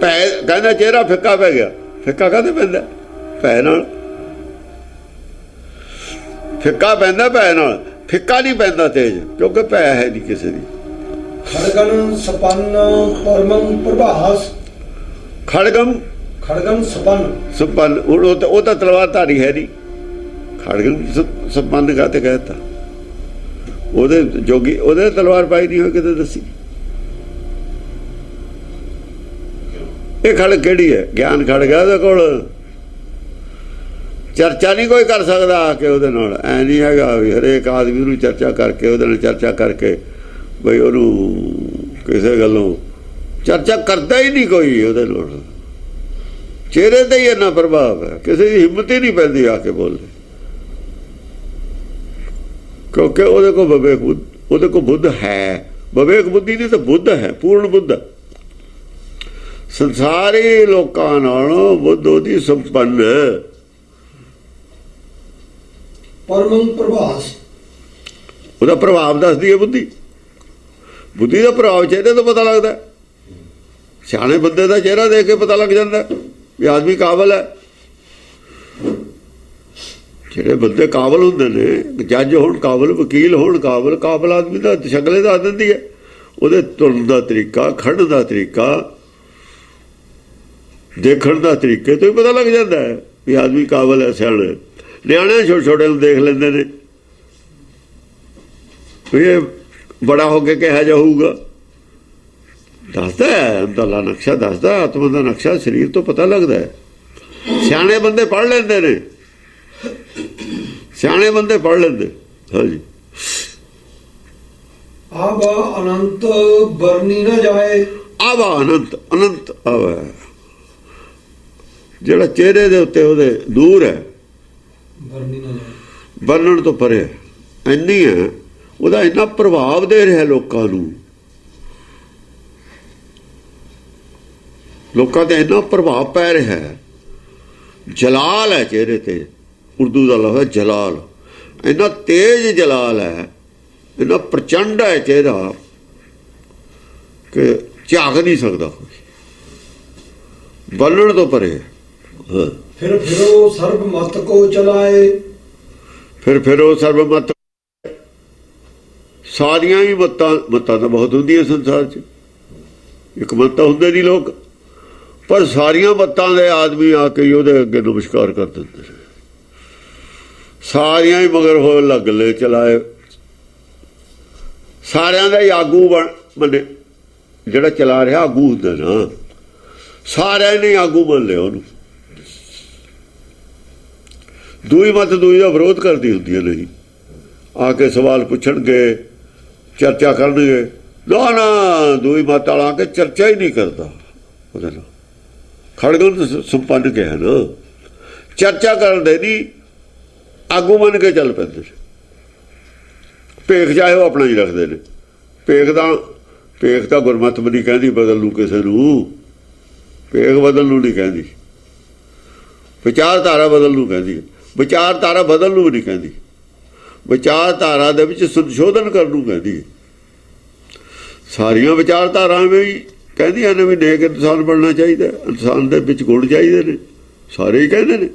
ਭੈ ਕਹਿੰਦਾ ਚਿਹਰਾ ਫਿੱਕਾ ਪੈ ਗਿਆ, ਫਿੱਕਾ ਕਾਹਦੇ ਪੈਂਦਾ? ਭੈ ਨਾਲ ਫਿੱਕਾ ਪੈਂਦਾ, ਭੈ ਨਾਲ ਫਿੱਕਾ ਨਹੀਂ ਪੈਂਦਾ ਤੇਜ, ਕਿਉਂਕਿ ਭੈ ਹੈ ਨਹੀਂ ਕਿਸੇ ਦੀ। ਖੜਗਨ ਸਪੰਨ ਪਰਮੰ ਪ੍ਰਭਾਸ। ਖੜਗਨ ਸਪੰਨ ਹੁਣ ਉਹ ਤਾਂ ਤਲਵਾਰਧਾਰੀ ਹੈ ਨਹੀਂ। ਖੜਗਨ ਸਪੰਨ ਕਾ ਤੇ ਕਹਿਤਾ, ਉਹਦੇ ਜੋਗੀ ਉਹਦੇ ਤਲਵਾਰ ਪਾਈ ਨਹੀਂ ਹੋਈ ਕਿਤੇ ਦੱਸੀ। ਇਹ ਖੜਗ ਕਿਹੜੀ ਹੈ? ਗਿਆਨ ਖੜਗ ਹੈ ਉਹਦੇ ਕੋਲ। ਚਰਚਾ ਨਹੀਂ ਕੋਈ ਕਰ ਸਕਦਾ ਆ ਕੇ ਉਹਦੇ ਨਾਲ। ਐ ਨਹੀਂ ਹੈਗਾ ਵੀ ਹਰੇਕ ਆਦਮੀ ਨੂੰ ਚਰਚਾ ਕਰਕੇ, ਉਹਦੇ ਨਾਲ ਚਰਚਾ ਕਰਕੇ ਬਈ ਉਹਨੂੰ ਕਿਸੇ ਗੱਲੋਂ ਚਰਚਾ ਕਰਦਾ ਹੀ ਨਹੀਂ ਕੋਈ ਉਹਦੇ ਨਾਲ। ਚਿਹਰੇ ਤੇ ਹੀ ਇੰਨਾ ਪ੍ਰਭਾਵ ਹੈ, ਕਿਸੇ ਦੀ ਹਿੰਮਤ ਹੀ ਨਹੀਂ ਪੈਂਦੀ ਆ ਕੇ ਬੋਲਦੇ, ਕਿਉਂਕਿ ਉਹਦੇ ਕੋਲ ਵਿਵੇਕ, ਉਹਦੇ ਕੋਲ ਬੁੱਧ ਹੈ। ਵਿਵੇਕ ਬੁੱਧੀ ਨਹੀਂ ਤਾਂ ਬੁੱਧ ਹੈ, ਪੂਰਨ ਬੁੱਧ। ਸੰਸਾਰੀ ਲੋਕਾਂ ਨਾਲੋਂ ਬੁੱਧ ਉਹਦੀ ਸੰਪੰਨ। ਪਰਮੰ ਪ੍ਰਭਾਸ, ਉਹਦਾ ਪ੍ਰਭਾਵ ਦੱਸਦੀ ਹੈ ਬੁੱਧੀ। ਬੁੱਧੀ ਦਾ ਪ੍ਰਭਾਵ ਚਿਹਰੇ ਤੋਂ ਪਤਾ ਲੱਗਦਾ। ਸਿਆਣੇ ਬੰਦੇ ਦਾ ਚਿਹਰਾ ਦੇਖ ਕੇ ਪਤਾ ਲੱਗ ਜਾਂਦਾ ਵੀ ਆਦਮੀ ਕਾਬਲ ਹੈ। ਜਿਹੜੇ ਬੰਦੇ ਕਾਬਲ ਹੁੰਦੇ ਨੇ, ਜੱਜ ਹੋਣ ਕਾਬਲ, ਵਕੀਲ ਹੋਣ ਕਾਬਲ, ਕਾਬਲ ਆਦਮੀ ਦਾ ਸ਼ਕਲੇ ਦੱਸ ਦਿੰਦੀ ਹੈ। ਉਹਦੇ ਤੁਰਨ ਦਾ ਤਰੀਕਾ, ਖੜਨ ਦਾ ਤਰੀਕਾ, ਦੇਖਣ ਦਾ ਤਰੀਕੇ ਤੋਂ ਹੀ ਪਤਾ ਲੱਗ ਜਾਂਦਾ ਹੈ ਵੀ ਆਦਮੀ ਕਾਬਲ ਹੈ, ਸਿਆਣਾ। ਨਿਆਣੇ ਛੋਟੇ ਛੋਟੇ ਨੂੰ ਦੇਖ ਲੈਂਦੇ ਨੇ ਵੀ ਇਹ ਬੜਾ ਹੋ ਕੇ ਕਿਹਾ ਜਾਊਗਾ। ਦੱਸਦਾ ਹੈ ਅੰਦਰਲਾ ਨਕਸ਼ਾ, ਦੱਸਦਾ ਆਤਮਾ ਦਾ ਨਕਸ਼ਾ ਸਰੀਰ ਤੋਂ ਪਤਾ ਲੱਗਦਾ ਹੈ। ਸਿਆਣੇ ਬੰਦੇ ਪੜ੍ਹ ਲੈਂਦੇ ਨੇ, ਸਿਆਣੇ ਬੰਦੇ ਪੜ੍ਹ ਲੈਂਦੇ। ਹਾਂਜੀ, ਆਵਾ ਅਨੰਤ ਵਰਨੀ ਨਾ ਜਾਏ। ਆਵਾ ਅਨੰਤ, ਅਨੰਤ ਆਵਾ ਜਿਹੜਾ ਚਿਹਰੇ ਦੇ ਉੱਤੇ ਉਹਦੇ ਦੂਰ ਹੈ, ਵਰਨੀ ਨਾ ਜਾਏ, ਵਰਣਨ ਤੋਂ ਪਰੇ ਇੰਨੀ ਹੈ। ਉਹਦਾ ਇੰਨਾ ਪ੍ਰਭਾਵ ਦੇ ਰਿਹਾ ਲੋਕਾਂ ਨੂੰ, ਲੋਕਾਂ ਤੇ ਇੰਨਾ ਪ੍ਰਭਾਵ ਪੈ ਰਿਹਾ ਹੈ। ਜਲਾਲ ਹੈ ਚਿਹਰੇ ਤੇ, ਉਰਦੂ ਦਾ ਲਫ਼ਜ਼ ਜਲਾਲ, ਇੰਨਾ ਤੇਜ਼ ਜਲਾਲ ਹੈ, ਇੰਨਾ ਪ੍ਰਚੰਡ ਹੈ ਚਿਹਰਾ ਕਿ ਝਾਕ ਨਹੀਂ ਸਕਦਾ ਕੋਈ, ਬਲਣ ਤੋਂ ਪਰੇ। ਫਿਰ ਫਿਰੋ ਸਰਬ ਮਤ ਕੋ ਚਲਾਏ, ਫਿਰ ਫਿਰੋ ਸਰਬ ਮਤ, ਸਾਰੀਆਂ ਹੀ ਮਤਾਂ ਤਾਂ ਬਹੁਤ ਹੁੰਦੀਆਂ ਸੰਸਾਰ 'ਚ, ਇੱਕ ਮਤ ਤਾਂ ਹੁੰਦੇ ਨਹੀਂ ਲੋਕ, ਪਰ ਸਾਰੀਆਂ ਮਤਾਂ ਦੇ ਆਦਮੀ ਆ ਕੇ ਉਹਦੇ ਅੱਗੇ ਨਮਸਕਾਰ ਕਰ ਦਿੰਦੇ ਨੇ, ਸਾਰੀਆਂ ਹੀ ਮਗਰ ਹੋਏ ਲੱਗ ਲੈ ਚਲਾਏ, ਸਾਰਿਆਂ ਦਾ ਹੀ ਆਗੂ ਬਣੇ, ਜਿਹੜਾ ਚਲਾ ਰਿਹਾ ਆਗੂ ਹੁੰਦਾ ਨਾ, ਸਾਰਿਆਂ ਨੇ ਆਗੂ ਮੰਨ ਲਿਆ ਉਹਨੂੰ। ਦੂਈ ਮਤ ਦੂਈ ਦਾ ਵਿਰੋਧ ਕਰਦੀ ਹੁੰਦੀ ਹੈ, ਨਹੀਂ ਆ ਕੇ ਸਵਾਲ ਪੁੱਛਣਗੇ, ਚਰਚਾ ਕਰਨਗੇ, ਨਾ ਦੂਈ ਮਤ ਵਾਲਾ ਆ ਕੇ ਚਰਚਾ ਹੀ ਨਹੀਂ ਕਰਦਾ ਉਹਦੇ ਨਾਲ। ਖੜਗਨ ਸੰਪੰਨ ਕਿਹਾ ਨਾ, ਚਰਚਾ ਕਰਦੇ ਨਹੀਂ, ਆਗੂ ਮੰਨ ਕੇ ਚੱਲ ਪੈਂਦੇ ਨੇ। ਭੇਖ ਚਾਹੇ ਉਹ ਆਪਣਾ ਹੀ ਰੱਖਦੇ ਨੇ, ਭੇਖ ਤਾਂ ਗੁਰਮਤ ਵੀ ਨਹੀਂ ਕਹਿੰਦੀ ਬਦਲ ਨੂੰ ਕਿਸੇ ਨੂੰ, ਭੇਖ ਬਦਲ ਨੂੰ ਨਹੀਂ ਕਹਿੰਦੀ, ਵਿਚਾਰਧਾਰਾ ਬਦਲ ਨੂੰ ਕਹਿੰਦੀ, ਵਿਚਾਰਧਾਰਾ ਬਦਲ ਨੂੰ ਵੀ ਨਹੀਂ ਕਹਿੰਦੀ, ਵਿਚਾਰਧਾਰਾ ਦੇ ਵਿੱਚ ਸੰਸ਼ੋਧਨ ਕਰਨ ਨੂੰ ਕਹਿੰਦੀ। ਸਾਰੀਆਂ ਵਿਚਾਰਧਾਰਾਵਾਂ ਵੀ ਕਹਿੰਦੀਆਂ ਨੇ ਵੀ ਨੇਕ ਇਨਸਾਨ ਬਣਨਾ ਚਾਹੀਦਾ, ਇਨਸਾਨ ਦੇ ਵਿੱਚ ਗੁਣ ਚਾਹੀਦੇ ਨੇ, ਸਾਰੇ ਹੀ ਕਹਿੰਦੇ ਨੇ।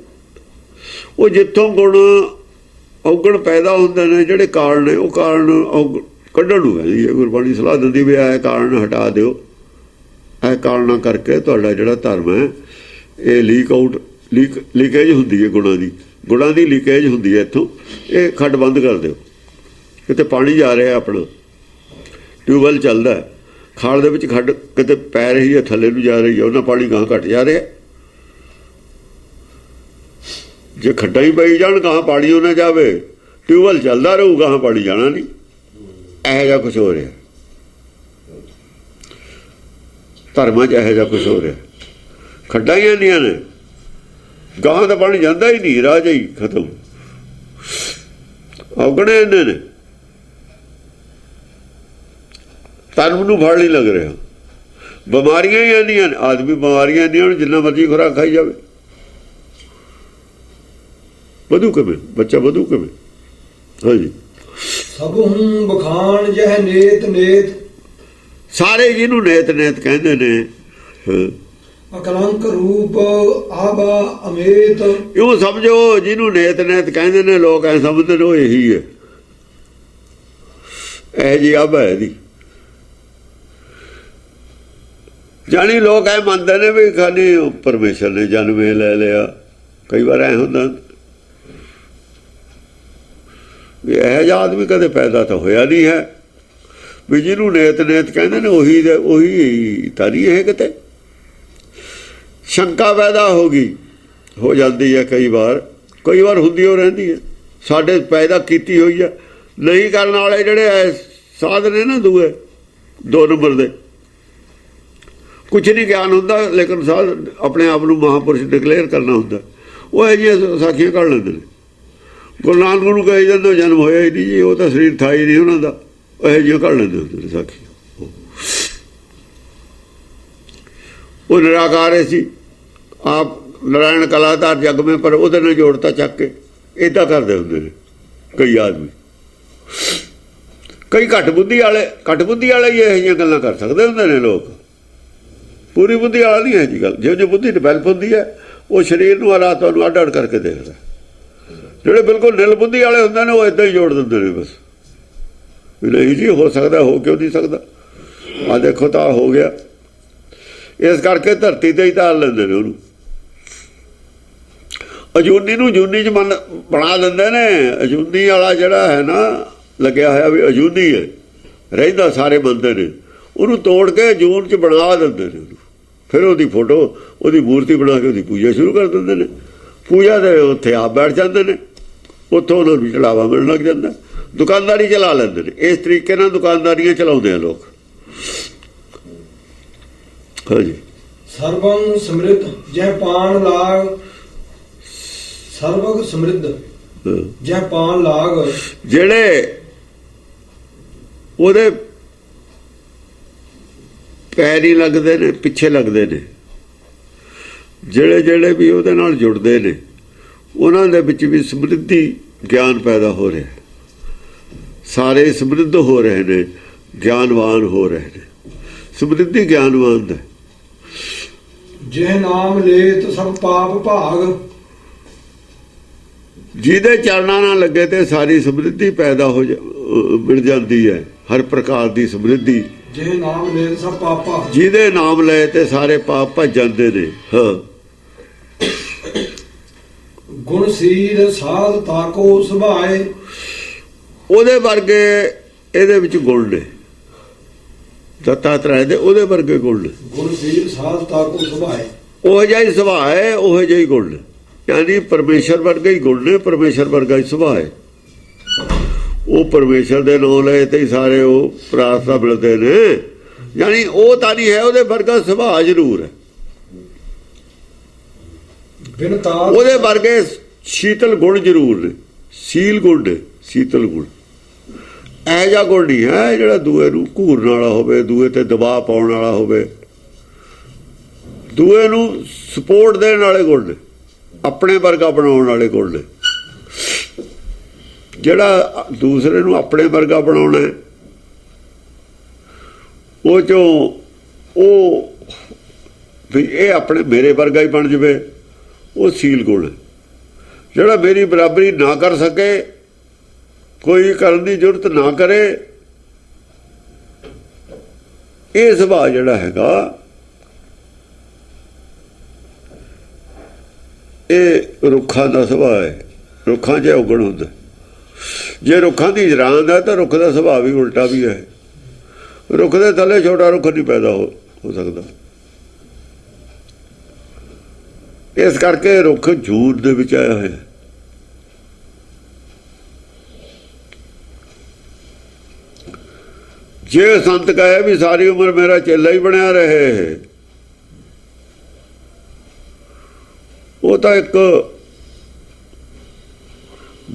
ਉਹ ਜਿੱਥੋਂ ਗੁਣ ਔਗਣ ਪੈਦਾ ਹੁੰਦੇ ਨੇ, ਜਿਹੜੇ ਕਾਰਨ ਨੇ, ਉਹ ਕਾਰਨ ਕੱਢਣ ਨੂੰ ਕਹਿੰਦੀ ਹੈ ਗੁਰਬਾਣੀ। ਸਲਾਹ ਦਿੰਦੀ ਵੀ ਇਹ ਕਾਰਨ ਹਟਾ ਦਿਓ, ਇਹ ਕਾਰਨਾਂ ਕਰਕੇ ਤੁਹਾਡਾ ਜਿਹੜਾ ਧਰਮ ਹੈ ਇਹ ਲੀਕੇਜ ਹੁੰਦੀ ਹੈ, ਗੁਣਾਂ ਦੀ ਲੀਕੇਜ ਹੁੰਦੀ ਹੈ ਇੱਥੋਂ, ਇਹ ਖੱਡ ਬੰਦ ਕਰ ਦਿਓ। ਕਿਤੇ ਪਾਣੀ ਜਾ ਰਿਹਾ, ਆਪਣਾ ਟਿਊਬਵੈੱਲ ਚੱਲਦਾ, ਖਾਲ ਦੇ ਵਿੱਚ ਖੱਡ ਕਿਤੇ ਪੈ ਰਹੀ ਹੈ, ਥੱਲੇ ਨੂੰ ਜਾ ਰਹੀ ਹੈ, ਉਹਨਾਂ ਪਾਣੀ ਗਾਂ ਘੱਟ ਜਾ ਰਿਹਾ। ਜੇ ਖੱਡਾਂ ਹੀ ਪਈ ਜਾਣ ਗਾਂ ਪਾਣੀ ਉਹ ਨਾ ਜਾਵੇ, ਟਿਊਬਵੈੱਲ ਚੱਲਦਾ ਰਹੂ, ਗਾਂ ਪਾਣੀ ਜਾਣਾ ਨਹੀਂ। ਇਹੋ ਜਿਹਾ ਕੁਛ ਹੋ ਰਿਹਾ ਧਰਮਾਂ 'ਚ, ਇਹੋ ਜਿਹਾ ਕੁਛ ਹੋ ਰਿਹਾ। ਖੱਡਾਂ ਹੀ ਇੰਨੀਆਂ ਨੇ, ਗਾਂ ਦਾ ਪਾਣੀ ਜਾਂਦਾ ਹੀ ਨਹੀਂ, ਰਾਹ ਹੀ ਖਤਮ, ਔਗਣੇ ਇੰਨੇ ਨੇ, ਧਰਮ ਨੂੰ ਫੜ ਨਹੀਂ ਲੱਗ ਰਿਹਾ। ਬਿਮਾਰੀਆਂ ਹੀ ਇੰਨੀਆਂ ਨੇ, ਆਦਮੀ ਬਿਮਾਰੀਆਂ ਇੰਨੀਆਂ, ਜਿੰਨਾ ਮਰਜ਼ੀ ਖੁਰਾਕ ਖਾਈ ਜਾਵੇ, ਵਧੂ ਕਿਵੇਂ ਬੱਚਾ, ਵਧੂ ਕਿਵੇਂ? ਹਾਂਜੀ, ਸਭ ਹੂੰ ਬਖਾਨ ਜਹ ਨੇਤ ਨੇਤ, ਸਾਰੇ ਜਿਹਨੂੰ ਨੇਤ ਨੇਤ ਕਹਿੰਦੇ ਨੇ, ਅਕਲੰਕ ਰੂਪ ਆਬਾ ਅਮੇਤ, ਇਉਂ ਸਮਝੋ ਜਿਹਨੂੰ ਨੇਤ ਨੇਤ ਕਹਿੰਦੇ ਨੇ ਲੋਕ, ਐ ਸਮਝਦੇ ਨੇ ਉਹ ਇਹੀ ਹੈ, ਇਹ ਜੀ ਆਬਾ ਹੈ ਦੀ। ਜਾਣੀ ਲੋਕ ਐ ਮੰਨਦੇ ਨੇ ਵੀ ਖਾਲੀ ਪਰਮੇਸ਼ਰ ਨੇ ਜਨਮੇ ਲੈ ਲਿਆ। ਕਈ ਵਾਰ ਐ ਹੁੰਦਾ ਵੀ ਇਹੋ ਜਿਹਾ ਆਦਮੀ ਕਦੇ ਪੈਦਾ ਤਾਂ ਹੋਇਆ ਨਹੀਂ ਹੈ, ਵੀ ਜਿਹਨੂੰ ਨੇਤ ਨੇਤ ਕਹਿੰਦੇ ਨੇ ਉਹੀ ਤਾਂ ਨਹੀਂ ਇਹ। ਕਿਤੇ ਸ਼ੰਕਾ ਪੈਦਾ ਹੋ ਜਾਂਦੀ ਹੈ, ਕਈ ਵਾਰ ਹੁੰਦੀ ਹੋ ਰਹਿੰਦੀ ਹੈ, ਸਾਡੇ ਪੈਦਾ ਕੀਤੀ ਹੋਈ ਹੈ। ਨਹੀਂ ਕਰਨ ਵਾਲੇ ਜਿਹੜੇ ਸਾਧ ਨੇ ਨਾ, ਦੂਏ 2 ਨੰਬਰ ਦੇ, ਕੁਛ ਨਹੀਂ ਗਿਆਨ ਹੁੰਦਾ, ਲੇਕਿਨ ਸਾਧ ਆਪਣੇ ਆਪ ਨੂੰ ਮਹਾਂਪੁਰਸ਼ ਡਿਕਲੇਅਰ ਕਰਨਾ ਹੁੰਦਾ, ਉਹ ਇਹ ਜਿਹੀਆਂ ਸਾਖੀਆਂ ਕੱਢ ਲੈਂਦੇ ਨੇ। ਗੁਰੂ ਨਾਨਕ ਨੂੰ ਕਹੀ ਜਾਂਦੇ ਜਨਮ ਹੋਇਆ ਹੀ ਨਹੀਂ ਜੀ, ਉਹ ਤਾਂ ਸਰੀਰ ਥਾ ਹੀ ਨਹੀਂ ਉਹਨਾਂ ਦਾ, ਇਹੋ ਜਿਹੀਆਂ ਕੱਢ ਲੈਂਦੇ ਹੁੰਦੇ ਨੇ ਸਾਖੀਆਂ। ਉਹ ਨਿਰਾਕਾਰ ਸੀ ਆਪ, ਨਾਰਾਇਣ ਕਲਾਧਾਰ ਜਗ ਮੇ, ਪਰ ਉਹਦੇ ਨਾਲ ਜੋੜਤਾ ਚੱਕ ਕੇ, ਇੱਦਾਂ ਕਰਦੇ ਹੁੰਦੇ ਨੇ ਕਈ ਆਦਮੀ। ਕਈ ਘੱਟ ਬੁੱਧੀ ਵਾਲੇ ਹੀ ਇਹੋ ਜਿਹੀਆਂ ਗੱਲਾਂ ਕਰ ਸਕਦੇ ਹੁੰਦੇ ਨੇ ਲੋਕ। ਪੂਰੀ ਬੁੱਧੀ ਵਾਲਾ ਨਹੀਂ ਹੈ ਜੀ ਗੱਲ। ਜਿਹੋ ਬੁੱਧੀ ਡਿਵੈਲਪ ਹੁੰਦੀ ਹੈ, ਉਹ ਸਰੀਰ ਨੂੰ ਹਾਲਾਤਾਂ ਨੂੰ ਅੱਡ ਅੱਡ ਕਰਕੇ ਦੇਖਦਾ। ਜਿਹੜੇ ਬਿਲਕੁਲ ਨਿਲ ਬੁੱਧੀ ਵਾਲੇ ਹੁੰਦੇ ਨੇ, ਉਹ ਇੱਦਾਂ ਹੀ ਜੋੜ ਦਿੰਦੇ ਨੇ ਬਸ, ਵੀ ਨਹੀਂ ਜੀ ਹੋ ਸਕਦਾ, ਹੋ ਕਿਉਂ ਨਹੀਂ ਸਕਦਾ, ਆਹ ਦੇਖੋ ਤਾਂ ਹੋ ਗਿਆ। ਇਸ ਕਰਕੇ ਧਰਤੀ ਤੇ ਹੀ ਧਾਰ ਲੈਂਦੇ ਨੇ ਉਹਨੂੰ, ਅਜੂਨੀ ਨੂੰ ਜੂਨੀ 'ਚ ਬਣਾ ਦਿੰਦੇ ਨੇ। ਅਜੂਨੀ ਵਾਲਾ ਜਿਹੜਾ ਹੈ ਨਾ, ਲੱਗਿਆ ਹੋਇਆ ਵੀ ਅਜੂਨੀ ਹੈ, ਰਹਿੰਦਾ ਸਾਰੇ ਬੰਦੇ ਨੇ, ਉਹਨੂੰ ਤੋੜ ਕੇ ਜੂਨ 'ਚ ਬਣਾ ਦਿੰਦੇ ਨੇ ਉਹਨੂੰ। ਫਿਰ ਉਹਦੀ ਫੋਟੋ, ਉਹਦੀ ਮੂਰਤੀ ਬਣਾ ਕੇ ਉਹਦੀ ਪੂਜਾ ਸ਼ੁਰੂ ਕਰ ਦਿੰਦੇ ਨੇ। ਪੂਜਾ ਦੇ ਉੱਥੇ ਆਪ ਬੈਠ ਜਾਂਦੇ ਨੇ, ਉੱਥੋਂ ਉਹਨਾਂ ਨੂੰ ਚੜਾਵਾ ਮਿਲਣ ਲੱਗ ਜਾਂਦਾ। ਦੁਕਾਨਦਾਰੀ ਚਲਾ ਲੈਂਦੇ ਨੇ, ਇਸ ਤਰੀਕੇ ਨਾਲ ਦੁਕਾਨਦਾਰੀਆਂ ਚਲਾਉਂਦੇ ਆ ਲੋਕ। ਹਾਂਜੀ, ਸਰਬੰ ਸਮ੍ਰਿਧ ਜੈ ਪਾਣ ਲਾਗ, ਸਰਬਗ ਸਮ੍ਰਿਧ ਜੈ ਪਾਣ ਲਾਗ, ਜਿਹੜੇ ਉਹਦੇ ਪੈਰ ਹੀ ਲੱਗਦੇ ਨੇ, ਪਿੱਛੇ ਲੱਗਦੇ ਨੇ, ਜਿਹੜੇ ਜਿਹੜੇ ਵੀ ਉਹਦੇ ਨਾਲ ਜੁੜਦੇ ਨੇ ਉਹਨਾਂ ਦੇ ਵਿੱਚ ਵੀ ਸਮਰਿੱਧੀ ਗਿਆਨ ਪੈਦਾ ਹੋ ਰਿਹਾ, ਸਾਰੇ ਸਮਰਿੱਧ ਹੋ ਰਹੇ ਨੇ, ਗਿਆਨਵਾਨ ਹੋ ਰਹੇ ਨੇ। ਸਮਰਿੱਧੀ ਗਿਆਨਵਾਨ ਦਾ ਜੇ ਨਾਮ ਲੇਤ ਸਭ ਪਾਪ ਭਾਗ, ਜਿਹਦੇ ਚਰਨਾਂ ਨਾਲ ਲੱਗੇ ਤੇ ਸਾਰੀ ਸਮਰਿੱਧੀ ਪੈਦਾ ਹੋ ਮਿਲ ਜਾਂਦੀ ਹੈ, ਹਰ ਪ੍ਰਕਾਰ ਦੀ ਸਮਰਿੱਧੀ। ਜੇ ਨਾਮ ਲੇਤ ਸਭ ਪਾਪ ਭਾਗ, ਜਿਹਦੇ ਨਾਮ ਲਏ ਤੇ ਸਾਰੇ ਪਾਪ ਭੱਜ ਜਾਂਦੇ ਨੇ। ਹਾਂ, ਗੁਣ ਸੀਰ ਸਾਧ ਤਾਕੋ ਸੁਭਾਏ, ਉਹਦੇ ਵਰਗੇ ਇਹਦੇ ਵਿੱਚ ਗੁਣ ਨੇ, ਦੱਤਾਤਰੇయ ਦੇ ਉਹਦੇ ਵਰਗੇ ਗੁਣ ਨੇ। ਗੁਣ ਸੀਰ ਸਾਧ ਤਾਕੋ ਸੁਭਾਏ, ਉਹ ਜਿਹਾ ਹੀ ਸੁਭਾਅ ਹੈ, ਉਹ ਜਿਹਾ ਹੀ ਗੁਣ ਨੇ, ਯਾਨੀ ਪਰਮੇਸ਼ਰ ਵਰਗਾ ਹੀ ਗੁਣ ਨੇ, ਪਰਮੇਸ਼ਰ ਵਰਗਾ ਹੀ ਸੁਭਾਅ ਹੈ। ਉਹ ਪਰਮੇਸ਼ਰ ਦੇ ਨਾਮ ਲਏ ਤੇ ਹੀ ਸਾਰੇ ਉਹ ਪ੍ਰਾਰਥਨਾ ਮਿਲਦੇ ਨੇ, ਯਾਨੀ ਉਹ ਤਾਂ ਨਹੀਂ ਹੈ, ਉਹਦੇ ਵਰਗਾ ਸੁਭਾਅ ਜ਼ਰੂਰ ਹੈ। ਬਿਨ ਤਾਲ ਉਹਦੇ ਵਰਗੇ ਸ਼ੀਤਲ ਗੁਣ ਜ਼ਰੂਰ ਨੇ, ਸੀਲ ਗੁਣ ਨੇ, ਸ਼ੀਤਲ ਗੁਣ। ਇਹ ਜਿਹਾ ਗੁਣ ਨਹੀਂ ਹੈ ਜਿਹੜਾ ਦੂਏ ਨੂੰ ਘੂਰਨ ਵਾਲਾ ਹੋਵੇ, ਦੂਏ ਤੇ ਦਬਾਅ ਪਾਉਣ ਵਾਲਾ ਹੋਵੇ, ਦੂਏ ਨੂੰ ਸਪੋਰਟ ਦੇਣ ਵਾਲੇ ਗੁਣ ਨੇ, ਆਪਣੇ ਵਰਗਾ ਬਣਾਉਣ ਵਾਲੇ ਗੁਣ ਨੇ। ਜਿਹੜਾ ਦੂਸਰੇ ਨੂੰ ਆਪਣੇ ਵਰਗਾ ਬਣਾਉਣਾ ਉਹ ਚੋਂ ਉਹ ਵੀ ਇਹ ਆਪਣੇ ਮੇਰੇ ਵਰਗਾ ਹੀ ਬਣ ਜਾਵੇ, ਉਹ ਸੀਲ ਗੁਣ ਹੈ। ਜਿਹੜਾ ਮੇਰੀ ਬਰਾਬਰੀ ਨਾ ਕਰ ਸਕੇ, ਕੋਈ ਕਰਨ ਦੀ ਜ਼ਰੂਰਤ ਨਾ ਕਰੇ, ਇਹ ਸੁਭਾਅ ਜਿਹੜਾ ਹੈਗਾ ਇਹ ਰੁੱਖਾਂ ਦਾ ਸੁਭਾਅ ਹੈ। ਰੁੱਖਾਂ 'ਚ ਔਗਣ ਹੁੰਦਾ। ਜੇ ਰੁੱਖਾਂ ਦੀ ਜਰਾਂਦ ਹੈ ਤਾਂ ਰੁੱਖ ਦਾ ਸੁਭਾਅ ਵੀ ਉਲਟਾ ਵੀ ਹੈ। ਰੁੱਖ ਦੇ ਥੱਲੇ ਛੋਟਾ ਰੁੱਖ ਨਹੀਂ ਪੈਦਾ ਹੋ ਸਕਦਾ। ਇਸ ਕਰਕੇ ਰੁੱਖ ਜੂਨ ਦੇ ਵਿੱਚ ਆਇਆ ਹੋਇਆ। ਜੇ ਸੰਤ ਕਹੇ ਵੀ ਸਾਰੀ ਉਮਰ ਮੇਰਾ ਚੇਲਾ ਹੀ ਬਣਿਆ ਰਹੇ, ਉਹ ਤਾਂ ਇੱਕ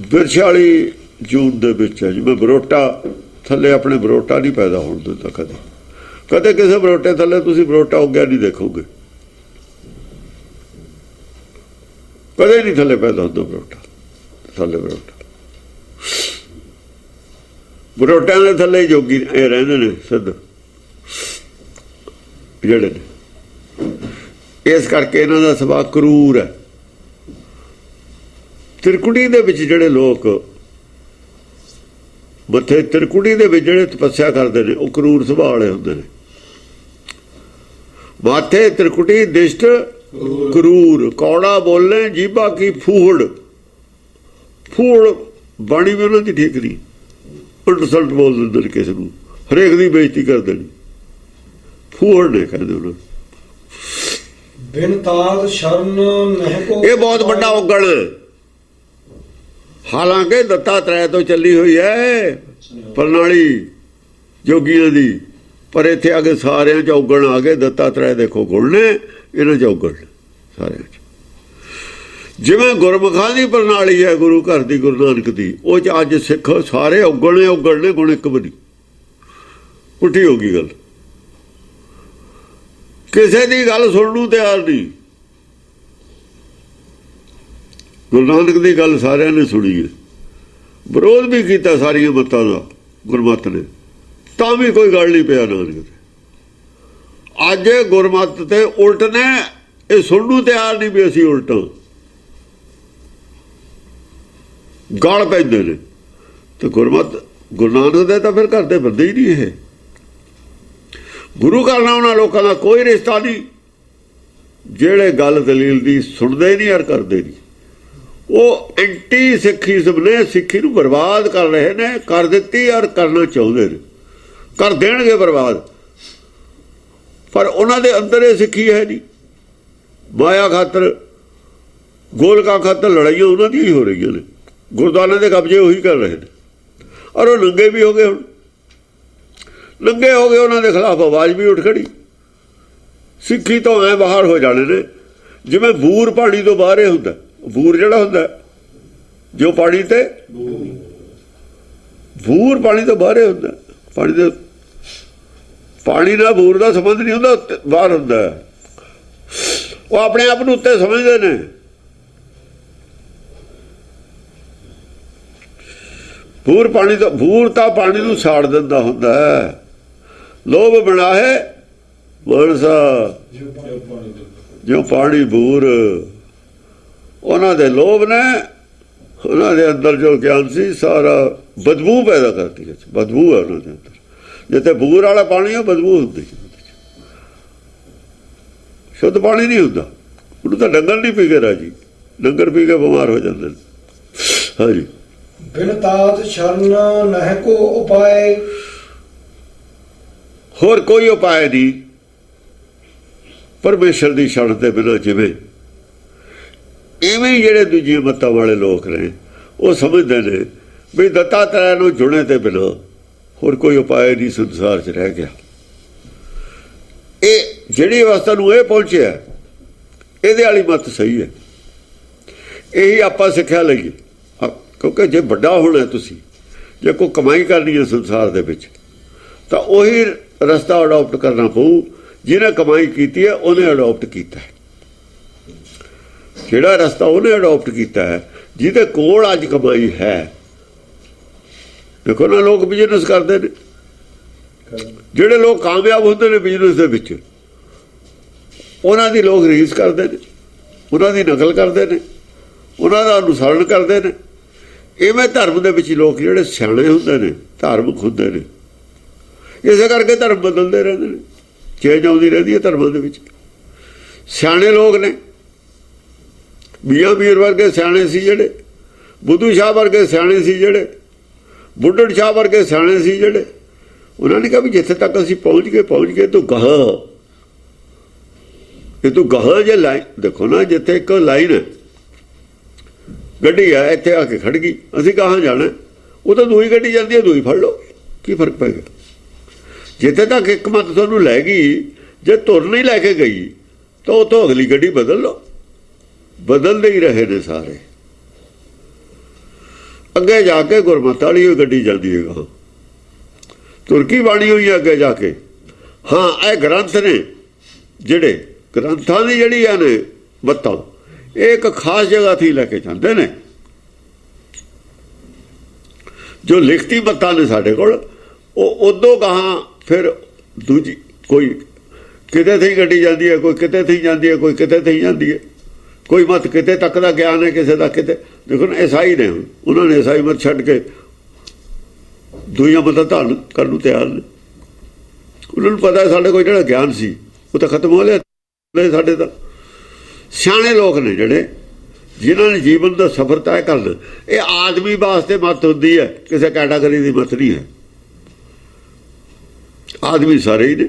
ਬਿਰਛ ਵਾਲੀ ਜੂਨ ਦੇ ਵਿੱਚ ਹੈ। ਜਿਵੇਂ ਬਰੋਟਾ ਥੱਲੇ ਆਪਣੇ ਬਰੋਟਾ ਨਹੀਂ ਪੈਦਾ ਹੋਣ ਦਿੰਦਾ ਕਦੇ। ਕਦੇ ਕਿਸੇ ਬਰੋਟੇ ਥੱਲੇ ਤੁਸੀਂ ਬਰੋਟਾ ਉੱਗਿਆ ਨਹੀਂ ਦੇਖੋਗੇ, ਕਦੇ ਨਹੀਂ ਥੱਲੇ ਪੈਦਾ ਹੁੰਦਾ ਬਰੋਟਾ। ਥੱਲੇ ਬਰੋਟਿਆਂ ਦੇ ਥੱਲੇ ਜੋਗੀ ਇਹ ਰਹਿੰਦੇ ਨੇ ਸਿੱਧ ਜਿਹੜੇ ਨੇ। ਇਸ ਕਰਕੇ ਇਹਨਾਂ ਦਾ ਸੁਭਾਅ ਕਰੂਰ ਹੈ। ਤਿਰਕੁੜੀ ਦੇ ਵਿੱਚ ਜਿਹੜੇ ਲੋਕ ਮੱਥੇ ਤਿਰਕੁੜੀ ਦੇ ਵਿੱਚ ਜਿਹੜੇ ਤਪੱਸਿਆ ਕਰਦੇ ਨੇ ਉਹ ਕਰੂਰ ਸੁਭਾਅ ਵਾਲੇ ਹੁੰਦੇ ਨੇ। ਮਾਥੇ ਤਿਰਕੁਟੀ ਦਿਸ਼ਟ ਕਰੂਰ, ਕੌੜਾ ਬੋਲੇ ਜੀਭਾ ਕੀ ਫੂਹੜ। ਫੂਹੜ ਬਾਣੀ ਵੀ ਉਹਨਾਂ ਦੀ ਠੀਕ ਨਹੀਂ, ਉਲਟ ਸਲਟ ਬੋਲ ਦਿੰਦੇ ਨੇ ਕਿਸੇ ਨੂੰ, ਹਰੇਕ ਦੀ ਬੇਇੱਜ਼ਤੀ ਕਰਦੇ ਨੇ। ਫੂਹੜ ਨੇ ਕਹਿੰਦੇ ਉਹਨਾਂ ਨੂੰ। ਬਿਨ ਤਾਲ ਸ਼ਰਨ ਨਹਿ ਕੋ, ਇਹ ਬਹੁਤ ਵੱਡਾ ਔਗਣ ਹੈ। ਹਾਲਾਂਕਿ ਦੱਤਾਤਰੇయ ਤੋਂ ਚੱਲੀ ਹੋਈ ਹੈ ਪ੍ਰਣਾਲੀ ਜੋਗੀਆਂ ਦੀ, ਪਰ ਇੱਥੇ ਆ ਕੇ ਸਾਰਿਆਂ 'ਚ ਔਗਣ ਆ ਗਏ। ਦੱਤਾਤਰੇయ ਦੇਖੋ ਗੁਣ ਨੇ, ਇਹਨਾਂ 'ਚ ਔਗਣ ਨੇ ਸਾਰਿਆਂ 'ਚ। ਜਿਵੇਂ ਗੁਰਮੁਖਾਂ ਦੀ ਪ੍ਰਣਾਲੀ ਹੈ ਗੁਰੂ ਘਰ ਦੀ, ਗੁਰੂ ਨਾਨਕ ਦੀ, ਉਹ 'ਚ ਅੱਜ ਸਿੱਖ ਸਾਰੇ ਔਗਣ ਨੇ, ਗੁਣ ਇੱਕ ਵੀ ਨਹੀਂ। ਪੁੱਠੀ ਹੋ ਗਈ ਗੱਲ, ਕਿਸੇ ਦੀ ਗੱਲ ਸੁਣਨ ਨੂੰ ਤਿਆਰ ਨਹੀਂ। ਗੁਰੂ ਨਾਨਕ ਦੀ ਗੱਲ ਸਾਰਿਆਂ ਨੇ ਸੁਣੀ ਹੈ, ਵਿਰੋਧ ਵੀ ਕੀਤਾ ਸਾਰੀਆਂ ਮੱਤਾਂ ਦਾ ਗੁਰਮਤਿ ਨੇ, ਤਾਂ ਵੀ ਕੋਈ ਗੱਲ ਨਹੀਂ ਪਿਆ ਨਾਨਕ ਤੇ। ਅੱਜ ਗੁਰਮਤਿ ਤੇ ਉਲਟ ਨੇ, ਇਹ ਸੁਣਨ ਨੂੰ ਤਿਆਰ ਨਹੀਂ ਵੀ ਅਸੀਂ ਉਲਟਾਂ। ਗਲ ਪੈਂਦੇ ਨੇ ਤੇ ਗੁਰਮਤਿ ਗੁਰੂ ਨਾਨਕ ਦੇ ਤਾਂ ਫਿਰ ਘਰ ਦੇ ਬੰਦੇ ਹੀ ਨਹੀਂ। ਇਹ ਗੁਰੂ ਘਰ ਨਾਲ ਉਹਨਾਂ ਲੋਕਾਂ ਦਾ ਕੋਈ ਰਿਸ਼ਤਾ ਨਹੀਂ ਜਿਹੜੇ ਗੱਲ ਦਲੀਲ ਦੀ ਸੁਣਦੇ ਨਹੀਂ ਔਰ ਕਰਦੇ ਨਹੀਂ। ਉਹ ਐਂਟੀ ਸਿੱਖੀਜ਼ਮ ਨੇ, ਸਿੱਖੀ ਨੂੰ ਬਰਬਾਦ ਕਰ ਰਹੇ ਨੇ, ਕਰ ਦਿੱਤੀ ਔਰ ਕਰਨਾ ਚਾਹੁੰਦੇ ਨੇ, ਕਰ ਦੇਣਗੇ ਬਰਬਾਦ। ਪਰ ਉਹਨਾਂ ਦੇ ਅੰਦਰ ਇਹ ਸਿੱਖੀ ਹੈ ਨਹੀਂ। ਮਾਇਆ ਖਾਤਰ, ਗੋਲਕਾਂ ਖਾਤਰ ਲੜਾਈਆਂ ਉਹਨਾਂ ਦੀਆਂ ਹੀ ਹੋ ਰਹੀਆਂ ਨੇ। ਗੁਰਦੁਆਰਿਆਂ ਦੇ ਕਬਜ਼ੇ ਉਹੀ ਕਰ ਰਹੇ ਨੇ, ਔਰ ਉਹ ਨੰਗੇ ਵੀ ਹੋ ਗਏ। ਹੁਣ ਨੰਗੇ ਹੋ ਗਏ, ਉਹਨਾਂ ਦੇ ਖਿਲਾਫ ਆਵਾਜ਼ ਵੀ ਉੱਠ ਖੜੀ। ਸਿੱਖੀ ਤੋਂ ਐ ਬਾਹਰ ਹੋ ਜਾਣੇ ਨੇ ਜਿਵੇਂ ਬੂਰ ਪਾਣੀ ਤੋਂ ਬਾਹਰ ਹੁੰਦਾ। ਬੂਰ ਜਿਹੜਾ ਹੁੰਦਾ ਜੋ ਪਾਣੀ ਤੇ, ਬੂਰ ਪਾਣੀ ਤੋਂ ਬਾਹਰ ਹੁੰਦਾ। ਪਾਣੀ ਦੇ ਪਾਣੀ ਨਾਲ ਬੂਰ ਦਾ ਸੰਬੰਧ ਨਹੀਂ ਹੁੰਦਾ, ਬਾਹਰ ਹੁੰਦਾ। ਉਹ ਆਪਣੇ ਆਪ ਨੂੰ ਉੱਤੇ ਸਮਝਦੇ ਨੇ। ਬੂਰ ਤਾਂ ਪਾਣੀ ਨੂੰ ਸਾੜ ਦਿੰਦਾ ਹੁੰਦਾ ਹੈ। ਲੋਭ ਬਣਾਏ ਮਨਸਾ ਜੋ ਪਾਣੀ ਬੂਰ, ਉਹਨਾਂ ਦੇ ਲੋਭ ਨੇ ਉਹਨਾਂ ਦੇ ਅੰਦਰ ਜੋ ਗਿਆਨ ਸੀ ਸਾਰਾ ਬਦਬੂ ਪੈਦਾ ਕਰਤੀ ਹੈ। ਬਦਬੂ ਹੈ ਉਹਨਾਂ ਦੇ ਅੰਦਰ। ਜਿੱਥੇ ਬੂਰ ਵਾਲਾ ਪਾਣੀ ਹੈ ਬਦਬੂ ਹੁੰਦੀ, ਸ਼ੁੱਧ ਪਾਣੀ ਨਹੀਂ ਹੁੰਦਾ। ਉਹਨੂੰ ਤਾਂ ਡੰਗਰ ਨਹੀਂ ਪੀ ਕੇ ਰਾਜੀ, ਡੰਗਰ ਪੀ ਕੇ ਬਿਮਾਰ ਹੋ ਜਾਂਦੇ ਨੇ। ਹਾਂਜੀ, ਬਿਨ ਤਾਤ ਸ਼ਰਨ ਨਹਿ ਕੋ ਉਪਾਏ। ਹੋਰ ਕੋਈ ਉਪਾਏ ਨਹੀਂ ਪਰਮੇਸ਼ਰ ਦੀ ਸ਼ਰਨ ਦੇ ਬਿਨਾਂ। ਜਿਵੇਂ ਇਵੇਂ ਜਿਹੜੇ ਦੂਜੀ ਮੱਤਾਂ ਵਾਲੇ ਲੋਕ ਨੇ ਉਹ ਸਮਝਦੇ ਨੇ ਵੀ ਦੱਤਾਤਰੇయ ਨੂੰ ਜੁੜੇ ਤੇ ਬਿਨਾਂ ਹੋਰ ਕੋਈ ਉਪਾਏ ਨਹੀਂ ਸੰਸਾਰ 'ਚ ਰਹਿ ਗਿਆ। ਇਹ ਜਿਹੜੀ ਅਵਸਥਾ ਨੂੰ ਇਹ ਪਹੁੰਚਿਆ, ਇਹਦੇ ਵਾਲੀ ਮੱਤ ਸਹੀ ਹੈ। ਇਹੀ ਆਪਾਂ ਸਿੱਖਿਆ ਲਈਏ, ਕਿਉਂਕਿ ਜੇ ਵੱਡਾ ਹੋਣਾ ਤੁਸੀਂ, ਜੇ ਕੋਈ ਕਮਾਈ ਕਰਨੀ ਹੈ ਸੰਸਾਰ ਦੇ ਵਿੱਚ, ਤਾਂ ਉਹੀ ਰਸਤਾ ਅਡੋਪਟ ਕਰਨਾ ਪਊ ਜਿਹਨੇ ਕਮਾਈ ਕੀਤੀ ਹੈ, ਉਹਨੇ ਅਡੋਪਟ ਕੀਤਾ ਹੈ। ਜਿਹੜਾ ਰਸਤਾ ਉਹਨੇ ਅਡੋਪਟ ਕੀਤਾ ਹੈ, ਜਿਹਦੇ ਕੋਲ ਅੱਜ ਕਮਾਈ ਹੈ। ਦੇਖੋ ਨਾ, ਲੋਕ ਬਿਜ਼ਨਸ ਕਰਦੇ ਨੇ, ਜਿਹੜੇ ਲੋਕ ਕਾਮਯਾਬ ਹੁੰਦੇ ਨੇ ਬਿਜ਼ਨਸ ਦੇ ਵਿੱਚ, ਉਹਨਾਂ ਦੀ ਲੋਕ ਰੀਸ ਕਰਦੇ ਨੇ, ਉਹਨਾਂ ਦੀ ਨਕਲ ਕਰਦੇ ਨੇ, ਉਹਨਾਂ ਦਾ ਅਨੁਸਰਨ ਕਰਦੇ ਨੇ। ਇਵੇਂ ਧਰਮ ਦੇ ਵਿੱਚ ਲੋਕ ਜਿਹੜੇ ਸਿਆਣੇ ਹੁੰਦੇ ਨੇ, ਧਾਰਮਿਕ ਹੁੰਦੇ ਨੇ, ਇਸੇ ਕਰਕੇ ਧਰਮ ਬਦਲਦੇ ਰਹਿੰਦੇ ਨੇ, ਚੇਂਜ ਆਉਂਦੀ ਰਹਿੰਦੀ ਹੈ ਧਰਮਾਂ ਦੇ ਵਿੱਚ। ਸਿਆਣੇ ਲੋਕ ਨੇ, ਮੀਆਂ ਮੀਰ ਵਰਗੇ ਸਿਆਣੇ ਸੀ ਜਿਹੜੇ, ਬੁੱਧੂ ਸ਼ਾਹ ਵਰਗੇ ਸਿਆਣੇ ਸੀ ਜਿਹੜੇ, ਬੁੱਢੜ ਸ਼ਾਹ ਵਰਗੇ ਸਿਆਣੇ ਸੀ ਜਿਹੜੇ, ਉਹਨਾਂ ਨੇ ਕਿਹਾ ਵੀ ਜਿੱਥੇ ਤੱਕ ਅਸੀਂ ਪਹੁੰਚ ਗਏ ਤੂੰ ਗਾਹਾਂ, ਇਹ ਤੂੰ ਗਾਹਾਂ ਜੇ ਲਾਈਨ ਦੇਖੋ ਨਾ, ਜਿੱਥੇ ਇੱਕ ਲਾਈਨ ਹੈ, ਗੱਡੀ ਹੈ, ਇੱਥੇ ਆ ਕੇ ਖੜ ਗਈ, ਅਸੀਂ ਗਾਹਾਂ ਜਾਣਾ, ਉਹ ਤਾਂ ਦੂਈ ਗੱਡੀ ਜਾਂਦੀ ਹੈ, ਦੂਈ ਫੜ ਲਓ, ਕੀ ਫਰਕ ਪੈ ਗਿਆ। ਜਿੱਥੇ ਤੱਕ ਇੱਕ ਮੱਤ ਤੁਹਾਨੂੰ ਲੈ ਗਈ, ਜੇ ਤੁਰ ਨਹੀਂ ਲੈ ਕੇ ਗਈ ਤਾਂ ਉੱਥੋਂ ਅਗਲੀ ਗੱਡੀ ਬਦਲ ਲਓ। ਬਦਲਦੇ ਹੀ ਰਹੇ ਨੇ ਸਾਰੇ। ਅੱਗੇ ਜਾ ਕੇ ਗੁਰਮਤਿ ਵਾਲੀ ਹੋਈ ਗੱਡੀ ਚੱਲਦੀ ਹੈ, ਗਾਹਾਂ ਤੁਰਕੀ ਬਾਣੀ ਹੋਈ ਹੈ ਅੱਗੇ ਜਾ ਕੇ। ਹਾਂ, ਇਹ ਗ੍ਰੰਥ ਨੇ, ਜਿਹੜੇ ਗ੍ਰੰਥਾਂ ਦੀ ਜਿਹੜੀਆਂ ਨੇ ਮੱਤਾਂ, ਇਹ ਇੱਕ ਖਾਸ ਜਗ੍ਹਾ 'ਤੇ ਲੈ ਕੇ ਜਾਂਦੇ ਨੇ। ਜੋ ਲਿਖਤੀ ਮੱਤਾਂ ਨੇ ਸਾਡੇ ਕੋਲ, ਉਹ ਉਦੋਂ ਗਾਹਾਂ ਫਿਰ ਦੂਜੀ ਕੋਈ ਕਿਤੇ ਥੀ ਗੱਡੀ ਜਾਂਦੀ ਹੈ, ਕੋਈ ਕਿਤੇ ਥੀ ਜਾਂਦੀ ਹੈ, ਕੋਈ ਕਿਤੇ ਥੀ ਜਾਂਦੀ ਹੈ। ਕੋਈ ਮਤ ਕਿਤੇ ਤੱਕ ਦਾ ਗਿਆਨ ਹੈ, ਕਿਸੇ ਦਾ ਕਿਤੇ। ਦੇਖੋ ਨਾ, ਈਸਾਈ ਨੇ, ਉਹਨਾਂ ਨੇ ਈਸਾਈ ਮਤ ਛੱਡ ਕੇ ਦੂਜੀਆਂ ਮਤਾਂ ਧਾਰਨ ਕਰਨ ਨੂੰ ਤਿਆਰ ਨੇ। ਉਹਨਾਂ ਨੂੰ ਪਤਾ ਸਾਡੇ ਕੋਲ ਜਿਹੜਾ ਗਿਆਨ ਸੀ ਉਹ ਤਾਂ ਖਤਮ ਹੋ ਲਿਆ। ਸਾਡੇ ਤਾਂ ਸਿਆਣੇ ਲੋਕ ਨੇ ਜਿਹੜੇ, ਜਿਨ੍ਹਾਂ ਨੇ ਜੀਵਨ ਦਾ ਸਫ਼ਰ ਤੈਅ ਕਰਨਾ। ਇਹ ਆਦਮੀ ਵਾਸਤੇ ਮਤ ਹੁੰਦੀ ਹੈ, ਕਿਸੇ ਕੈਟਾਗਰੀ ਦੀ ਮਤ ਨਹੀਂ ਹੈ। ਆਦਮੀ ਸਾਰੇ ਹੀ ਨੇ।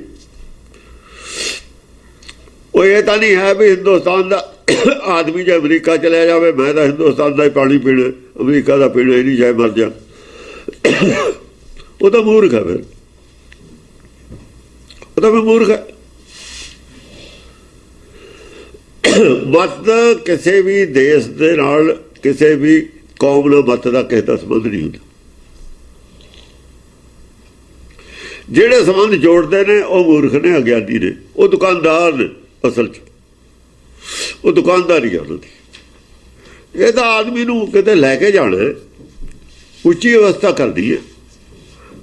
ਉਹ ਇਹ ਤਾਂ ਨਹੀਂ ਹੈ ਵੀ ਹਿੰਦੁਸਤਾਨ ਦਾ ਆਦਮੀ ਜੇ ਅਮਰੀਕਾ ਚਲਿਆ ਜਾਵੇ, ਮੈਂ ਤਾਂ ਹਿੰਦੁਸਤਾਨ ਦਾ ਹੀ ਪਾਣੀ ਪੀਣਾ, ਅਮਰੀਕਾ ਦਾ ਪੀਣਾ ਹੀ ਨਹੀਂ, ਚਾਹੇ ਮਰ ਜਾ। ਉਹ ਤਾਂ ਮੂਰਖ ਹੈ, ਫਿਰ ਉਹ ਤਾਂ ਮੂਰਖ ਹੈ। ਮਤ ਕਿਸੇ ਵੀ ਦੇਸ਼ ਦੇ ਨਾਲ, ਕਿਸੇ ਵੀ ਕੌਮ ਨਾਲ ਮਤ ਦਾ ਕਿਸੇ ਦਾ ਸੰਬੰਧ ਨਹੀਂ ਹੁੰਦਾ। ਜਿਹੜੇ ਸੰਬੰਧ ਜੋੜਦੇ ਨੇ ਉਹ ਮੂਰਖ ਨੇ, ਅਗਿਆਨੀ ਨੇ, ਉਹ ਦੁਕਾਨਦਾਰ ਨੇ। ਅਸਲ 'ਚ ਉਹ ਦੁਕਾਨਦਾਰੀ ਆ ਉਹਨਾਂ ਦੀ। ਇਹ ਤਾਂ ਆਦਮੀ ਨੂੰ ਕਿਤੇ ਲੈ ਕੇ ਜਾਣਾ, ਉੱਚੀ ਅਵਸਥਾ ਕਰਦੀ ਹੈ।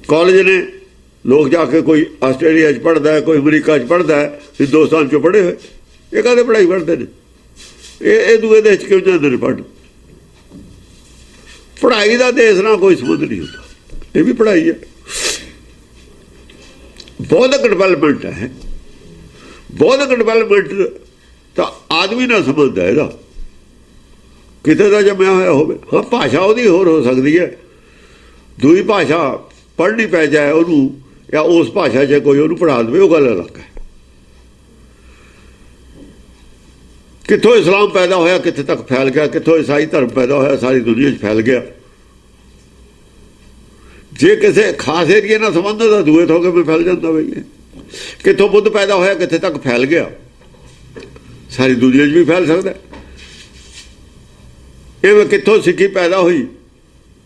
ਕਾਲਜ ਨੇ ਲੋਕ ਜਾ ਕੇ, ਕੋਈ ਆਸਟ੍ਰੇਲੀਆ 'ਚ ਪੜ੍ਹਦਾ ਹੈ, ਕੋਈ ਅਮਰੀਕਾ 'ਚ ਪੜ੍ਹਦਾ ਹੈ, ਹਿੰਦੁਸਤਾਨ 'ਚੋਂ ਪੜ੍ਹੇ ਹੋਏ। ਇਹ ਕਾਹਦੇ ਪੜ੍ਹਾਈ ਪੜ੍ਹਦੇ ਨੇ? ਇਹ ਦੂਏ ਦੇਸ਼ 'ਚ ਕਿਉਂ ਜਾਂਦੇ ਨੇ ਪੜ੍ਹਨ? ਪੜ੍ਹਾਈ ਦਾ ਦੇਸ਼ ਨਾਲ ਕੋਈ ਸੰਬੰਧ ਨਹੀਂ ਹੁੰਦਾ। ਇਹ ਵੀ ਪੜ੍ਹਾਈ ਹੈ, ਬੌਧਿਕ ਡਿਵੈਲਪਮੈਂਟ ਹੈ। ਬੌਧਿਕ ਡਿਵੈਲਪਮੈਂਟ ਤਾਂ ਆਦਮੀ ਨਾਲ ਸੰਬੰਧ ਹੈ ਇਹਦਾ, ਕਿਤੇ ਦਾ ਜੰਮਿਆ ਹੋਇਆ ਹੋਵੇ। ਹਾਂ, ਭਾਸ਼ਾ ਉਹਦੀ ਹੋਰ ਹੋ ਸਕਦੀ ਹੈ, ਦੂਜੀ ਭਾਸ਼ਾ ਪੜ੍ਹਨੀ ਪੈ ਜਾਏ ਉਹਨੂੰ, ਜਾਂ ਉਸ ਭਾਸ਼ਾ 'ਚ ਕੋਈ ਉਹਨੂੰ ਪੜ੍ਹਾ ਦੇਵੇ, ਉਹ ਗੱਲ ਅਲੱਗ ਹੈ। ਕਿੱਥੋਂ ਇਸਲਾਮ ਪੈਦਾ ਹੋਇਆ, ਕਿੱਥੇ ਤੱਕ ਫੈਲ ਗਿਆ, ਕਿੱਥੋਂ ਈਸਾਈ ਧਰਮ ਪੈਦਾ ਹੋਇਆ, ਸਾਰੀ ਦੁਨੀਆ 'ਚ ਫੈਲ ਗਿਆ। ਜੇ ਕਿਸੇ ਖਾਸ ਏਰੀਏ ਨਾਲ ਸੰਬੰਧ ਦਾ, ਦੂਏ ਤੋਂ ਕਿਵੇਂ ਫੈਲ ਜਾਂਦਾ ਬਈ? ਕਿੱਥੋਂ ਬੁੱਧ ਪੈਦਾ ਹੋਇਆ, ਕਿੱਥੇ ਤੱਕ ਫੈਲ ਗਿਆ, ਸਾਰੀ ਦੁਨੀਆ 'ਚ ਵੀ ਫੈਲ ਸਕਦਾ। ਇਹ ਕਿੱਥੋਂ ਸਿੱਖੀ ਪੈਦਾ ਹੋਈ?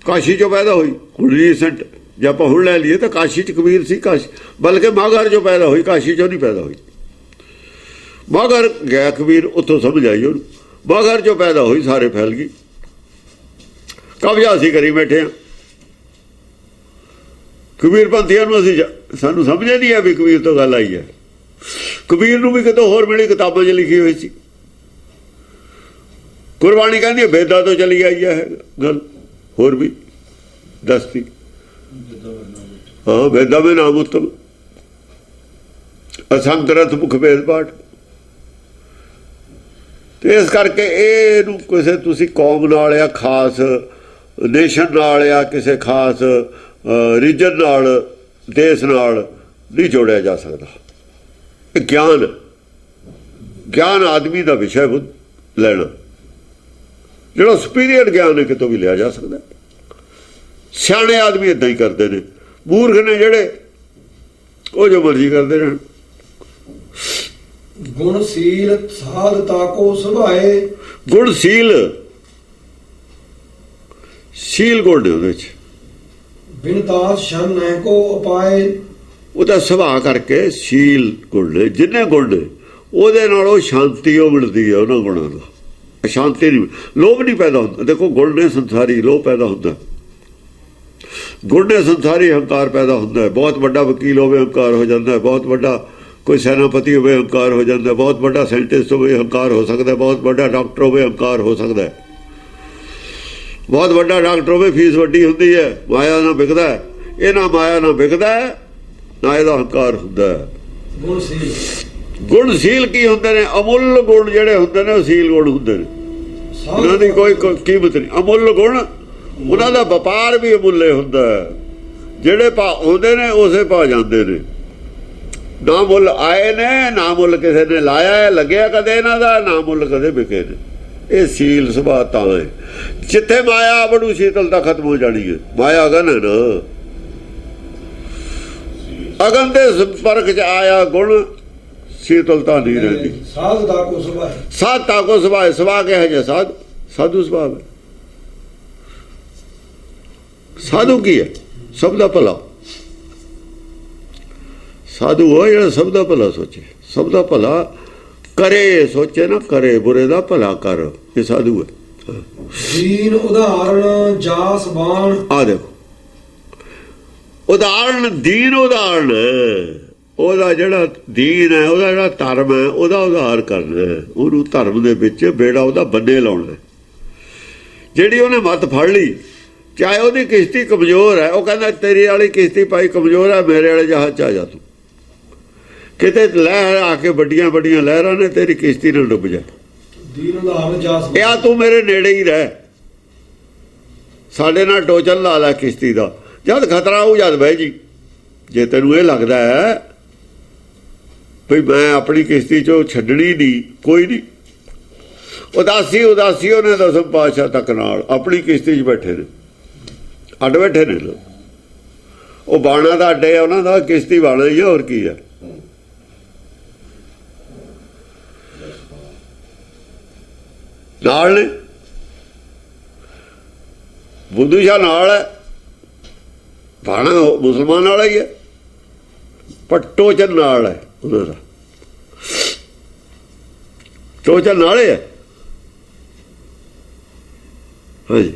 ਕਾਸ਼ੀ 'ਚੋਂ ਪੈਦਾ ਹੋਈ। ਹੁਣ ਰੀਸੈਂਟ ਜੇ ਆਪਾਂ ਹੁਣ ਲੈ ਲਈਏ ਤਾਂ ਕਾਸ਼ੀ 'ਚ ਕਬੀਰ ਸੀ, ਕਾਸ਼ੀ, ਬਲਕਿ ਮਾਘਰ 'ਚੋਂ ਪੈਦਾ ਹੋਈ, ਕਾਸ਼ੀ 'ਚੋਂ ਨਹੀਂ ਪੈਦਾ ਹੋਈ। ਮਗਰ ਗਿਆ ਕਬੀਰ, ਉੱਥੋਂ ਸਮਝ ਆਈ ਉਹਨੂੰ। ਮਗਰ ਜੋ ਪੈਦਾ ਹੋਈ ਸਾਰੇ ਫੈਲ ਗਈ। ਕਬਜ਼ਾ ਅਸੀਂ ਕਰੀ ਬੈਠੇ ਹਾਂ ਕਬੀਰ ਪੰਥੀਆਂ ਨੂੰ। ਸਾਨੂੰ ਸਮਝ ਨਹੀਂ ਆ ਵੀ ਕਬੀਰ ਤੋਂ ਗੱਲ ਆਈ ਹੈ। ਕਬੀਰ ਨੂੰ ਵੀ ਕਿਤੋਂ ਹੋਰ ਮਿਲੀ, ਕਿਤਾਬਾਂ 'ਚ ਲਿਖੀ ਹੋਈ ਸੀ। ਗੁਰਬਾਣੀ ਕਹਿੰਦੀ ਹੈ ਵੇਦਾਂ ਤੋਂ ਚਲੀ ਆਈ ਹੈ ਗੱਲ, ਹੋਰ ਵੀ ਦੱਸਦੀ। ਹਾਂ, ਵੇਦਾਂ ਵਿੱਚ ਨਾਮ ਉੱਤਮ ਅਸੰਖ ਗ੍ਰੰਥ ਮੁਖ ਵੇਦ ਪਾਠ। ਤੇ ਇਸ ਕਰਕੇ ਇਹਨੂੰ ਕਿਸੇ ਤੁਸੀਂ ਕੌਮ ਨਾਲ ਜਾਂ ਖਾਸ ਨੇਸ਼ਨ ਨਾਲ ਜਾਂ ਕਿਸੇ ਖਾਸ ਰੀਜਨ ਨਾਲ, ਦੇਸ਼ ਨਾਲ ਨਹੀਂ ਜੋੜਿਆ ਜਾ ਸਕਦਾ। ਇਹ ਗਿਆਨ ਆਦਮੀ ਦਾ ਵਿਸ਼ਾ ਲੈਣਾ, ਜਿਹੜਾ ਸੁਪੀਰੀਅਰ ਗਿਆਨ ਹੈ ਕਿਤੋਂ ਵੀ ਲਿਆ ਜਾ ਸਕਦਾ। ਸਿਆਣੇ ਆਦਮੀ ਏਦਾਂ ਹੀ ਕਰਦੇ ਨੇ, ਮੂਰਖ ਨੇ ਜਿਹੜੇ ਉਹ ਜੋ ਮਰਜ਼ੀ ਕਰਦੇ ਰਹਿਣ। ਗੁਣਸ਼ੀਲ ਸਾਧ ਤਾਕੋ ਸੁਭਾਏ। ਗੁਣਸ਼ੀਲ, ਸ਼ੀਲ ਗੁਣ ਨੇ ਉਹਦੇ ਚ। ਬਿਨਤਾਸ ਸ਼ਨ ਨਹਿ ਕੋ ਉਪਾਏ। ਉਹਦਾ ਸੁਭਾਅ ਕਰਕੇ ਸ਼ੀਲ ਗੁਣ ਨੇ, ਜਿੰਨੇ ਗੁਣ ਨੇ ਉਹਦੇ ਨਾਲ ਉਹ ਸ਼ਾਂਤੀ ਉਹ ਮਿਲਦੀ ਹੈ ਉਹਨਾਂ ਗੁਣਾਂ ਦਾ। ਅਸ਼ਾਂਤੀ ਨਹੀਂ, ਲੋਭ ਨਹੀਂ ਪੈਦਾ ਹੁੰਦਾ। ਦੇਖੋ ਗੁਣ ਨੇ ਸੰਸਾਰੀ ਲੋਭ ਪੈਦਾ ਹੁੰਦਾ, ਗੁਣ ਨੇ ਸੰਸਾਰੀ ਹੰਕਾਰ ਪੈਦਾ ਹੁੰਦਾ। ਬਹੁਤ ਵੱਡਾ ਵਕੀਲ ਹੋਵੇ ਹੰਕਾਰ ਹੋ ਜਾਂਦਾ, ਬਹੁਤ ਵੱਡਾ ਕੋਈ ਸੈਨਾਪਤੀ ਹੋਵੇ ਹੰਕਾਰ ਹੋ ਜਾਂਦਾ, ਬਹੁਤ ਵੱਡਾ ਸਾਇੰਟਿਸਟ ਹੋਵੇ ਹੰਕਾਰ ਹੋ ਸਕਦਾ, ਬਹੁਤ ਵੱਡਾ ਡਾਕਟਰ ਹੋਵੇ ਹੰਕਾਰ ਹੋ ਸਕਦਾ, ਬਹੁਤ ਵੱਡਾ ਡਾਕਟਰ ਹੋਵੇ ਫੀਸ ਵੱਡੀ ਹੁੰਦੀ ਹੈ, ਮਾਇਆ ਨਾਲ ਵਿਕਦਾ। ਇਹ ਨਾ ਮਾਇਆ ਨਾਲ ਵਿਕਦਾ ਨਾ ਇਹਦਾ ਹੰਕਾਰ ਹੁੰਦਾ। ਗੁਣਸ਼ੀਲ ਕੀ ਹੁੰਦੇ ਨੇ? ਅਮੁੱਲ ਗੁਣ ਜਿਹੜੇ ਹੁੰਦੇ ਨੇ ਉਹ ਸ਼ੀਲ ਗੁਣ ਹੁੰਦੇ ਨੇ। ਉਹਨਾਂ ਦੀ ਕੋਈ ਕੀਮਤ ਨਹੀਂ। ਅਮੁੱਲ ਗੁਣ, ਉਹਨਾਂ ਦਾ ਵਪਾਰ ਵੀ ਅਮੁੱਲੇ ਹੁੰਦਾ। ਜਿਹੜੇ ਭਾਅ ਆਉਂਦੇ ਨੇ ਉਸੇ ਭਾਅ ਜਾਂਦੇ ਨੇ। ਨਾ ਮੁੱਲ ਆਏ ਨੇ, ਨਾ ਮੁੱਲ ਕਿਸੇ ਨੇ ਲਾਇਆ, ਲੱਗਿਆ ਕਦੇ ਇਹਨਾਂ ਦਾ, ਨਾ ਮੁੱਲ ਕਦੇ ਵਿਕੇ ਨੇ। ਇਹ ਸ਼ੀਲ ਸੁਭਾਅ ਤਾਂ ਹੈ। ਜਿੱਥੇ ਮਾਇਆ ਬੜੂ ਸ਼ੀਤਲਤਾ ਖਤਮ ਹੋ ਜਾਣੀ ਹੈ। ਮਾਇਆ ਅਗਨ ਹੈ ਨਾ, ਅਗਨ ਦੇ ਸੰਪਰਕ 'ਚ ਆਇਆ ਗੁਣ ਸ਼ੀਤਲਤਾ ਨਹੀਂ ਰਹਿੰਦੀ। ਸਾਧ ਤਾਕੋ ਸੁਭਾਏ। ਸਾਧ ਤਾਕੋ ਸੁਭਾਏ। ਸੁਭਾਅ ਕਿਹਾ ਜੇ ਸਾਧੂ ਸੁਭਾਅ ਹੈ। ਸਾਧੂ ਕੀ ਹੈ? ਸਭ ਦਾ ਭਲਾ। ਸਾਧੂ ਉਹ ਜਿਹੜਾ ਸਭ ਦਾ ਭਲਾ ਸੋਚੇ, ਸਭ ਦਾ ਭਲਾ ਕਰੇ, ਸੋਚੇ ਨਾ ਕਰੇ, ਬੁਰੇ ਦਾ ਭਲਾ ਕਰ, ਇਹ ਸਾਧੂ ਹੈ। ਦੀਨ ਉਦਾਹਰਣ ਜਾਸ ਬਾਣ। ਆ ਦੇਖੋ ਉਦਾਹਰਣ, ਦੀਨ ਉਦਾਹਰਣ, ਉਹਦਾ ਜਿਹੜਾ ਦੀਨ ਹੈ, ਉਹਦਾ ਜਿਹੜਾ ਧਰਮ ਹੈ, ਉਹਦਾ ਉਧਾਰ ਕਰਨਾ। ਉਹਨੂੰ ਧਰਮ ਦੇ ਵਿੱਚ ਬੇੜਾ ਉਹਦਾ ਬੰਨੇ ਲਾਉਣਾ। ਜਿਹੜੀ ਉਹਨੇ ਮੱਤ ਫੜ ਲਈ, ਚਾਹੇ ਉਹਦੀ ਕਿਸ਼ਤੀ ਕਮਜ਼ੋਰ ਹੈ, ਉਹ ਕਹਿੰਦਾ ਤੇਰੀ ਵਾਲੀ ਕਿਸ਼ਤੀ ਭਾਈ ਕਮਜ਼ੋਰ ਹੈ, ਮੇਰੇ ਵਾਲੇ ਜਹਾਜ਼ 'ਚ ਆ ਜਾ ਤੂੰ। ਕਿਤੇ ਲਹਿਰ ਆ ਕੇ ਵੱਡੀਆਂ ਵੱਡੀਆਂ ਲਹਿਰਾਂ ਨੇ ਤੇਰੀ ਕਿਸ਼ਤੀ ਨਾਲ ਡੁੱਬ ਜਾ। ਦੀਨ ਉਦਾਹਰਣ ਜਾਸ ਬਾਣ। ਇਹ ਤੂੰ ਮੇਰੇ ਨੇੜੇ ਹੀ ਰਹਿ, ਸਾਡੇ ਨਾਲ ਟੋਚਨ ਲਾ ਲੈ ਕਿਸ਼ਤੀ ਦਾ। ਜਦ ਖਤਰਾ ਹੋਊ ਜਦ ਬਹਿ ਜੀ। ਜੇ ਤੈਨੂੰ ਇਹ ਲੱਗਦਾ ਹੈ ਵੀ ਮੈਂ ਆਪਣੀ ਕਿਸ਼ਤੀ 'ਚੋਂ ਛੱਡਣੀ ਨਹੀਂ, ਕੋਈ ਨਹੀਂ। ਉਦਾਸੀ ਉਹਨੇ ਦਸਮ ਪਾਤਸ਼ਾਹ ਤੱਕ ਨਾਲ ਆਪਣੀ ਕਿਸ਼ਤੀ 'ਚ ਬੈਠੇ ਨੇ, ਅੱਡ ਬੈਠੇ ਨੇ ਲੋਕ। ਉਹ ਬਾਣਾ ਦਾ ਅੱਡੇ ਆ ਉਹਨਾਂ ਦਾ, ਕਿਸ਼ਤੀ ਬਾਣਾ ਹੀ ਆ, ਹੋਰ ਕੀ ਆ। ਨਾਲ ਨੇ ਬੁੱਧੂ ਸ਼ਾਹ ਨਾਲ ਹੈ, ਬਾਣਾ ਮੁਸਲਮਾਨ ਵਾਲਾ ਹੀ ਹੈ, ਪਰ ਟੋਚਨ ਨਾਲ ਹੈ ਉਹਨਾਂ ਦਾ। ਟੋਚਨ ਨਾਲ ਹੈ। ਹਾਂਜੀ।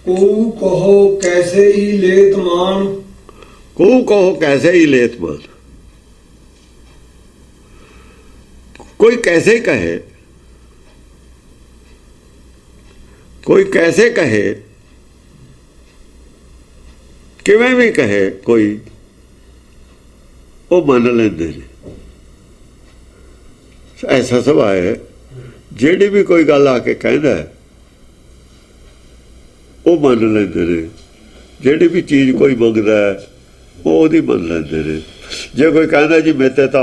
ਕੋ ਕਹੋ ਕੈਸੇ ਹੀ ਲੇਤ ਮਾਨ। ਕੋ ਕਹੋ ਕੈਸੇ ਹੀ लेत मान। कोई कैसे कहे, कोई कैसे कहे, किवें भी कहे कोई, वो मन लेंदे ने। ऐसा सुभाव है, ਜਿਹੜੀ भी कोई गल आके कहता है वो मन लेंदे ने। ਜਿਹੜੀ भी चीज़ कोई मंगदा है वो ਉਹਦੀ मन लेंदे ने। जे कोई कहता जी मेरे तो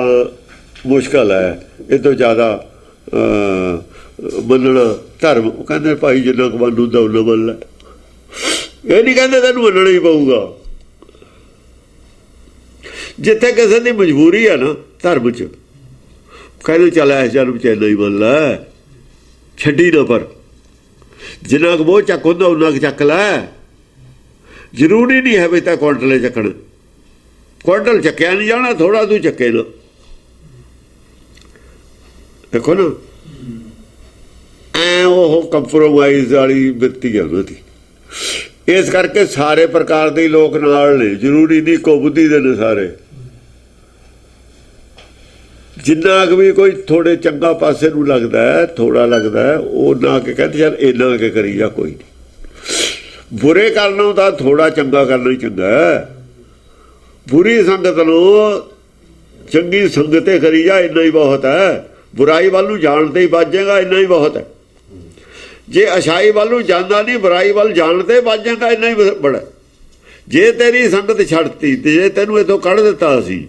मुश्किल है, ये तो ज़्यादा मनना धर्म, कहते भाई जिन्ना कुछ मन होंदा उन्ना मन लै। ये नहीं कहते तैनूं मनना ही पऊगा। जिथे किसी की मजबूरी है ना धर्म च, कहते चल इस जन्म च इन्ना ही मन लै, छड्डी ना, पर जिन्ना क मोह चक होंदा उन्ना क चक लै। जरूरी नहीं है भी तां क्वांटले चकण, क्वांटल चक्या नहीं जाना, थोड़ा तू चके ना। ਦੇਖੋ ਨਾ, ਐ ਉਹ ਕੰਪਰੋਮਾਈਜ਼ ਵਾਲੀ ਬਿਰਤੀ ਹੈ ਉਹਨਾਂ ਦੀ। ਇਸ ਕਰਕੇ ਸਾਰੇ ਪ੍ਰਕਾਰ ਦੇ ਲੋਕ ਨਾਲ ਨੇ, ਜ਼ਰੂਰੀ ਨਹੀਂ ਇੱਕੋ ਬੁੱਧੀ ਦੇ ਨੇ ਸਾਰੇ। ਜਿੰਨਾ ਕੁ ਵੀ ਕੋਈ ਥੋੜੇ ਚੰਗਾ ਪਾਸੇ ਨੂੰ ਲੱਗਦਾ ਹੈ, ਥੋੜਾ ਲੱਗਦਾ ਹੈ, ਉਹ ਨਾ ਕੇ ਕਹਿੰਦੇ ਯਾਰ ਇੰਨਾ ਕੇ ਕਰੀ ਜਾ, ਕੋਈ ਨਹੀਂ। ਬੁਰੇ ਕਰਨਾ ਤਾਂ ਥੋੜਾ ਚੰਗਾ ਕਰਨਾ ਹੀ ਚੰਗਾ ਹੈ। ਬੁਰੀ ਸੰਗਤ ਨੂੰ ਚੰਗੀ ਸੰਗਤੇ ਕਰੀ ਜਾ, ਇੰਨਾ ਹੀ ਬਹੁਤ ਹੈ। ਬੁਰਾਈ ਵੱਲ ਨੂੰ ਜਾਣਦੇ ਹੀ ਬਚ ਜਾਏਗਾ, ਇੰਨਾ ਹੀ ਬਹੁਤ ਹੈ। ਜੇ ਅਛਾਈ ਵੱਲ ਨੂੰ ਜਾਂਦਾ ਨਹੀਂ, ਬੁਰਾਈ ਵੱਲ ਜਾਣਦੇ ਬਚ ਜਾਏਗਾ, ਇੰਨਾ ਹੀ ਬੜਾ। ਜੇ ਤੇਰੀ ਸੰਗਤ ਛੱਡਤੀ ਤੇ ਜੇ ਤੈਨੂੰ ਇੱਥੋਂ ਕੱਢ ਦਿੱਤਾ ਸੀ,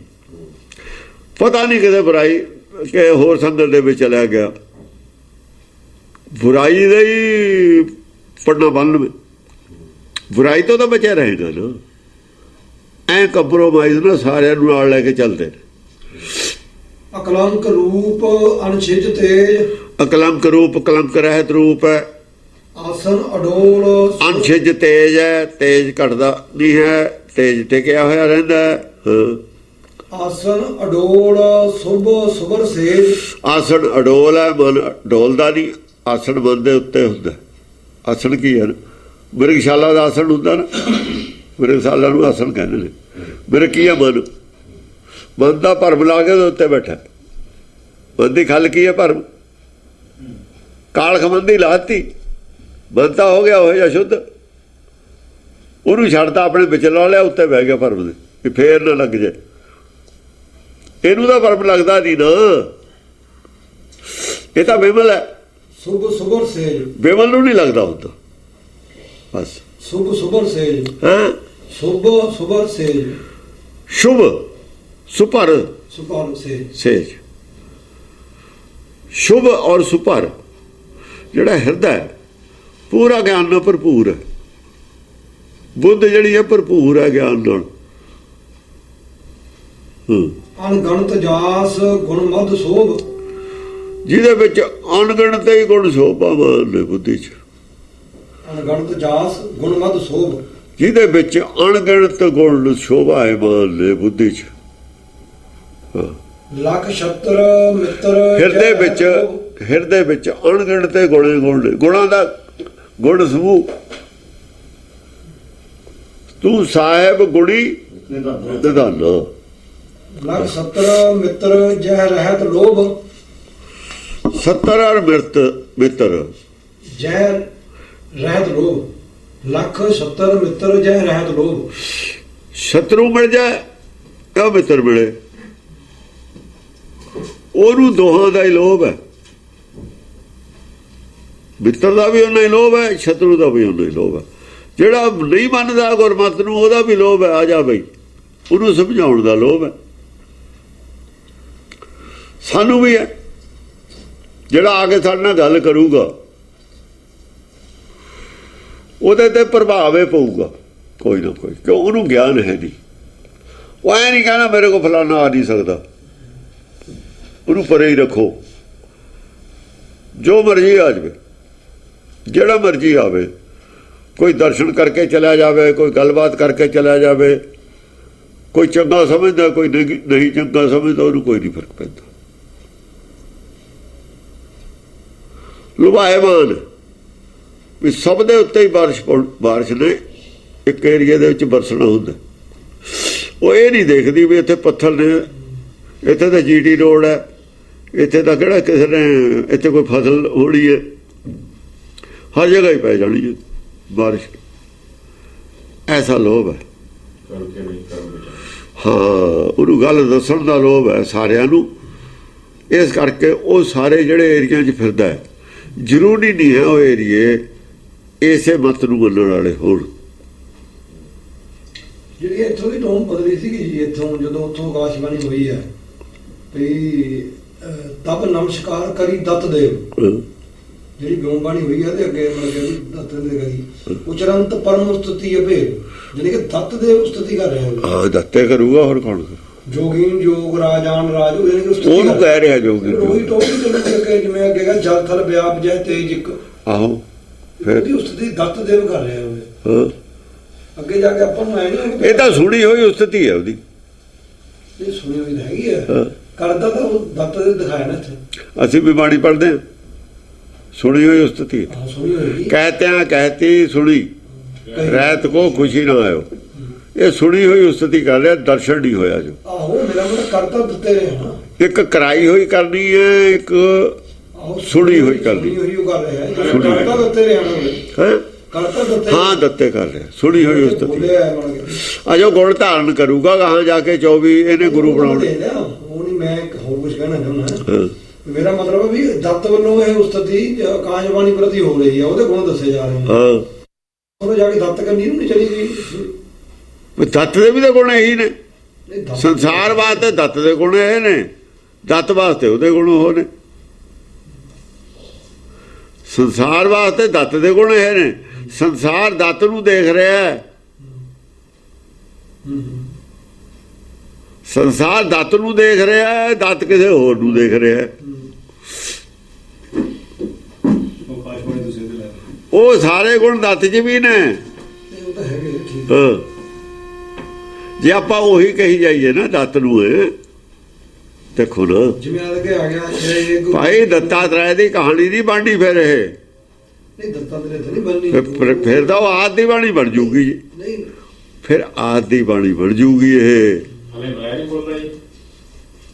ਪਤਾ ਨਹੀਂ ਕਿਤੇ ਬੁਰਾਈ ਕਿ ਹੋਰ ਸੰਗਤ ਦੇ ਵਿੱਚ ਚਲਿਆ ਗਿਆ, ਬੁਰਾਈ ਦੇ ਹੀ ਪੜਨਾ ਬੰਨ, ਬੁਰਾਈ ਤੋਂ ਤਾਂ ਬਚਿਆ ਰਹੇਗਾ ਨਾ। ਐ ਕੰਪਰੋਮਾਈਜ਼ ਨਾ ਸਾਰਿਆਂ ਨੂੰ ਨਾਲ ਲੈ ਕੇ ਚੱਲਦੇ ਨੇ। ਅਕਲੰਕ ਰੂਪ ਅਣਛਿਜ ਤੇਜ, ਅਕਲੰਕ ਰੂਪ ਕਲੰਕ ਰਹਿਤ ਰੂਪ ਹੈ। ਆਸਨ ਅਡੋਲ ਅਣਛਿਜ ਤੇਜ ਹੈ, ਤੇਜ ਘਟਦਾ ਨਹੀਂ ਹੈ, ਤੇਜ ਟਿਕਿਆ ਹੋਇਆ ਰਹਿੰਦਾ ਹੈ। ਆਸਨ ਅਡੋਲ ਸੁਭ ਸੁਭਰ ਸੇਜ, ਆਸਣ ਅਡੋਲ ਹੈ, ਮਨ ਡੋਲਦਾ ਨਹੀਂ। ਆਸਣ ਮਨ ਦੇ ਉੱਤੇ ਹੁੰਦਾ। ਆਸਣ ਕੀ ਹੈ? ਮਿਰਗਸ਼ਾਲਾ ਦਾ ਆਸਣ ਹੁੰਦਾ ਨਾ, ਮਿਰਗਸ਼ਾਲਾ ਨੂੰ ਆਸਣ ਕਹਿੰਦੇ ਨੇ। ਮਿਰਗ ਕੀ ਹੈ? ਮਨ। ਮਨ ਦਾ ਭਰਮ ਲਾ ਕੇ ਉਹਦੇ ਉੱਤੇ ਬੈਠਾ। ਮਨ ਦੀ ਖੱਲ ਕੀ ਹੈ? ਭਰਮ। ਕਾਲਖ ਮਨ ਦੀ ਲਾਤੀ, ਮਨ ਤਾਂ ਹੋ ਗਿਆ ਉਹ ਜਿਹਾ ਸ਼ੁੱਧ, ਉਹਨੂੰ ਛੱਡਤਾ, ਆਪਣੇ ਵਿੱਚ ਲਾ ਲਿਆ, ਉੱਤੇ ਬਹਿ ਗਿਆ ਭਰਮ ਦੇ, ਕਿ ਫੇਰ ਨਾ ਲੱਗ ਜਾਏ। ਇਹਨੂੰ ਤਾਂ ਭਰਮ ਲੱਗਦਾ ਨਹੀਂ ਨਾ, ਇਹ ਤਾਂ ਬਿਮਲ ਹੈ। ਸੁਭ ਸੁਭਰ ਸੇਜ, ਬਿਮਲ ਨੂੰ ਨਹੀਂ ਲੱਗਦਾ ਹੁੰਦਾ ਬਸ। ਸੁਭ ਸੁਭਰ ਸੇਜ, ਹਾਂ, ਸੁਭ ਸੁਭਰ ਸੇਜ, ਸ਼ੁਭ ਸੁਪਰ ਸੁਭਰ ਸੇਜ, ਸੇਜ। ਸ਼ੁਭ ਔਰ ਸੁਪਰ ਜਿਹੜਾ ਹਿਰਦਾ ਹੈ ਪੂਰਾ ਗਿਆਨ ਨਾਲ ਭਰਪੂਰ ਹੈ। ਬੁੱਧ ਜਿਹੜੀ ਹੈ ਭਰਪੂਰ ਹੈ ਗਿਆਨ ਨਾਲ। ਅਣਗਣਤ ਜਾਸ ਗੁਣ ਮਦ ਸੋਭ, ਜਿਹਦੇ ਵਿੱਚ ਅਣਗਿਣਤ ਹੀ ਗੁਣ ਸ਼ੋਭਾਵਾਨ ਨੇ ਬੁੱਧੀ 'ਚ। ਅਣਗਣਤ ਜਾਸ ਗੁਣ ਮਦ ਸੋਭ, ਜਿਹਦੇ ਵਿੱਚ ਅਣਗਿਣਤ ਗੁਣ ਸ਼ੋਭਾਵਾਨ ਨੇ ਬੁੱਧੀ 'ਚ। ਲੱਖ ਛਤਰ ਮਿੱਤਰ, ਹਿਰਦੇ ਵਿੱਚ ਅਣਗਿਣਤ ਗੁਣ ਨੇ, ਗੁਣਾਂ ਦਾ ਗੁਣ ਸਮੂਹ। ਤੂੰ ਸਾਹਿਬ ਗੁਣੀ ਨਿਧਾਨਾ। ਲੱਖ 70 ਮਿੱਤਰ ਜਹ ਰਹਿਤ ਲੋਭ, 70 ਔਰ ਮਿੱਤਰ ਜਹ ਰਹਿਤ ਲੋਭ। ਲੱਖ 70 ਮਿੱਤਰ ਜਹ ਰਹਿਤ ਲੋਭ। ਸ਼ਤਰੂ ਮਿਲ ਜਾਏ ਕਿਉਂ ਮਿੱਤਰ ਮਿਲੇ, ਉਹਨੂੰ ਦੋਹਾਂ ਦਾ ਹੀ ਲੋਭ ਹੈ। ਮਿੱਤਰ ਦਾ ਵੀ ਉਹਨਾਂ ਹੀ ਲੋਭ ਹੈ, ਸ਼ਤਰੂ ਦਾ ਵੀ ਉਹਨਾਂ ਹੀ ਲੋਭ ਹੈ। ਜਿਹੜਾ ਨਹੀਂ ਮੰਨਦਾ ਗੁਰਮਤਿ ਨੂੰ, ਉਹਦਾ ਵੀ ਲੋਭ ਹੈ। ਆ ਜਾ ਬਈ, ਉਹਨੂੰ ਸਮਝਾਉਣ ਦਾ ਲੋਭ ਹੈ। ਸਾਨੂੰ ਵੀ ਹੈ। ਜਿਹੜਾ ਆ ਕੇ ਸਾਡੇ ਨਾਲ ਗੱਲ ਕਰੂਗਾ ਉਹਦੇ ਤੇ ਪ੍ਰਭਾਵ ਇਹ ਪਊਗਾ ਕੋਈ ਨਾ ਕੋਈ, ਕਿਉਂ ਉਹਨੂੰ ਗਿਆਨ ਹੈ ਨਹੀਂ। ਉਹ ਐ ਨਹੀਂ ਕਹਿਣਾ ਮੇਰੇ ਕੋਲ ਫਲਾਣਾ ਆ ਨਹੀਂ ਸਕਦਾ, ਉਹਨੂੰ ਪਰੇ ਹੀ ਰੱਖੋ। ਜੋ ਮਰਜ਼ੀ ਆ ਜਾਵੇ, ਜਿਹੜਾ ਮਰਜ਼ੀ ਆਵੇ, ਕੋਈ ਦਰਸ਼ਨ ਕਰਕੇ ਚਲਾ ਜਾਵੇ, ਕੋਈ ਗੱਲਬਾਤ ਕਰਕੇ ਚਲਾ ਜਾਵੇ, ਕੋਈ ਚੰਗਾ ਸਮਝਦਾ, ਕੋਈ ਨਹੀਂ ਚੰਗਾ ਸਮਝਦਾ, ਉਹਨੂੰ ਕੋਈ ਨਹੀਂ ਫਰਕ ਪੈਂਦਾ। ਲੁਭਾਏਮਾਨ ਵੀ ਸਭ ਦੇ ਉੱਤੇ ਹੀ ਬਾਰਿਸ਼ ਨੇ ਇੱਕ ਏਰੀਏ ਦੇ ਵਿੱਚ ਬਰਸਣਾ ਹੁੰਦਾ। ਉਹ ਇਹ ਨਹੀਂ ਦੇਖਦੀ ਵੀ ਇੱਥੇ ਪੱਥਰ ਨੇ, ਇੱਥੇ ਤਾਂ GT ਰੋਡ ਹੈ, ਇੱਥੇ ਤਾਂ ਕਿਹੜਾ ਕਿਸੇ ਨੇ ਇੱਥੇ ਕੋਈ ਫਸਲ ਹੋਣੀ ਹੈ। ਹਰ ਜਗ੍ਹਾ ਹੀ ਪੈ ਜਾਣੀ ਹੈ ਬਾਰਿਸ਼। ਐਸਾ ਲੋਭ ਹੈ। ਹਾਂ, ਉਹਨੂੰ ਗੱਲ ਦੱਸਣ ਦਾ ਲੋਭ ਹੈ ਸਾਰਿਆਂ ਨੂੰ। ਇਸ ਕਰਕੇ ਉਹ ਸਾਰੇ ਜਿਹੜੇ ਏਰੀਆ 'ਚ ਫਿਰਦਾ ਹੈ, ਜ਼ਰੂਰੀ ਨਹੀਂ ਹੈ ਉਹ ਏਰੀਏ ਇਸੇ ਮਤ ਨੂੰ ਮੰਨਣ ਵਾਲੇ ਹੋਣ। ਜਿਹੜੀ ਇੱਥੋਂ ਦੀ ਟੋਨ ਬਦਲੀ ਸੀਗੀ ਜੀ, ਇੱਥੋਂ ਜਦੋਂ ਉੱਥੋਂ ਆਕਾਸ਼ਬਾਣੀ ਹੋਈ ਹੈ ਵੀ ਤਬ ਨਮਸਕਾਰ ਕਰੀ ਦੱਤ ਦੇਵ, ਜਿਹੜੀ ਬਿਉਂਬਾਣੀ ਹੋਈ ਹੈ ਤੇ ਅੱਗੇ ਮਤਲਬ ਕਿ ਦੱਤ ਦੇ ਕਰੀ ਉਚਰੰਤ ਪਰਮ ਉਸਤਤੀ ਅਭੇ, ਜਿਹੜੀ ਕਿ ਦੱਤ ਦੇ ਉਸਤਤੀ ਕਰ ਰਿਹਾ ਹੈ। ਹਾਂ, ਦੱਤੇ ਕਰੂਗਾ, ਹੋਰ ਕੌਣ? ਜੋਗੀਨ ਜੋਗ ਰਾਜਾਨ ਰਾਜ, ਯਾਨੀ ਕਿ ਉਸਤਤੀ ਉਹਨੂੰ ਕਹਿ ਰਿਹਾ ਜੋਗੀ। ਉਹੀ ਟੋਪੀ ਚੱਲੂਗੀ ਅੱਗੇ, ਜਿਵੇਂ ਅੱਗੇ ਕਹਿੰਦਾ ਜਲ ਥਲ ਵਿਆਪ ਜੈ ਤੇਜ ਇੱਕ। ਆਹੋ, ਫਿਰ ਉਹਦੀ ਉਸਤਤੀ ਦੱਤ ਦੇਵ ਕਰ ਰਿਹਾ ਹੋਵੇ। ਹਾਂ, ਅੱਗੇ ਜਾ ਕੇ ਆਪਾਂ ਨੂੰ ਐ ਨਹੀਂ, ਇਹ ਤਾਂ ਸੁਣੀ ਹੋਈ ਉਸਤਤੀ ਹੈ ਉਹਦੀ। ਇਹ ਸੁਣੀ ਹੋਈ ਹੈਗੀ ਹੈ। ਕਰਦਾ ਤਾਂ ਉਹ ਦੱਤ ਦੇ ਦਿਖਾਇਆ ਨਾ ਇੱਥੇ। ਅਸੀਂ ਵੀ ਬਾਣੀ ਪੜ੍ਹਦੇ ਹਾਂ, ਸੁਣੀ ਹੋਈ ਉਸਤਤੀ, ਹਾਂ ਸੁਣੀ ਹੋਏਗੀ। ਕਹਿਤਿਆਂ ਕਹਿਤੀ ਸੁਣੀ, ਰਹਿਤ ਕੋ ਖੁਸ਼ੀ ਨਾ ਆਇਓ। ਇਹ ਸੁਣੀ ਹੋਈ ਉਸਤਤੀ ਕਰ ਰਿਹਾ, ਦਰਸ਼ਨ ਨਹੀਂ ਹੋਇਆ ਜੋ। ਆਹੋ ਮੇਰਾ ਮਤਲਬ ਕਰਤਾ ਦਿੱਤੇ ਰਹੇ ਹਾਂ। ਇੱਕ ਕਰਾਈ ਹੋਈ ਕਰਨੀ ਹੈ, ਇੱਕ ਸੁਣੀ ਹੋਈ ਕਰਨੀ। ਸੁਣੀ ਹੋਈ ਉਹ ਕਰ ਰਿਹਾ ਹੈ, ਸੁਣੀ ਹੋਈ। ਕਰਤਾ ਦਿੱਤੇ ਰਹੇ ਹਾਂ। ਹੈ ਕਰਤਾ ਦਿੱਤੇ, ਹਾਂ ਦਿੱਤੇ ਕਰ ਰਿਹਾ, ਸੁਣੀ ਹੋਈ ਉਸਤਤੀ। ਬੋਲਿਆ ਹੈ ਮਨ ਕੇ ਅਜੋ ਗੁਣ ਧਾਰਨ ਕਰੂਗਾ ਗਾਹਾਂ ਜਾ ਕੇ 24 ਇਹਨੇ ਗੁਰੂ ਬਣਾਉਣੇ। ਉਹ ਨਹੀਂ, ਮੈਂ ਇੱਕ ਹੋਰ ਕੁਝ ਕਹਿਣਾ ਚਾਹੁੰਦਾ। ਹਾਂ ਮੇਰਾ ਮਤਲਬ ਹੈ ਵੀ ਦੱਤ ਵੱਲੋਂ ਇਹ ਉਸਤਤੀ ਆਕਾਸ਼ਬਾਣੀ ਪ੍ਰਤੀ ਹੋ ਰਹੀ ਹੈ, ਉਹਦੇ ਗੁਣ ਦੱਸੇ ਜਾ ਰਹੇ ਨੇ। ਹਾਂ ਉਹਨੂੰ ਜਾ ਕੇ ਦੱਤ ਕਰਨੀ ਨੂੰ ਨਹੀਂ ਚਲੀ ਗਈ। ਦੱਤ ਦੇ ਵੀ ਤਾਂ ਗੁਣ ਇਹੀ ਨੇ। ਨਹੀਂ, ਦੱਤ- ਸੰਸਾਰ ਵਾਸਤੇ ਦੱਤ ਦੇ ਗੁਣ ਇਹ ਨੇ, ਦੱਤ ਵਾਸਤੇ ਉਹਦੇ ਗੁਣ ਉਹ ਨੇ। ਸੰਸਾਰ ਵਾਸਤੇ ਦੱਤ ਦੇ ਗੁਣ ਇਹ ਨੇ। ਸੰਸਾਰ ਦੱਤ ਨੂੰ ਦੇਖ ਰਿਹਾ ਹੈ, ਸੰਸਾਰ ਦੱਤ ਨੂੰ ਦੇਖ ਰਿਹਾ ਹੈ, ਦੱਤ ਕਿਸੇ ਹੋਰ ਨੂੰ ਦੇਖ ਰਿਹਾ ਹੈ। ਉਹ ਸਾਰੇ ਗੁਣ ਦੱਤ 'ਚ ਵੀ ਨੇ। ਨਹੀਂ, ਉਹ ਤਾਂ ਹੈਗੇ ਠੀਕ। ਹਾਂ ਜੇ ਆਪਾਂ ਉਹੀ ਕਹੀ ਜਾਈਏ ਨਾ ਦੱਤ ਨੂੰ, ਇਹ ਦੇਖੋ ਨਾ ਜਿਵੇਂ ਆ ਕੇ ਆ ਗਿਆ ਇਹ ਭਾਈ ਦੱਤਾਤਰੇय ਦੀ ਕਹਾਣੀ ਨਹੀਂ ਬਣਨੀ ਫਿਰ ਇਹ। ਨਹੀਂ, ਦੱਤਾਂ ਦੇ ਨਹੀਂ ਬਣਨੀ। ਫਿਰ ਤਾਂ ਉਹ ਆਦ ਦੀ ਬਾਣੀ ਬਣ ਜੂਗੀ ਜੀ। ਨਹੀਂ, ਫਿਰ ਆਦ ਦੀ ਬਾਣੀ ਬਣ ਜੂਗੀ ਇਹ। ਹਲੇ ਬੁਲਾਇਆ ਨਹੀਂ ਬੋਲਦਾ ਜੀ,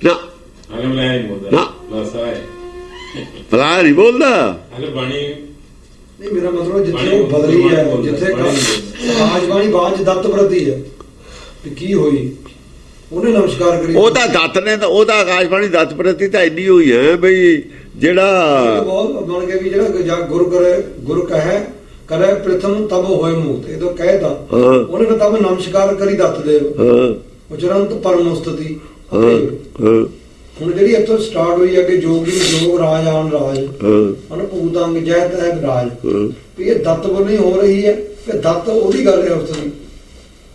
ਨਾ ਹਲੇ ਬੁਲਾਇਆ ਨਹੀਂ ਬੋਲਦਾ ਨਾ। ਬਸ ਆਏ ਭਲਾ ਨਹੀਂ ਬੋਲਦਾ। ਹਲੇ ਬਾਣੀ ਨਹੀਂ ਮੇਰਾ ਮਤਲਬ ਜਿੱਥੇ ਉਹ ਬਦਲੀ ਹੈ, ਜਿੱਥੇ ਆਕਾਸ਼ਬਾਣੀ ਬਾਝ ਦੱਤ ਪ੍ਰਤੀ ਹੈ ਵੀ ਕੀ ਹੋਈ, ਉਹਨੇ ਨਮਸਕਾਰ ਕਰੀ। ਉਹ ਤਾਂ ਦੱਤ ਨੇ ਤਾਂ, ਉਹ ਤਾਂ ਆਕਾਸ਼ਬਾਣੀ ਦੱਤ ਪ੍ਰਤੀ ਤਾਂ ਇੰਨੀ ਹੋਈ ਹੈ ਬਈ ਜਿਹੜਾ ਬਹੁਤ ਬਣ ਕੇ ਵੀ ਜਿਹੜਾ ਜਾਂ ਗੁਰੂ ਕਰੇ, ਗੁਰੂ ਕਹੇ ਕਰੇ ਪ੍ਰਥਮ ਤਬ ਹੋਏ ਮੁਕਤ, ਇਹ ਤਾਂ ਕਹਿਤਾ ਉਹਨੇ ਤਾਂ ਤਬ ਨਮਸਕਾਰ ਕਰੀ ਦੱਤ ਦੇ ਉਚਰੰਤ ਪਰਮ ਉਸਤਤੀ। ਹੁਣ ਜਿਹੜੀ ਇੱਥੋਂ ਸਟਾਰਟ ਹੋਈ ਅੱਗੇ ਜੋਗੀ ਜੋਗ ਰਾਜ ਆਨ ਰਾਜ ਅਨਭੂਤ ਅੰਗ ਜੈ ਤੈ ਰਾਜ, ਵੀ ਇਹ ਦੱਤ ਵੱਲੋਂ ਹੀ ਹੋ ਰਹੀ ਹੈ ਕਿ ਦੱਤ ਉਹਦੀ ਗੱਲ ਹੈ ਉਸਤਤੀ।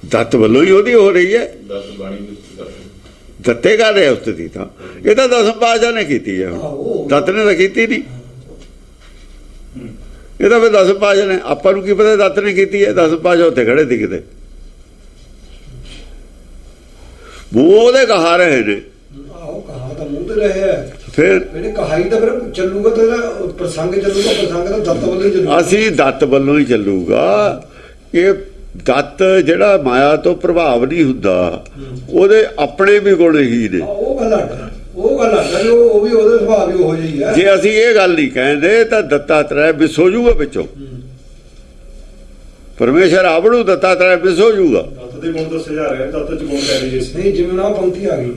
ਦੱਤ ਵੱਲੋਂ ਹੀ ਉਹਦੀ ਹੋ ਰਹੀ ਹੈ, 10 ਬਾਣੀ ਦੀ ਦੱਤੇ ਕਰ ਰਿਹਾ ਉਸਤਤੀ। ਤਾਂ ਇਹ ਤਾਂ ਦਸਮ ਪਾਤਸ਼ਾਹ ਨੇ ਕੀਤੀ ਹੈ, ਦੱਤ ਨੇ ਤਾਂ ਕੀਤੀ ਨਹੀਂ। ਇਹ ਤਾਂ ਫਿਰ ਦਸਮ ਪਾਤਸ਼ਾਹ ਨੇ, ਆਪਾਂ ਨੂੰ ਕੀ ਪਤਾ ਦੱਤ ਨੇ ਕੀਤੀ ਹੈ। ਦਸਮ ਪਾਤਸ਼ਾਹ ਉੱਥੇ ਖੜੇ ਸੀ ਕਿਤੇ, ਮੂੰਹ ਉਹਦੇ ਕਹਾ ਰਹੇ ਨੇ। ਆਹੋ ਕਹਾ ਤਾਂ ਮੂੰਹ ਤੇ ਰਿਹਾ, ਫਿਰ ਇਹਨੇ ਕਹਾਈ ਤਾਂ ਫਿਰ ਚੱਲੂਗਾ ਤਾਂ ਇਹਦਾ ਪ੍ਰਸੰਗ ਚੱਲੂਗਾ, ਪ੍ਰਸੰਗ ਤਾਂ ਦੱਤ ਵੱਲੋਂ ਹੀ ਚੱਲੂਗਾ। ਅਸੀਂ ਦੱਤ ਵੱਲੋਂ ਹੀ ਚੱਲੂਗਾ। ਇਹ ਦੱਤ ਜਿਹੜਾ ਮਾਇਆ ਤੋਂ ਪ੍ਰਭਾਵ ਨਹੀਂ ਹੁੰਦਾ, ਉਹਦੇ ਆਪਣੇ ਵੀ ਗੁਣ ਹੀ ਨੇ। ਉਹ ਗੱਲ ਆ, ਉਹ ਗੱਲ ਆ ਜੋ ਉਹ ਵੀ ਉਹਦੇ ਸੁਭਾਅ ਵੀ ਉਹ ਜਿਹੀ ਹੈ। ਜੇ ਅਸੀਂ ਇਹ ਗੱਲ ਨਹੀਂ ਕਹਿੰਦੇ ਤਾਂ ਦੱਤਾਤਰੇय ਵਿਸੋ ਜੂਗਾ ਵਿੱਚੋਂ। ਪਰਮੇਸ਼ਰ ਆਪਣੂ ਦੱਤਾਤਰੇय ਵਿਸੋ ਜੂਗਾ। ਦੱਤ ਦੇ ਗੁਣ ਦੱਸੇ ਜਾ ਰਹੇ, ਦੱਤ ਚ ਗੁਣ ਕਹਿ ਰਹੇ ਜੀ। ਨਹੀਂ, ਜਿਵੇਂ ਨਾ ਪੰਕਤੀ ਆ ਗਈ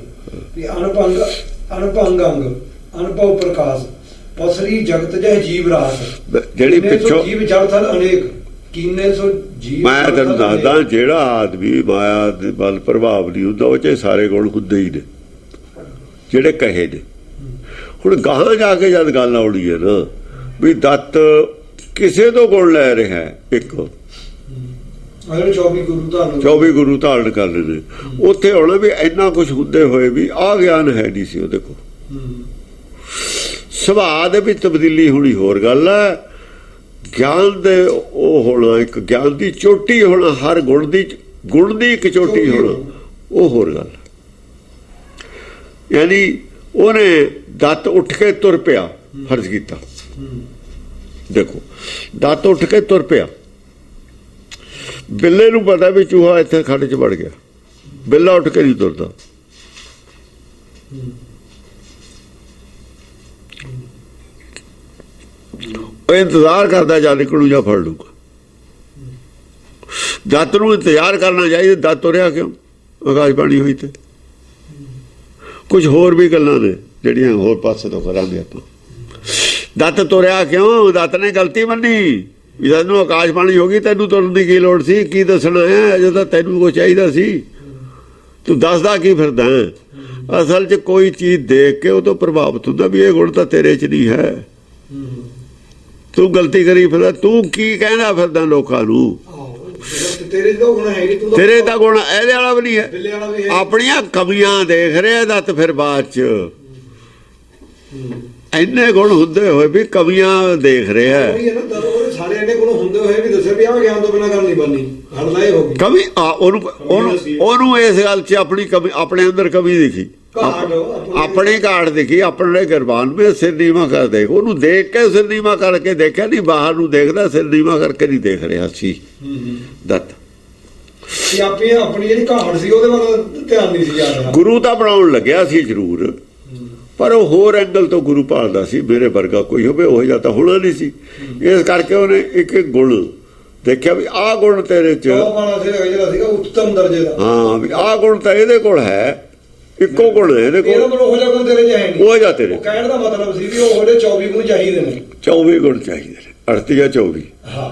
ਵੀ ਅਨਪੰਗ ਅਨਪੰਗ ਅੰਗ ਅਨਭਵ ਪ੍ਰਕਾਸ਼ ਪਸਰੀ ਜਗਤ ਜਹ ਜੀਵ ਰਾਸ, ਜਿਹੜੀ ਪਿੱਛੋਂ ਜੀਵ ਜੜ ਥਲ ਅਨੇਕ ਕੀਨੇ ਸੋ ਜੀਵ। ਮੈਂ ਤੈਨੂੰ ਦੱਸਦਾ, ਜਿਹੜਾ ਆਦਮੀ ਮਾਇਆ ਦੇ ਬਲ ਪ੍ਰਭਾਵ ਨਹੀਂ ਹੁੰਦਾ, ਉਹ 'ਚ ਸਾਰੇ ਗੁਣ ਹੁੰਦੇ ਹੀ ਨੇ ਜਿਹੜੇ ਕਹੇ ਨੇ। ਹੁਣ ਗਾਹਾਂ ਜਾ ਕੇ ਜਦ ਗੱਲ ਆਉਣੀ ਹੈ ਨਾ ਵੀ ਦੱਤ ਕਿਸੇ ਤੋਂ ਗੁਣ ਲੈ ਰਿਹਾ ਹੈ, ਇੱਕ 24 ਗੁਰੂ ਧਾਰਨ 24 ਗੁਰੂ ਧਾਰਨ ਕਰ ਰਹੇ ਨੇ, ਉੱਥੇ ਹੋਣਾ ਵੀ ਇੰਨਾ ਕੁਝ ਹੁੰਦੇ ਹੋਏ ਵੀ ਆਹ ਗਿਆਨ ਹੈ ਨਹੀਂ ਸੀ ਉਹਦੇ ਕੋਲ। ਸੁਭਾਅ ਦੇ ਵਿੱਚ ਤਬਦੀਲੀ ਹੋਣੀ ਹੋਰ ਗੱਲ ਹੈ, ਗਿਆਨ ਦੇ ਉਹ ਹੋਣਾ, ਇੱਕ ਗਿਆਨ ਦੀ ਚੋਟੀ ਹੋਣਾ, ਹਰ ਗੁਣ ਦੀ ਇੱਕ ਚੋਟੀ ਹੋਣਾ, ਉਹ ਹੋਰ ਗੱਲ। ਯਾਨੀ ਉਹਨੇ ਦੱਤ ਉੱਠ ਕੇ ਤੁਰ ਪਿਆ, ਫਰਜ਼ ਕੀਤਾ। ਦੇਖੋ ਦੱਤ ਉੱਠ ਕੇ ਤੁਰ ਪਿਆ, ਬਿੱਲੇ ਨੂੰ ਪਤਾ ਵੀ ਚੂਹਾ ਇੱਥੇ ਖੱਡ 'ਚ ਵੜ ਗਿਆ, ਬਿੱਲਾ ਉੱਠ ਕੇ ਨਹੀਂ ਤੁਰਦਾ। ਉਹ ਇੰਤਜ਼ਾਰ ਕਰਦਾ ਜਾਂ ਨਿਕਲੂ ਜਾਂ ਫੜ ਲੂਗਾ। ਦੱਤ ਨੂੰ ਇੰਤਜ਼ਾਰ ਕਰਨਾ ਚਾਹੀਦਾ। ਦੱਤ ਤੁਰਿਆ ਕਿਉਂ? ਆਕਾਸ਼ਬਾਣੀ ਹੋਈ ਤੇ ਕੁਝ ਹੋਰ ਵੀ ਗੱਲਾਂ ਨੇ ਜਿਹੜੀਆਂ ਹੋਰ ਪਾਸੇ ਤੋਂ ਕਰਾਂਗੇ ਆਪਾਂ। ਦੱਤ ਤੁਰਿਆ ਕਿਉਂ? ਦੱਤ ਨੇ ਗਲਤੀ ਮੰਨੀ ਵੀ ਤੈਨੂੰ ਆਕਾਸ਼ਬਾਣੀ ਹੋ ਗਈ, ਤੈਨੂੰ ਤੁਰਨ ਦੀ ਕੀ ਲੋੜ ਸੀ? ਕੀ ਦੱਸਣਾ ਹੈ? ਅਜੇ ਤਾਂ ਤੈਨੂੰ ਕੁਛ ਚਾਹੀਦਾ ਸੀ, ਤੂੰ ਦੱਸਦਾ ਕੀ ਫਿਰਦਾ? ਅਸਲ 'ਚ ਕੋਈ ਚੀਜ਼ ਦੇਖ ਕੇ ਉਹ ਤੋਂ ਪ੍ਰਭਾਵਿਤ ਹੁੰਦਾ ਵੀ ਇਹ ਗੁਣ ਤਾਂ ਤੇਰੇ 'ਚ ਨਹੀਂ ਹੈ, ਤੂੰ ਗਲਤੀ ਕਰੀ ਫਿਰਦਾ। ਤੂੰ ਕੀ ਕਹਿਣਾ ਫਿਰਦਾ ਲੋਕਾਂ ਨੂੰ? ਤੇਰੇ ਦਾ ਗੁਣ ਹੈ ਨਹੀਂ, ਤੂੰ ਤੇਰੇ ਦਾ ਗੁਣ ਇਹਦੇ ਵਾਲਾ ਵੀ ਨਹੀਂ ਹੈ, ਬਿੱਲੇ ਵਾਲਾ ਵੀ ਹੈ। ਆਪਣੀਆਂ ਕਮੀਆਂ ਦੇਖ ਰਿਹਾ ਦੱਤ। ਫਿਰ ਬਾਅਦ 'ਚ ਇੰਨੇ ਗੁਣ ਹੁੰਦੇ ਹੋਏ ਵੀ ਕਮੀਆਂ ਦੇਖ ਰਿਹਾ। ਉਹੀ ਹੈ ਨਾ, ਉਹਦੇ ਸਾਰੇ ਇੰਨੇ ਗੁਣ ਹੁੰਦੇ ਹੋਏ ਵੀ ਦੱਸਿਆ ਵੀ ਆਹ ਗਿਆਨ ਤੋਂ ਬਿਨਾਂ ਗੱਲ ਨਹੀਂ ਬਣਨੀ, ਹੜਦਾ ਇਹ ਹੋ ਗਈ ਕਮੀ। ਉਹਨੂੰ ਇਸ ਗੱਲ 'ਚ ਆਪਣੀ ਕਮੀ, ਆਪਣੇ ਅੰਦਰ ਕਮੀ ਦਿਖੀ ਘਾਟ ਆਪਣੀ ਘਾਟ ਦੇਖੀ, ਆਪਣੇ ਗੁਰਬਾਨ ਵਿੱਚ ਸਿਰ ਨੀਵਾਂ ਕਰ ਦੇਖ, ਉਹਨੂੰ ਦੇਖ ਕੇ ਸਿਰ ਨੀਵਾਂ ਕਰਕੇ ਦੇਖਿਆ, ਨਹੀਂ ਬਾਹਰ ਨੂੰ ਦੇਖਦਾ, ਸਿਰ ਨੀਵਾਂ ਕਰਕੇ ਨਹੀਂ ਦੇਖ ਰਿਹਾ ਸੀ ਦੱਤ। ਆਪਣੀ ਜਿਹੜੀ ਘਾਟ ਸੀ ਉਹਦੇ ਵੱਲ ਧਿਆਨ ਨਹੀਂ ਸੀ ਜਾ ਰਿਹਾ। ਗੁਰੂ ਤਾਂ ਬਣਾਉਣ ਲੱਗਿਆ ਸੀ ਜ਼ਰੂਰ, ਪਰ ਉਹ ਹੋਰ ਐਂਗਲ ਤੋਂ ਗੁਰੂ ਭਾਲਦਾ ਸੀ, ਮੇਰੇ ਵਰਗਾ ਕੋਈ ਹੋਵੇ ਉਹ ਜਿਹਾ ਤਾਂ ਹੋਣਾ ਨਹੀਂ ਸੀ। ਇਸ ਕਰਕੇ ਉਹਨੇ ਇੱਕ ਇੱਕ ਗੁਣ ਦੇਖਿਆ ਵੀ ਆਹ ਗੁਣ ਤੇਰੇ ਚ, ਜਿਹੜਾ ਸੀਗਾ ਉੱਤਮ ਦਰਜੇ ਦਾ, ਹਾਂ ਵੀ ਆਹ ਗੁਣ ਤਾਂ ਇਹਦੇ ਕੋਲ ਹੈ, ਇੱਕੋ ਗੁਣ ਹੈ ਇਹਦੇ ਕੋਲ, ਉਹ ਜਿਹਾ ਗੁਣ ਤੇਰੇ ਚ ਹੈ ਨਹੀਂ। ਉਹ ਜਿਹਾ ਤੇਰੇ ਕਹਿਣ ਦਾ ਮਤਲਬ ਸੀ ਵੀ ਉਹ 24 ਗੁਣ ਚਾਹੀਦੇ ਨੇ, 24 ਗੁਣ ਚਾਹੀਦੇ ਨੇ, 38 ਜਾਂ 24। ਹਾਂ